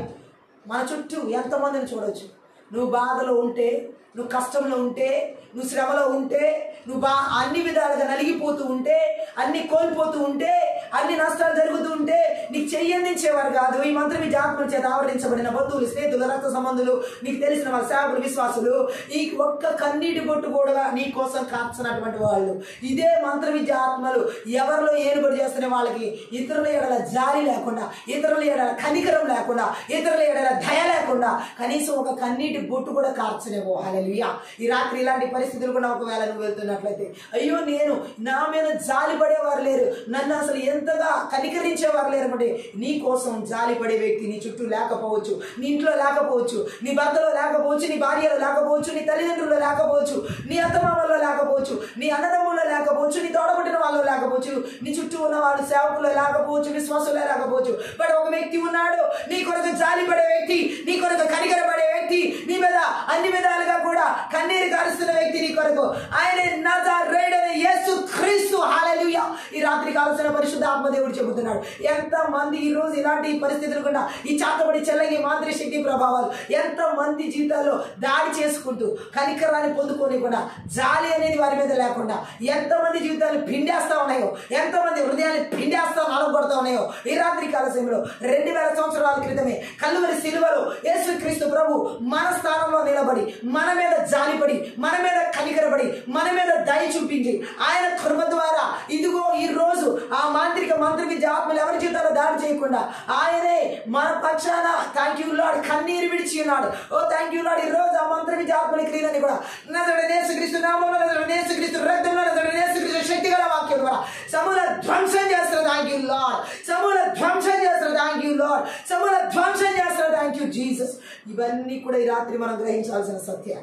మన చుట్టూ ఎంతమందిని చూడొచ్చు? నువ్వు బాధలో ఉంటే, నువ్వు కష్టంలో ఉంటే, నువ్వు శ్రమలో ఉంటే, నువ్వు అన్ని విధాలుగా నలిగిపోతూ ఉంటే, అన్ని కోల్పోతూ ఉంటే, అన్ని నష్టాలు జరుగుతూ ఉంటే నీకు చెయ్యందించేవారు కాదు ఈ మంత్ర విద్య ఆత్మల చేత ఆవరించబడిన బంధువులు, స్నేహితులు, రక్త సంబంధులు, నీకు తెలిసిన వాళ్ళ సేవకులు, విశ్వాసులు ఈ ఒక్క కన్నీటి బొట్టు కూడా నీ కోసం కార్చినటువంటి వాళ్ళు. ఇదే మంత్ర విద్య ఆత్మలు ఎవరిలో ఏలుబడి చేస్తున్న వాళ్ళకి ఇతరుల ఎడల జాలి లేకుండా, ఇతరుల ఎడల కనికరం లేకుండా, ఇతరుల ఎడల దయ లేకుండా కనీసం ఒక కన్నీటి బొట్టు కూడా కార్చలేవు. హల్లెలూయా. ఈ రాత్రి ఇలాంటి పరిస్థితులు కూడా ఒకవేళ నువ్వు వెళ్తున్నట్లయితే అయ్యో నేను నా మీద జాలి పడేవారు లేరు, నన్ను అసలు ఎంతగా కనికరించేవారు లేరు అంటే నీ కోసం జాలి పడే వ్యక్తి నీ చుట్టూ లేకపోవచ్చు, నీ ఇంట్లో లేకపోవచ్చు, నీ భర్తలో లేకపోవచ్చు, నీ భార్యలో లేకపోవచ్చు, నీ తల్లిదండ్రుల్లో లేకపోవచ్చు, నీ అత్తమామల్లో లేకపోవచ్చు, నీ అన్నదమ్ముల్లో లేకపోవచ్చు, నీ తోడబుట్టిన వాళ్ళు లేకపోవచ్చు, నీ చుట్టూ ఉన్న వాళ్ళు సేవకుల్లో లేకపోవచ్చు, విశ్వాసుల్లో లేకపోవచ్చు. బట్ ఒక వ్యక్తి ఉన్నాడు నీ కొరకు జాలి పడే వ్యక్తి, నీ కొరకు కనికరపడే వ్యక్తి, నీ మీద అన్ని విధాలుగా కూడా కన్నీరు కారుస్తున్న వ్యక్తి నీ కొరకు. ఆయన నజరేయుడైన యేసుక్రీస్తు. హల్లెలూయా. ఈ రాత్రి కాల్సిన పరిశుద్ధ ఆత్మదేవుడు చెబుతున్నాడు. ఎంత మంది ఈ రోజు ఇలాంటి పరిస్థితులు కూడా ఈ చాతబడి చెల్లగి మాదిరి శక్తి ప్రభావాలు ఎంత మంది జీవితాల్లో దాడి చేసుకుంటూ కనికరాన్ని పొందుకోనికుండా జాలి అనేది వారి మీద లేకుండా ఎంతమంది జీవితాలు పిండేస్తా ఉన్నాయో, ఎంతమంది హృదయాన్ని పిండేస్తా నలగొడతా ఉన్నాయో ఈ రాత్రి కాల సమయంలో 2000 సంవత్సరాల క్రితమే కల్వరి శిలువలో యేసుక్రీస్తు ప్రభు మన స్థానంలో నిలబడి మన మీద జాలిపడి మన మీద కనికరపడి మన మీద దయ చూపించి ఆయన కృప ద్వారా ఇదిగో ఈ రోజు ఆ మాంత్రిక మంత్ర విద్య ఆత్మలు ఎవరి జీవితాల్లో దాడి చేయకుండా ఆయనే మన పక్షాన థ్యాంక్ యూ లార్డ్ కన్నీరు విడిచి ఉన్నాడు. ఓ థ్యాంక్ యూ లార్డ్. ఈ రోజు ఆ మంత్ర విద్య ఆత్మల క్రియలని కూడా నజరేయుడైన యేసుక్రీస్తు నామములో, నజరేయుడైన యేసుక్రీస్తు రక్తంలో, నజరేయుడైన యేసుక్రీస్తు శక్తిగల వాక్యం ద్వారా సమూల ధ్వంసం చేస్తారు. Thank you lord. సమూల ధ్వంసం చేస్తారు. Thank you lord. సమూల ధ్వంసం చేస్తారు. Thank you Jesus. ఇవన్నీ కూడా ఈ రాత్రి మనం గ్రహించాల్సిన సత్యం.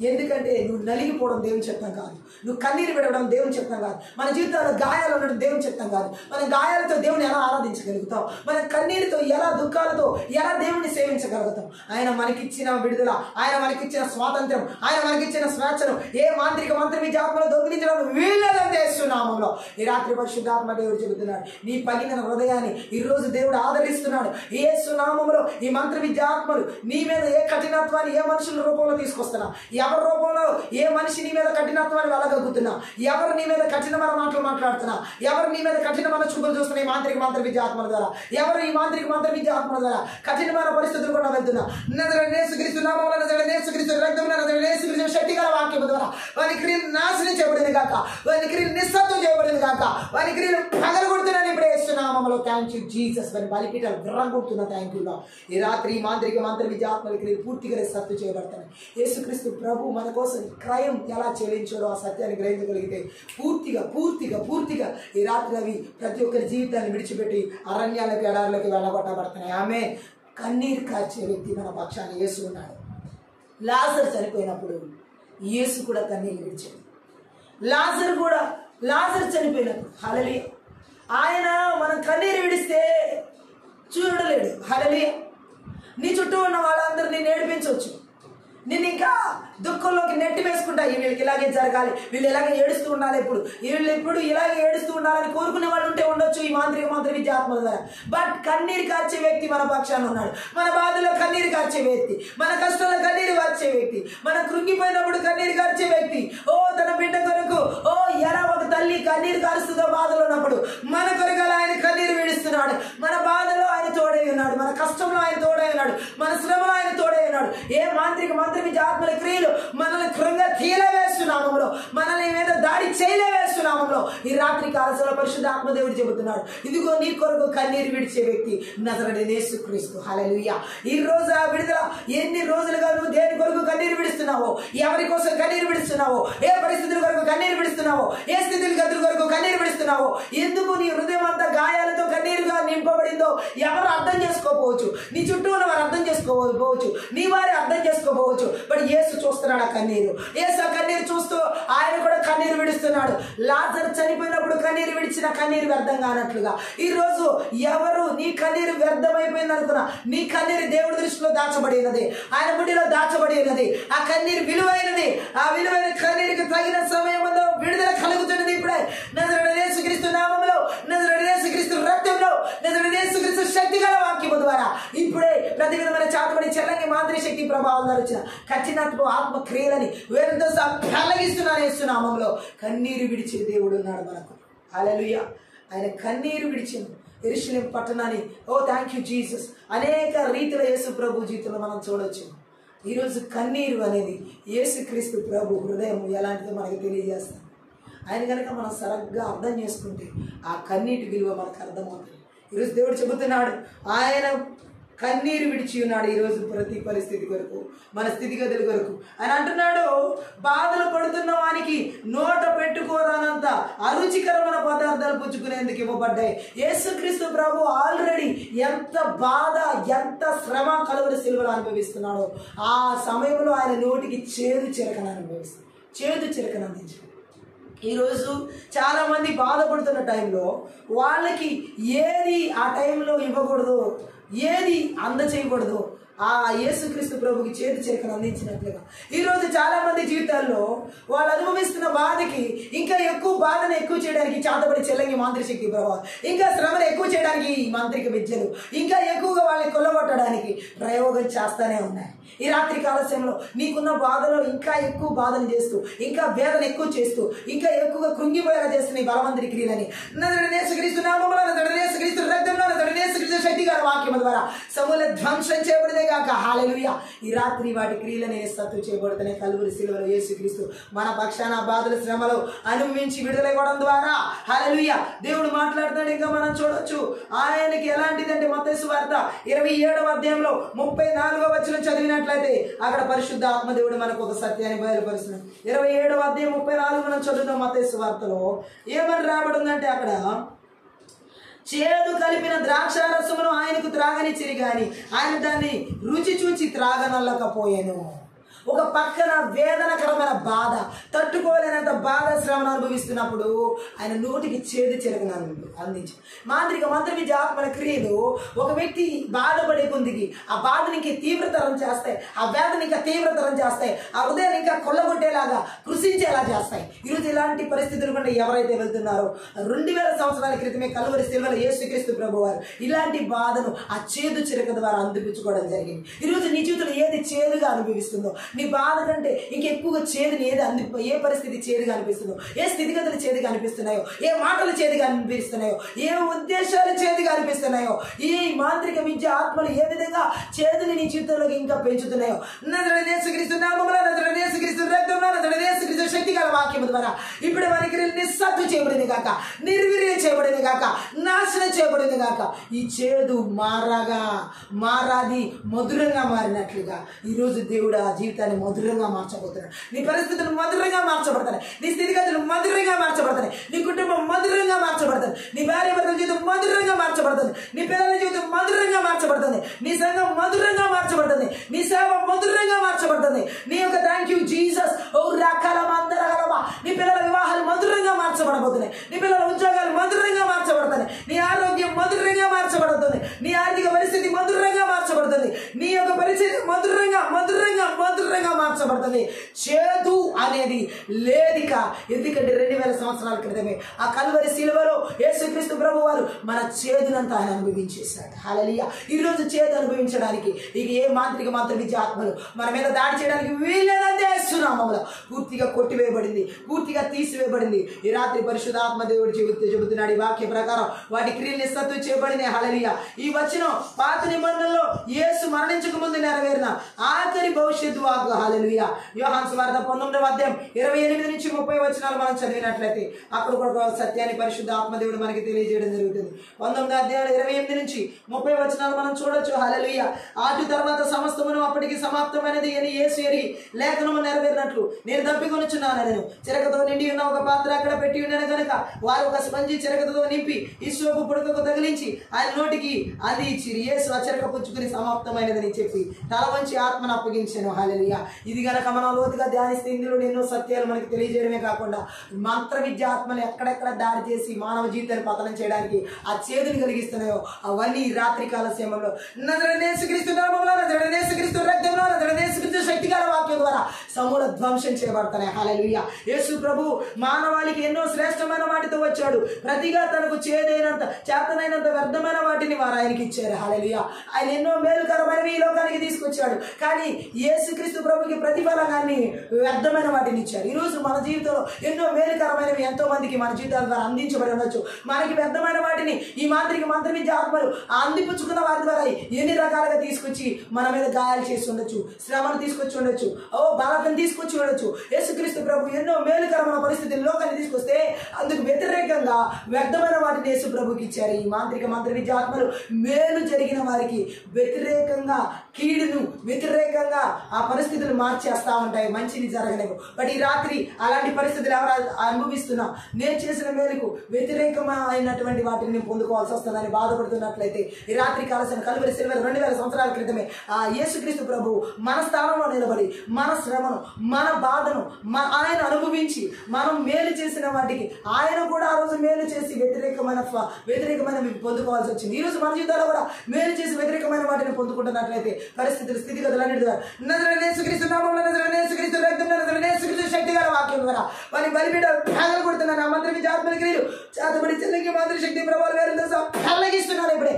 ఎందుకంటే నువ్వు నలిగిపోవడం దేవుని చిత్తం కాదు, నువ్వు కన్నీరు పెట్టడం దేవుని చిత్తం కాదు, మన జీవితాల్లో గాయ గాయాలు ఉండడం దేవుని చిత్తం కాదు. మన గాయాలతో దేవుని ఎలా ఆరాధించగలుగుతాం? మన కన్నీరుతో ఎలా, దుఃఖాలతో ఎలా దేవుణ్ణి సేవించగలుగుతాం? ఆయన మనకిచ్చిన విడుదల, ఆయన మనకిచ్చిన స్వాతంత్రం, ఆయన మనకిచ్చిన స్వేచ్ఛను ఏ మాంత్రిక మంత్ర విద్యాత్మలో దొంగిలించడం వీళ్ళదంటే యేసునామంలో ఈ రాత్రి పరిశుద్ధాత్మ దేవుడు చెబుతున్నాడు. నీ పగిన హృదయాన్ని ఈరోజు దేవుడు ఆదరిస్తున్నాడు. యేసునామంలో ఈ మంత్ర విద్యాత్మలు నీ మీద ఏ కఠినత్వాన్ని ఏ మనుషుల రూపంలో తీసుకొస్తున్నా, ఎవరి రూపంలో ఏ మనిషి నీ మీద కఠినత్వాన్ని వెళ్ళగలుగుతున్నా, ఎవరు నీ మీద కఠినమైన మాటలు మాట్లాడుతున్నా, ఎవరు నీ మీద కఠినమైన చూపులు చూస్తున్నా ఈ మాంత్రిక మంత్ర విద్యాత్మల ద్వారా, ఎవరు ఈ మాంత్రిక మంత్ర విద్యాత్మల ద్వారా కఠినమైన పరిస్థితులు కూడా వెళ్తున్నా, యేసుక్రీస్తు నామములో, యేసుక్రీస్తు రక్తంలో, యేసుక్రీస్తు శక్తి గల వాక్యం ద్వారా వారి క్రియలు నాశనం చేయబడింది కాక, వారి క్రియలు నిస్సత్వం చేయబడింది కాక, వారి క్రియలు పగలగొడుతున్నాను ఇప్పుడు యేసునామములో. Thank you Jesus. వారి బలిపీఠాలు విర్రగొడుతున్నా. Thank you Lord. ఈ రాత్రి ఈ మాంత్రిక మంత్ర విద్యాత్మల క్రియలు పూర్తిగా సత్తు చేయబడతాయి. యేసుక్రీస్తు ప్రభు మన కోసం క్రయం ఎలా చెల్లించాడో ఆ సత్యాన్ని గ్రహించగలిగితే పూర్తిగా పూర్తిగా పూర్తిగా ఈ రాత్రి అవి ప్రతి ఒక్కరి జీవితాన్ని విడిచిపెట్టి అరణ్యాలకు ఎడారులకు వెళ్ళగొట్టబడుతున్నాయి. ఆమె కన్నీరు కార్చే వ్యక్తి మన పక్షాన్ని యేసు ఉన్నాడు. లాజరు చనిపోయినప్పుడు యేసు కూడా కన్నీరు విడిచాడు. లాజరు చనిపోయినప్పుడు హల్లెలూయా ఆయన మనం కన్నీరు విడిస్తే చూడలేడు. హల్లెలూయా. నీ చుట్టూ ఉన్న వాళ్ళందరినీ నేర్పించవచ్చు. నేను ఇంకా దుఃఖంలోకి నెట్టి వేసుకుంటా. వీళ్ళకి ఇలాగే జరగాలి, వీళ్ళు ఇలాగే ఏడుస్తూ ఉండాలి, వీళ్ళు ఎప్పుడు ఇలాగే ఏడుస్తూ ఉండాలని కోరుకునే వాళ్ళు ఉంటే ఉండొచ్చు ఈ మాంత్రిక మంత్ర విద్యాత్మల ద్వారా. బట్ కన్నీరు కార్చే వ్యక్తి మన పక్షాన ఉన్నాడు. మన బాధలో కన్నీరు కార్చే వ్యక్తి, మన కష్టంలో కన్నీరు కార్చే వ్యక్తి, మన కృంగిపోయినప్పుడు కన్నీరు కార్చే వ్యక్తి. తన బిడ్డ కొరకు ఎలా ఒక తల్లి కన్నీరు కారుస్తుందో బాధలో ఉన్నప్పుడు మన కొరకు ఆయన కన్నీరు విడుస్తున్నాడు. మన బాధలో ఆయన తోడై ఉన్నాడు, మన కష్టంలో ఆయన తోడై ఉన్నాడు, మన శ్రమలో ఆయన తోడై ఉన్నాడు. ఏ మాంత్రిక మంత్ర విద్యాత్మల క్రియలు మనల్ని కృంగ తీయలేవేస్తున్నామంలో, మనల్ని మీద దాడి చేయలేవేస్తున్నామంలో ఈ రాత్రి కాలశంలో పరిశుద్ధాత్మ దేవుడు చెబుతున్నాడు, ఇదిగో నీ కొరకు కన్నీరు విడిచే వ్యక్తి నజరేయుడైన యేసుక్రీస్తు. హల్లెలూయా. ఈ రోజు ఆ విడుదల ఎన్ని రోజులుగా నువ్వు దేని కొరకు కన్నీరు విడుస్తున్నావో, ఎవరి కోసం కన్నీరు విడుస్తున్నావో, ఏ పరిస్థితుల కొరకు కన్నీరు విడుస్తున్నావో, ఏ స్థితిగతుల కొరకు కన్నీరు విడుస్తున్నావో, ఎందుకు నీ హృదయం అంతా గాయాలతో కన్నీరుగా నింపబడిందో ఎవరు అర్థం చేసుకోకపోవచ్చు, నీ చుట్టూ ఉన్న వారు అర్థం చేసుకోకపోవచ్చు, నీ వారే అర్థం చేసుకోకపోవచ్చు. బట్ యేసు చూస్తున్నాడు ఆ కన్నీరు. యేసు ఆ కన్నీరు చూస్తూ ఆయన కూడా కన్నీరు విడుస్తున్నాడు. లాజరు చనిపోయినప్పుడు కన్నీరు విడిచిన కన్నీరు వ్యర్థం కానట్లుగా ఈ రోజు ఎవరు నీ కన్నీరు వ్యర్థమైపోయింది అనుకున్నా, నీ కన్నీరు దేవుడి దృష్టిలో దాచబడినది, ఆయన గుడిలో దాచబడినది. ఆ కన్నీరు విలువైనది. ఆ విలువైన కన్నీరుకి తగిన సమయంలో విడుదల కలుగుతున్నది. ఇప్పుడే నజరేయుడైన యేసుక్రీస్తు నామములో, నజరేయుడైన యేసుక్రీస్తు రక్తంలో, నజరేయుడైన యేసుక్రీస్తు శక్తి గల వాక్యము ద్వారా ఇప్పుడే ప్రతి విధమైన చాతబడి చెల్లంగి మాదిరి శక్తి ప్రభావం వచ్చిన కఠినత్వ ఆత్మ క్రియలని వేరంతో పెళ్లగిస్తున్నాను యేసునామంలో. కన్నీరు విడిచే దేవుడు ఉన్నాడు మనకు. హల్లెలూయా. ఆయన కన్నీరు విడిచింది యెరూషలేము పట్టణాన్ని. Thank you Jesus. అనేక రీతిలో యేసు ప్రభు జీవితంలో మనం చూడొచ్చు. ఈరోజు కన్నీరు అనేది యేసుక్రీస్తు ప్రభు హృదయం ఎలాంటిదో మనకు తెలియజేస్తాం. ఆయన కనుక మనం సరిగ్గా అర్థం చేసుకుంటే ఆ కన్నీటి విలువ మనకు అర్థమవుతుంది. ఈరోజు దేవుడు చెబుతున్నాడు ఆయన కన్నీరు విడిచి ఉన్నాడు. ఈరోజు ప్రతి పరిస్థితి కొరకు, మన స్థితిగతుల కొరకు ఆయన అంటున్నాడు, బాధలు పడుతున్న వానికి నోట పెట్టుకోరానంత అరుచికరమైన పదార్థాలు పుచ్చుకునేందుకు ఇవ్వబడ్డాయి. యేసుక్రీస్తు ప్రభు ఆల్రెడీ ఎంత బాధ ఎంత శ్రమ కలువరి సిలువలు అనుభవిస్తున్నాడో ఆ సమయంలో ఆయన నోటికి చేదు చిరకను అనుభవిస్తాడు. చేదు చిరకను అందించాడు. ఈరోజు చాలామంది బాధపడుతున్న టైంలో వాళ్ళకి ఏది ఆ టైంలో ఇవ్వకూడదు, ఏది అందచేయకూడదు, ఆ యేసుక్రీస్తు ప్రభుకి చేతి చిరకను అందించినట్లుగా ఈరోజు చాలా మంది జీవితాల్లో వాళ్ళు అనుభవిస్తున్న బాధకి ఇంకా ఎక్కువ బాధను ఎక్కువ చేయడానికి చాతబడి చెల్లంగి మాంత్రిక శక్తి ప్రభావం, ఇంకా శ్రమను ఎక్కువ చేయడానికి మాంత్రిక విద్యలు ఇంకా ఎక్కువగా వాళ్ళని కొల్లగొట్టడానికి ప్రయోగం చేస్తూనే ఉన్నాయి. ఈ రాత్రి కాలశంలో నీకున్న బాధలో ఇంకా ఎక్కువ బాధను చేస్తూ, ఇంకా వేదన ఎక్కువ చేస్తూ, ఇంకా ఎక్కువగా కృంగిపోయేలా చేస్తున్న ఈ బలవంతుడి క్రియలని శక్తి గారి వాక్యం ద్వారా సమూల ధ్వంసం చేయబడితే గాక. హల్లెలూయా. ఈ రాత్రి వాటి క్రియలని సత్తు చేయబడుతున్న కలువరి సిలువలో యేసుక్రీస్తు మన పక్షాన బాధల శ్రమలు అనుభవించి విడుదలైపోవడం ద్వారా హల్లెలూయా దేవుడు మాట్లాడుతాడు. ఇంకా మనం చూడొచ్చు ఆయనకి ఎలాంటిదంటే మత్తయి సువార్త 27వ అధ్యాయంలో 34వ వచనం చదివినట్లయితే అక్కడ పరిశుద్ధ ఆత్మదేవుడు మనకు ఒక సత్యాన్ని బయలుపరుస్తున్నాడు. 27వ అధ్యాయం 34 మనం చదువుతాం. మత్తయి సువార్తలో ఏమని రాబడిందంటే అక్కడ చేదు కలిపిన ద్రాక్ష రసమును ఆయనకు త్రాగనిచ్చిరి గాని ఆయన దాన్ని రుచి చూచి త్రాగనల్లకపోయాను. ఒక పక్కన వేదనకరమైన బాధ, తట్టుకోలేనంత బాధ శ్రమను అనుభవిస్తున్నప్పుడు ఆయన నోటికి చేదు చెరగను అందించారు. మంత్ర విద్య ఆత్మల క్రియలు ఒక వ్యక్తి బాధపడే కొద్దికి ఆ బాధని ఇంకా తీవ్రతరం చేస్తాయి, ఆ వేదన ఇంకా తీవ్రతరం చేస్తాయి, ఆ హృదయాన్ని ఇంకా కొల్లగొట్టేలాగా కృషించేలా చేస్తాయి. ఈరోజు ఇలాంటి పరిస్థితులు కూడా ఎవరైతే వెళ్తున్నారో 2000 సంవత్సరాల క్రితమే కలువరి శిలువలో యేసుక్రీస్తు ప్రభువారు ఇలాంటి బాధను ఆ చేదు చిరక ద్వారా అందిపించుకోవడం జరిగింది. ఈరోజు నీ జీవితంలో ఏది చేదుగా అనిపిస్తుందో, నీ బాధ కంటే ఇంకెక్కువగా చేదుని ఏ పరిస్థితి చేదుగా అనిపిస్తుందో, ఏ స్థితిగతులు చేదుగా అనిపిస్తున్నాయో, ఏ మాటలు చేదుగా అనిపిస్తున్నాయో, ఏ ఉద్దేశాలు చేదుగా అనిపిస్తున్నాయో, ఈ మాంత్రిక విద్య ఆత్మలు ఏ విధంగా చేదుని నీ జీవితంలోకి ఇంకా పెంచుతున్నాయో, శక్తి గల వాక్యం ద్వారా ఇప్పుడు మనకి నిస్సత్తు చేయబడింది కాక, నిర్వీర్యం చేయబడింది కాక, నాశనం చేయబడింది కాక, ఈ చేదు మారాది మధురంగా మారినట్లుగా ఈరోజు దేవుడు ఆ జీవితాన్ని మధురంగా మార్చబోతున్నాడు. నీ పరిస్థితులు మధురంగా మార్చబడతాయి, నీ స్థితిగతులు మధురంగా మార్చబడతాయి, నీ కుటుంబం మధురంగా మార్చబడుతుంది, నీ భార్య భర్తల జీవితం మధురంగా మార్చబడుతుంది, నీ పిల్లల జీవితం మధురంగా మార్చబడుతుంది, నీ సంఘం మధురంగా మార్చబడుతుంది, నీ సేవ మధురంగా మార్చబడుతుంది. నీ యొక్క థ్యాంక్ యూ జీసస్ ఓ రకాల మందరగలవా, నీ పిల్లల వివాహాలు మధురంగా మార్చబడబోతున్నాయి, నీ పిల్లల ఉద్యోగాలు మధురంగా మార్చబడుతున్నాయి, నీ ఆరోగ్యం మధురంగా మార్చబడుతుంది, నీ ఆర్థిక పరిస్థితి మధురంగా మార్చబడుతుంది, నీ యొక్క పరిస్థితి మధురంగా మార్చబడుతుంది. చేదు అనేది లేదిక. ఎందుకంటే 2000 సంవత్సరాల క్రితమే ఆ కల్వరి శిలువలో యేసుక్రీస్తు ప్రభు వారు మన చేదునంతా ఆయన అనుభవించేశాడు. హల్లెలూయా. ఈరోజు చేదు అనుభవించడానికి ఇక ఏ మంత్ర విద్య ఆత్మలు మన మీద దాడి చేయడానికి వీళ్ళేదంటే యేసునామములో పూర్తిగా కొట్టివేయబడింది, పూర్తిగా తీసివేయబడింది. ఈ రాత్రి పరిశుద్ధాత్మ దేవుడు చెబుతున్నాడు ఈ వాక్య ప్రకారం వాటి క్రియలు నిస్సత్తు చేయబడినాయి. హల్లెలూయా. ఈ వచనం పాత నిబంధనలో యేసు మరణించక ముందు నెరవేరిన ఆఖరి భవిష్యత్తు వాక్కు. హల్లెలూయా. యోహాను సువార్త 19వ అధ్యాయం 28 నుంచి 30 వచనాలు మనం చదివినట్లయితే అక్కడ కూడా సత్యాన్ని పరిశుద్ధ ఆత్మదేవుడు మనకి తెలియజేయడం జరుగుతుంది. 19వ అధ్యాయం 28 నుంచి 30 వచనాలు మనం చూడొచ్చు. హల్లెలూయా. ఆటు తర్వాత సమస్తమును అప్పటికి సమాప్తమైనది అని యేసు ఎరిగి లేఖనము నెరవేరినట్లు నేను తప్పికొనుచున్నాను. నేను చిరకతో నిండి ఉన్న ఒక పాత్ర అక్కడ పెట్టి ఉన్నాను కనుక వారు ఒక స్పంజి చిరకతో నింపి ఇసువపు పుడకకు తగిలించి ఆయన నోటికి అది ఇచ్చిరి. యేసు ఆ చిరక పుచ్చుకుని సమాప్తమైనదని చెప్పి తల వంచి ఆత్మను అప్పగించాను. హల్లెలూయా. ఇది గనక మనం లోతుగా ధ్యానిస్తే ఇందులో ఎన్నో సత్యాలు మనకి తెలియజేయడమే కాకుండా మంత్ర విద్య ఆత్మలు ఎక్కడెక్కడ దాడి చేసి మానవ జీవితాన్ని పతనం చేయడానికి ఆ చేదుని కలిగిస్తున్నాయో అవన్నీ రాత్రి కాల సమయంలో శక్తిగల వాక్యం ద్వారా సమూల ధ్వంసం చేయబడతాయి. హల్లెలూయా. యేసు ప్రభు మానవాళికి ఎన్నో శ్రేష్టమైన వాటితో వచ్చాడు. ప్రతిగా తనకు చేతనైనంత వ్యర్థమైన వాటిని వారు ఆయనకి ఇచ్చారు. హల్లెలూయా. ఆయన ఎన్నో మేలుకరమైనవి ఈ లోకానికి తీసుకొచ్చాడు. కానీ యేసుక్రీస్తు ప్రభుకి ప్రతిఫలంగాన్ని వ్యర్థమైన వాటిని ఇచ్చారు. ఈరోజు మన జీవితంలో ఎన్నో మేలుకరమైనవి ఎంతో మందికి మన జీవితాల ద్వారా అందించబడి ఉండొచ్చు. మనకి వ్యర్థమైన వాటిని ఈ మంత్ర విద్య ఆత్మలు అందిపుచ్చుకున్న వారి ద్వారా ఎన్ని రకాలుగా తీసుకొచ్చి మన మీద గాయాలు చేసి ఉండొచ్చు, శ్రమను తీసుకొచ్చి ఉండొచ్చు, బలకం తీసుకొచ్చి ఉండొచ్చు. యేసుక్రీస్తు ప్రభు ఎన్నో మేలుకరమైన పరిస్థితులు లోకాన్ని తీసుకొస్తే అందుకు వ్యతిరేకంగా వ్యర్థమైన వాటిని యేసు ప్రభుకి ఇచ్చారు. ఈ మంత్ర విద్య ఆత్మలు మేలు జరిగిన వారికి వ్యతిరేకంగా కీడును వ్యతిరేకంగా ఆ పరిస్థితులు మార్చేస్తా ఉంటాయి, మంచిని జరగలేవు. బట్ ఈ రాత్రి అలాంటి పరిస్థితులు ఎవరు అనుభవిస్తున్నా నేను చేసిన మేలుకు వ్యతిరేకమైనటువంటి వాటిని పొందుకోవాల్సి వస్తుందని బాధపడుతున్నట్లయితే ఈ రాత్రి కాలసిన కలువరి శిలువలో 2000 సంవత్సరాల క్రితమే ఆ యేసుక్రీస్తు ప్రభు మన స్థానంలో నిలబడి మన శ్రమను మన బాధను ఆయన అనుభవించి మనం మేలు చేసిన వాటికి ఆయన కూడా ఆ రోజు మేలు చేసి వ్యతిరేకమైన పొందుకోవాల్సి వచ్చింది. ఈ రోజు మన జీవితాల్లో కూడా మేలు చేసి వ్యతిరేకమైన వాటిని పొందుకుంటున్నట్లయితే పరిస్థితులు స్థితిగతులన్నిటి శక్తిగల వాక్యం ద్వారా వారి బలిపీఠ భాగాలు కొడుతున్నాను. ఆ మంత్రి ఆత్మల క్రియలు చేతబడి చెల్లికి మాత్రం శక్తి ప్రభావాలు వేరుతో సహా ఫెల్లగిస్తున్నాను ఇప్పుడే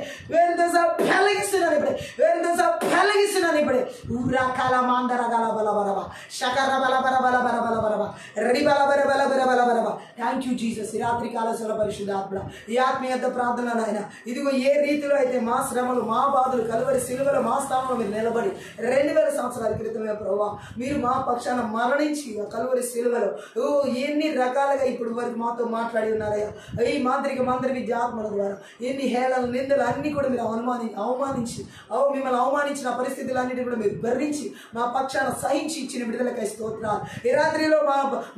ఇప్పుడే ఊరాకాల మాందరగాల బలబరవ శకర బలబరబల రెడీ బలబరబల. Thank you Jesus. ఈ రాత్రి కాలశల పరిశుద్ధ ఆత్మ ఈ ఆత్మీయత ప్రార్థన నాయన ఇదిగో ఏ రీతిలో అయితే మా శ్రమలు మా బాధలు కలువరి శిలువలో మా స్థానంలో మీరు నిలబడి 2000 సంవత్సరాల క్రితమే ప్రభువా మీరు మా పక్షాన మరణించి కలువరి శిలువలో ఎన్ని రకాలుగా ఇప్పుడు వరకు మాతో మాట్లాడి ఉన్నారయ్యా. ఈ మంత్ర విద్య ఆత్మల ద్వారా ఎన్ని హేళలు నిందలు అన్ని కూడా మీరు అవమానించి మిమ్మల్ని అవమానించిన పరిస్థితులన్నిటి కూడా మీరు భరించి మా పక్షాన సహించి ఇచ్చిన విడుదలకై స్తోత్రాలు. ఈ రాత్రిలో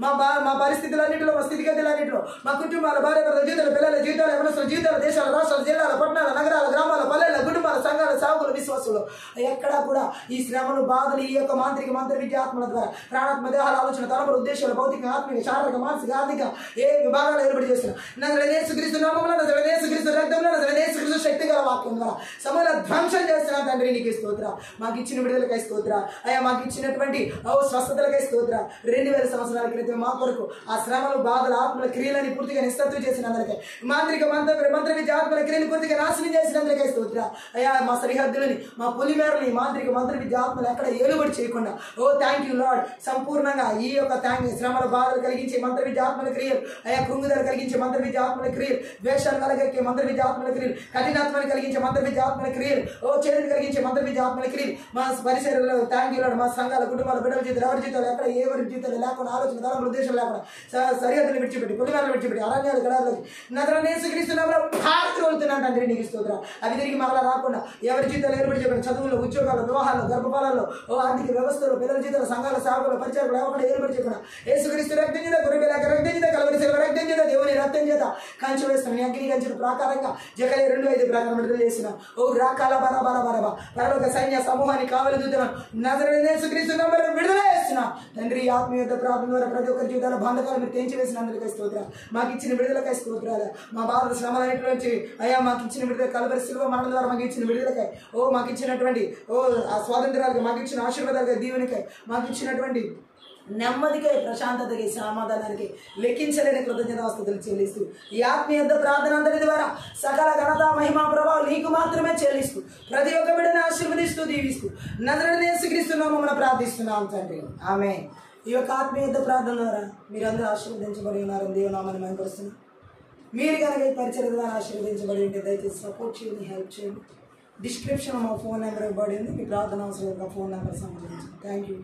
మా పరిస్థితులన్నిటిలో మా స్థితిగతులు సరిహద్దులన్నింటిలో మా కుటుంబాల భార్య భర్తల జీవితాలు, పిల్లల జీవితాలు, యవనస్తుల జీవితాలు, దేశాల, రాష్ట్రాల, జిల్లాల, పట్టణాల, నగరాల, గ్రామాల, పల్లెల, కుటుంబాల, సంఘాల, సాగులు, విశ్వాసులు ఎక్కడా కూడా ఈ శ్రమలు, బాధలు, ఈ యొక్క మాంత్రిక మంత్ర విద్యాత్మల ద్వారా ప్రాణాత్మ దేహాల ఆలోచన, తలపులు, ఉద్దేశాలు, భౌతిక, ఆత్మిక, శారీరక, మానసిక, ఆర్థిక ఏ విభాగాలు ఏర్పడి చేస్తున్నారు యేసుక్రీస్తు నామములో, యేసుక్రీస్తు రక్తంలో, యేసుక్రీస్తు శక్తి గల వాక్యం ద్వారా సమూల ధ్వంసం చేస్తున్నా తండ్రి. నీకు స్తోత్ర. మాకు ఇచ్చిన విడుదలకై స్తోత్ర అయ్యా. మాకు ఇచ్చినటువంటి స్వస్థతలకై స్తోత్ర. 2000 సంవత్సరాల క్రితం మా కొరకు ఆ శ్రమలు, బాధలు, ఆత్మల క్రియలని పూర్తిగా నిస్తత్వం చేసినందుకే, మాంత్రిక మంత్ర విద్య ఆత్మల క్రియలు పూర్తిగా నాశనం చేసినందుకే స్తోత్ర అయ్యా. మా సరిహద్దులని, మా పులిమేరని మాంత్రిక మంత్ర విద్య ఆత్మలు ఎక్కడ ఏలుబడి చేయకుండా థ్యాంక్ యూ లార్డ్. సంపూర్ణంగా ఈ యొక్క శ్రమల, బాధలు కలిగించే మంత్ర విద్య ఆత్మల క్రియలు అయ్యా, కృంగుదలు కలిగించే మంత్ర విద్య ఆత్మల క్రియలు, ద్వేషాలు కలగక్కే మంత్ర విద్య ఆత్మల క్రియలు, కఠినాత్మని కలిగించే మంత్ర విద్య ఆత్మల క్రియలు, చేతులు కలిగించే మంత్ర విద్య ఆత్మల క్రియలు మా పరిసరాల్లో థ్యాంక్ యూ లార్డ్. మా సంఘాల, కుటుంబాల, బిడ్డల జీవితాలు, ఎవరి జీవితాలు ఎక్కడ ఎవరి జీవితాలు లేకుండా, ఆలోచన, తలపుల, ఉద్దేశం లేకుండా సరిహద్దులు విడిచిపెట్టి, పులిమేరలు విడిచిపెట్టి, అరణ్యాలు, గడాల్లోకి యేసుక్రీస్తునామములో భారతి వెళ్తున్నాను తండ్రి. నీకు స్తోత్ర. అవి తిరిగి మరలా రాకుండా ఎవరి జీవితాలు ఏర్పడి చెప్పండి, చదువుల్లో, ఉద్యోగాలు, వివాహాల్లో, గర్భపాలలో, ఆర్థిక వ్యవస్థలో, పిల్లల జీవితాలు, సంఘాల, సాగులు, పరిచయాలు ఎవరు ఏర్పడి చెప్పిన యేసుక్రీస్తు రక్తం చేత, గొర్రెపిల్ల రక్తం చేత, కలవరి శిలువ రక్తం చేత, దేవుని రక్తం చేత కంచె వేస్తాను. నీ అగ్ని కంచెల ప్రకారంగా జకర్యా 2:5 ప్రకారం విడుదల చేసిన రాకాల బరబర పరలోక సైన్య సమూహాన్ని కావలి దూతలను నజరేయుడైన యేసుక్రీస్తు నామములో విడుదల చేస్తున్నా తండ్రి. ఆత్మీయ ప్రార్థన ద్వారా ప్రతి ఒక్కరి జీవితాల బంధకాలు మీరు తెంచి వేసినందుకై స్తోత్ర. మాకు ఇచ్చిన విడుదలకై స్తోత్రాలు. మా బాధల శ్రమలన్నింటి నుంచి అయ్యా మాకు ఇచ్చిన విడుదల, కలవరి శిలువ మరణం ద్వారా మాకు ఇచ్చిన విడుదలకై మాకు ఇచ్చినటువంటి ఆ స్వాతంత్రాలకి, మాకు ఇచ్చిన ఆశీర్వాదాలకై, దీవెనకై, మాకు ఇచ్చినటువంటి నెమ్మదికై, ప్రశాంతతకి, సమాధానానికి లెక్కించలేని కృతజ్ఞతాస్తుతులు చెల్లిస్తూ ఈ ఆత్మీయ ప్రార్థన అందరి ద్వారా సకల ఘనత, మహిమ, ప్రభావం నీకు మాత్రమే చెల్లిస్తూ ప్రతి ఒక్క బిడ్డను ఆశీర్వదిస్తూ దీవిస్తూ నజరేయుడైన యేసుక్రీస్తు నామమున ప్రార్థిస్తున్నాం తండ్రి. ఆమేన్. ఈ యొక్క ఆత్మీయ ప్రార్థన ద్వారా మీరందరూ ఆశీర్వదించబడి ఉన్నారని దేవునామని మహిమపరుస్తున్నాం. మీరు కనుక ఈ పరిచర్య ద్వారా ఆశీర్వదించబడి ఉంటే దయచేసి సపోర్ట్ చేయండి, హెల్ప్ చేయండి. డిస్క్రిప్షన్ మా ఫోన్ నెంబర్ ఇవ్వబడి ఉంది. మీ ప్రార్థన అవసరం ఫోన్ నెంబర్ సంబంధించి. Thank you.